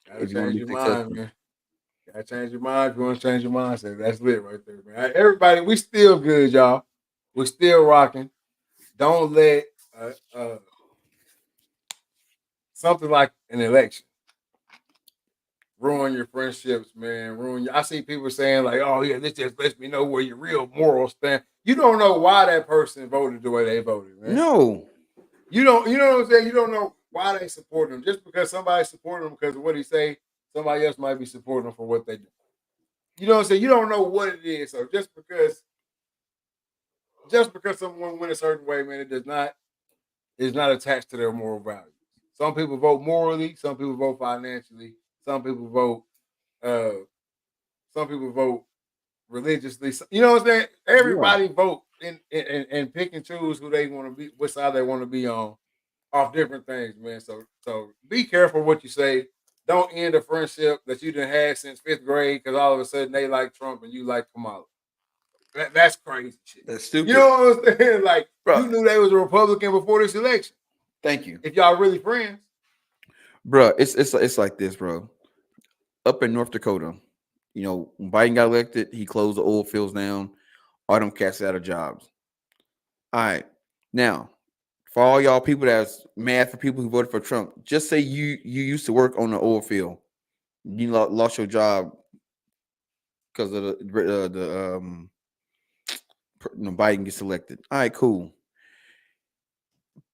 Gotta change your mind, man. Gotta change your mind if you want to change your mindset. That's lit right there, man. Everybody, we still good, y'all. We still rocking. Don't let something like an election ruin your friendships, man. I see people saying like, "Oh yeah, this just lets me know where your real morals stand." You don't know why that person voted the way they voted, man.
No.
You don't. You know what I'm saying? You don't know why they support him. Just because somebody supported him because of what he say, somebody else might be supporting him for what they do. You know what I'm saying? You don't know what it is. So just because someone went a certain way, man, is not attached to their moral values. Some people vote morally, some people vote financially, some people vote uh some people vote religiously. You know what I'm saying?
Yeah.
Everybody vote and pick and choose who they want to be, what side they want to be on, off different things, man. So be careful what you say. Don't end a friendship that you done had since 5th grade because all of a sudden they like Trump and you like Kamala. That's crazy shit.
That's stupid.
You know what I'm saying? Like
Bro.
you knew they was a Republican before this election.
Thank you.
If y'all really friends.
Bro, it's like this, bro. Up in North Dakota, you know, when Biden got elected, he closed the oil fields down. All them cats out of jobs. All right. Now, for all y'all people that's mad for people who voted for Trump, just say you used to work on the oil field. You lost your job because of Biden gets elected. All right, cool.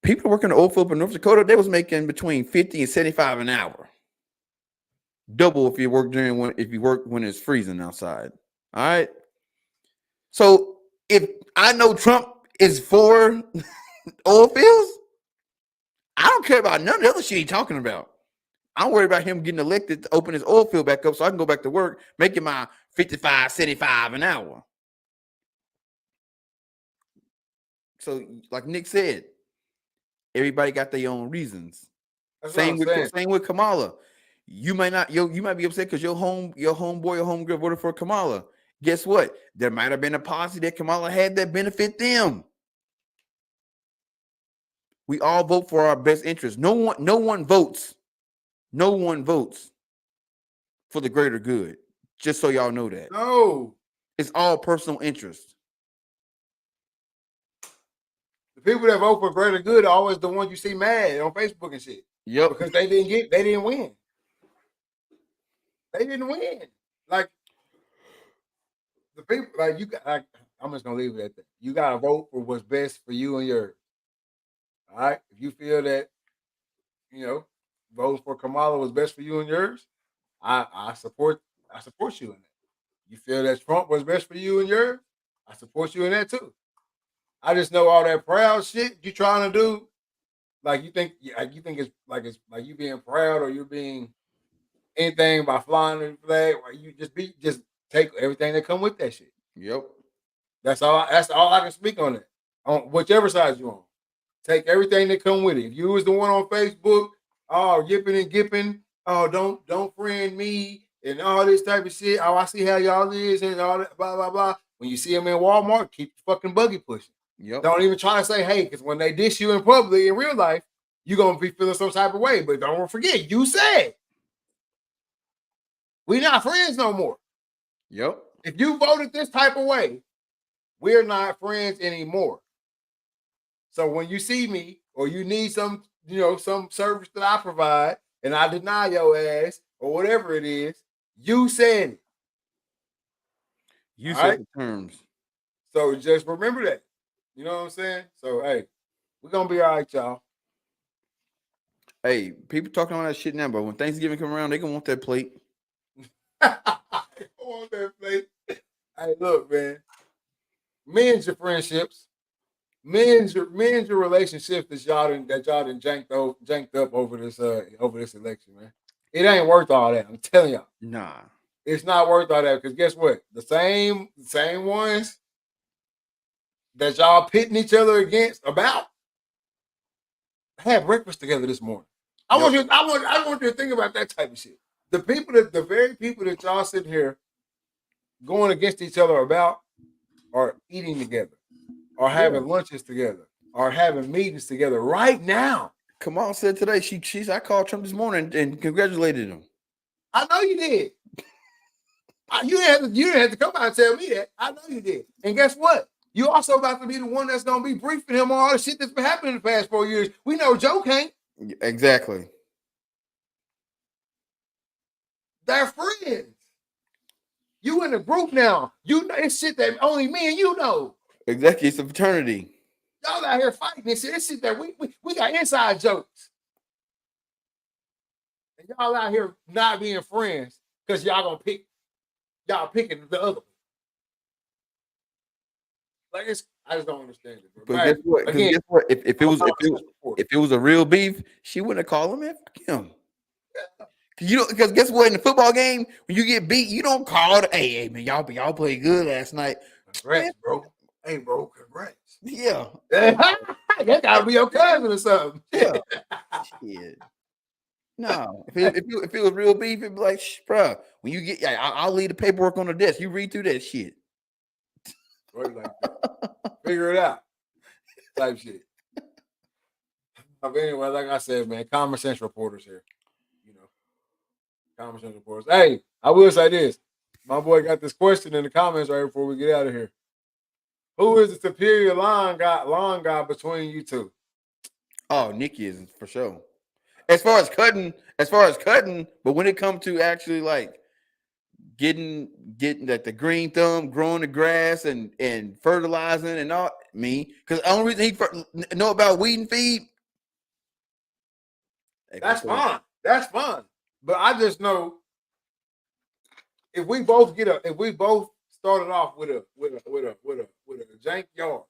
People working the oil field in North Dakota, they was making between 50 and 75 an hour. Double if you work when it's freezing outside. All right. So if I know Trump is for oil fields, I don't care about none of the other shit he's talking about. I'm worried about him getting elected to open his oil field back up so I can go back to work, making my 55, 75 an hour. So, like Nick said, everybody got their own reasons. Same with Kamala. You might not, you might be upset because your homeboy or homegirl voted for Kamala. Guess what? There might have been a policy that Kamala had that benefit them. We all vote for our best interest. No one votes for the greater good. Just so y'all know that.
No.
It's all personal interest.
The people that vote for greater good are always the ones you see mad on Facebook and shit.
Yep.
Because they didn't win. They didn't win. Like the people, like you got. Like, I'm just gonna leave it at that. You gotta vote for what's best for you and yours. All right. If you feel that, voting for Kamala was best for you and yours, I support you in that. You feel that Trump was best for you and yours, I support you in that too. I just know all that proud shit you trying to do. Like you think it's like you being proud or you're being anything by flying the flag, or you just take everything that come with that shit.
Yep.
That's all I can speak on it. On whichever side you on. Take everything that come with it. If you was the one on Facebook, oh, yipping and gipping, oh, don't friend me and all this type of shit. Oh, I see how y'all is and all that, blah, blah, blah. When you see them in Walmart, keep the fucking buggy pushing.
Yep.
Don't even try to say, hey, because when they dish you in public, in real life, you're going to be feeling some type of way. But don't forget, you said, we not friends no more.
Yep.
If you voted this type of way, we're not friends anymore. So when you see me or you need some service that I provide and I deny your ass or whatever it is, you said it.
You set the terms.
So just remember that. You know what I'm saying? So, hey, we're going to be all right, y'all.
Hey, people talking all that shit now, but when Thanksgiving come around, they going to want that plate.
Want that plate. Hey, look, man. Mend your friendships. Mend your relationships that y'all done janked up over this election, man. It ain't worth all that. I'm telling y'all.
Nah.
It's not worth all that because guess what? The same ones that y'all pitting each other against about had breakfast together this morning. I want you to think about that type of shit. The very people that y'all sitting here going against each other about are eating together, are having lunches together, are having meetings together right now.
Kamala said today I called Trump this morning and congratulated him.
I know you did. You didn't have to come out and tell me that. I know you did. And guess what? You also about to be the one that's gonna be briefing him on all the shit that's been happening in the past 4 years. We know Joe can't.
Exactly.
They're friends. You in a group now. You know it's shit that only me and you know.
Exactly. It's a fraternity.
Y'all out here fighting this shit. This shit that we got inside jokes. And y'all out here not being friends because y'all picking the other one. Like I just don't understand it, bro.
But guess what?
Again,
guess what? If it was a real beef, she wouldn't have called him. Man, fuck him. Because guess what? In the football game, when you get beat, you don't call it. Hey, man, y'all played good last night.
Congrats, bro. Hey, bro, congrats.
Yeah.
That gotta be your cousin or something.
Yeah. Shit. No, if it was real beef, it'd be like, bro, when you get, I'll leave the paperwork on the desk. You read through that shit.
Like figure it out, type shit. But anyway, like I said, man, Common Sense reporters here. You know, Common Sense reporters. Hey, I will say this: my boy got this question in the comments right before we get out of here. Who is the superior long guy between you two?
Oh, Nikki is for sure. As far as cutting, but when it comes to actually like getting like the green thumb, growing the grass and fertilizing and all, me, because the only reason he know about weed and feed.
That's fine. That's fine. But I just know if we both started off with a jank yard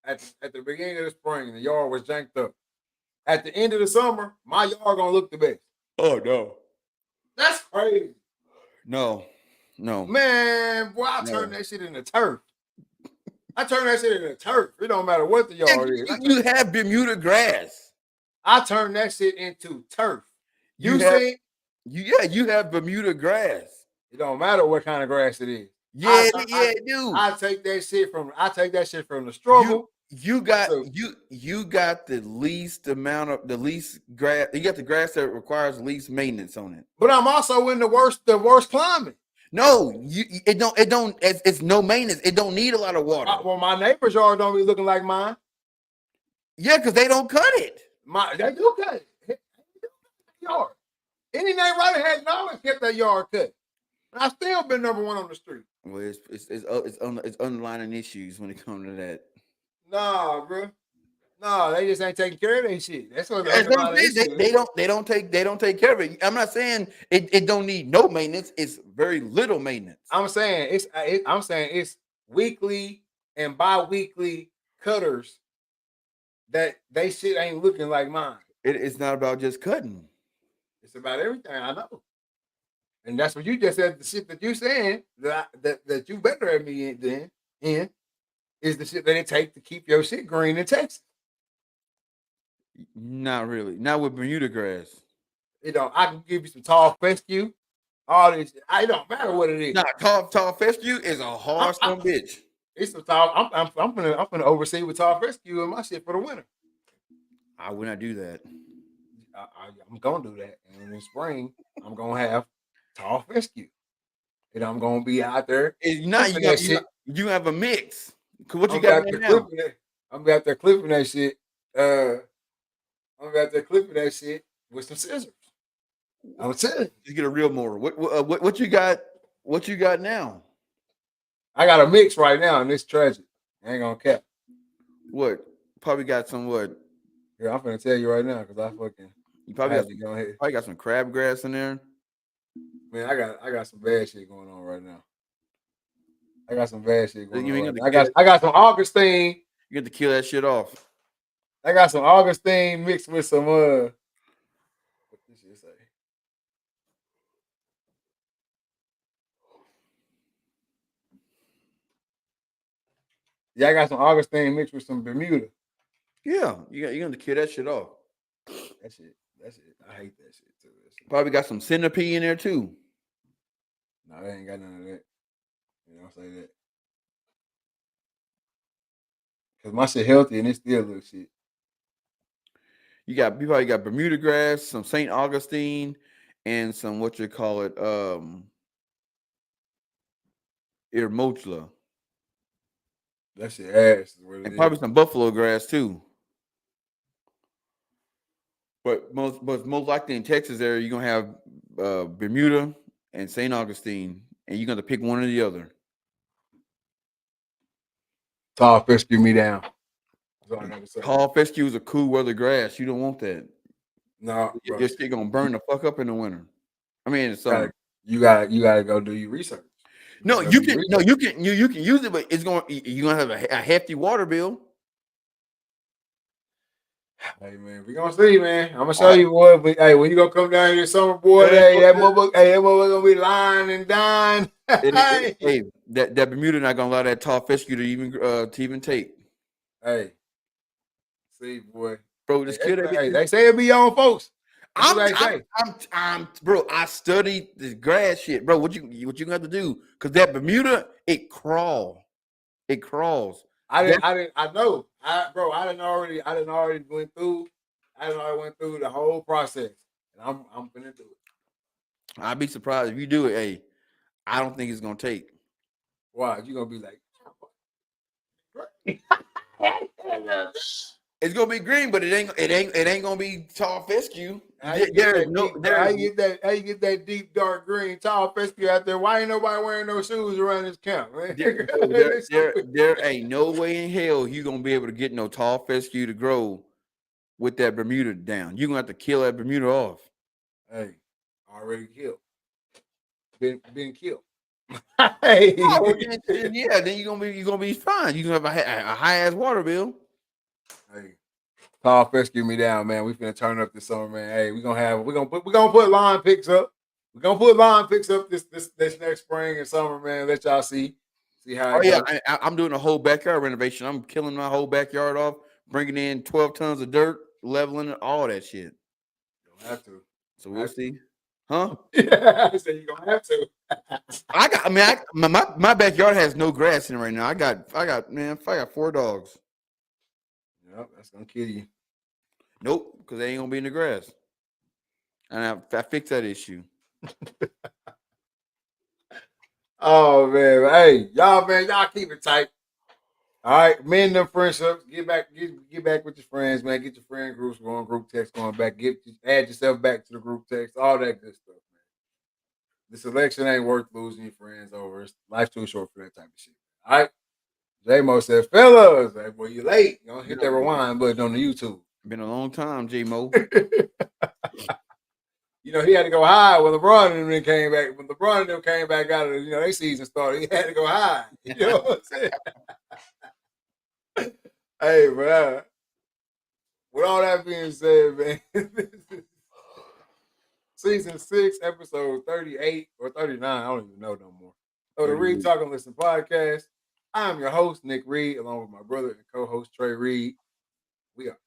at the beginning of the spring, the yard was janked up. At the end of the summer, my yard gonna look the best.
Oh no,
that's crazy.
No,
man, boy, I turn that shit into turf. I turn that shit into turf. It don't matter what the yard is.
You have Bermuda grass.
I turn that shit into turf. You
have Bermuda grass.
It don't matter what kind of grass it is.
It do.
I take that shit from the struggle.
You got the least amount of the least grass. You got the grass that requires least maintenance on it.
But I'm also in the worst climate.
No, it's no maintenance. It don't need a lot of water.
Well, my neighbor's yard don't be looking like mine.
Yeah, because they don't cut it.
They do cut it. Yard. Any neighbor I had always kept that yard cut. And I still been number one on the street.
Well, it's underlining issues when it comes to that.
Nah, bro. No, they just ain't taking care of their shit. That's what
they don't take care of it. I'm not saying it don't need no maintenance. It's very little maintenance.
I'm saying it's weekly and bi-weekly cutters that they shit ain't looking like mine.
It's not about just cutting.
It's about everything. I know. And that's what you just said. The shit that you saying that you better at me in is the shit that it take to keep your shit green in Texas.
Not really. Not with Bermuda grass.
I can give you some tall fescue. All this. It don't matter what it is.
Nah, tall fescue is a hard son bitch.
It's some tall. I'm gonna oversee with tall fescue in my shit for the winter.
I would not do that.
I'm gonna do that. And in spring, I'm gonna have tall fescue. And I'm gonna be out there.
It's not you have a mix. What you got now?
I'm gonna be out there clipping that shit. I'm gonna be out there clipping that shit with some scissors. I'm telling you.
Just get a real mower. What you got? What you got now?
I got a mix right now, and it's tragic. I ain't gonna cap.
What? Probably got some what?
Yeah, I'm gonna tell you right now because
you probably got some crabgrass in there.
Man, I got some bad shit going on right now. I got some bad shit going on. I got some Augustine.
You get to kill that shit off.
I got some Augustine mixed with some what this shit say? Yeah, I got some Augustine mixed with some Bermuda.
Yeah, you're gonna kill that shit off.
That shit. I hate that shit too.
Probably got some centipede in there too.
No, they ain't got none of that. You don't say that. Cause my shit healthy and it still looks shit.
You probably got Bermuda grass, some St. Augustine, and some what you call it, Irmochla,
That shit ass is what it
and
is.
probably some buffalo grass too. But most likely in Texas area, you're gonna have Bermuda and St. Augustine, and you're gonna pick one or the other.
Tall fescue me down. That's all I gotta say.
Tall fescue is a cool weather grass. You don't want that.
No, bro.
Your shit gonna burn the fuck up in the winter. I mean, in the summer.
You gotta go do your research.
No, you can use it, but it's going you're gonna have a hefty water bill.
Hey man, we gonna see, man. I'm gonna show you, boy. But hey, when you gonna come down here, summer, boy, hey, that motherfucker gonna be lying and dying.
Hey, that Bermuda not gonna allow that tall fescue to even take.
Hey, see, boy,
Bro, just kill that.
Hey, they say it be on folks.
Bro, I studied this grass shit, bro. What you gonna have to do? Because that Bermuda, it crawls.
I know. I didn't already went through the whole process. And I'm gonna do it.
I'd be surprised if you do it. Hey, I don't think it's gonna take.
Why? You gonna be like
it's gonna be green, but it ain't gonna be tall fescue.
How you get that deep dark green tall fescue out there? Why ain't nobody wearing no shoes around this camp, man?
There ain't no way in hell you gonna be able to get no tall fescue to grow with that Bermuda down. You're gonna have to kill that Bermuda off.
Hey, already killed. Been killed. Hey.
Yeah, then you're gonna be fine. You're gonna have a high ass water bill.
Hey, tall fescue me down, man. We finna turn up this summer, man. Hey, we're gonna put line picks up. We're gonna put line picks up this next spring and summer, man. Let y'all see how.
Oh yeah, I'm doing a whole backyard renovation. I'm killing my whole backyard off, bringing in 12 tons of dirt, leveling it, all that shit.
Don't have to.
So we'll see. Huh?
Yeah, I said you're gonna have to.
My backyard has no grass in it right now. I got 4 dogs.
Yep, that's gonna kill you.
Nope, because they ain't gonna be in the grass. And I fixed that issue.
Oh man, hey y'all keep it tight. All right, mend them friendships. Get back with your friends, man. Get your friend groups going, group text going back. Add yourself back to the group text. All that good stuff, man. This election ain't worth losing your friends over. Life's too short for that type of shit. All right. J-Mo said, fellas, hey, boy, you late. You don't hit that rewind button on the YouTube.
Been a long time, J-Mo.
You know, he had to go high when LeBron and them came back. When LeBron and them came back out of their season started, he had to go high. You know what I'm saying? Hey, man. With all that being said, man, season 6, episode 38 or 39, I don't even know no more. So the Reed Talk and Listen podcast. I'm your host, Nick Reed, along with my brother and co-host, Trey Reed. We are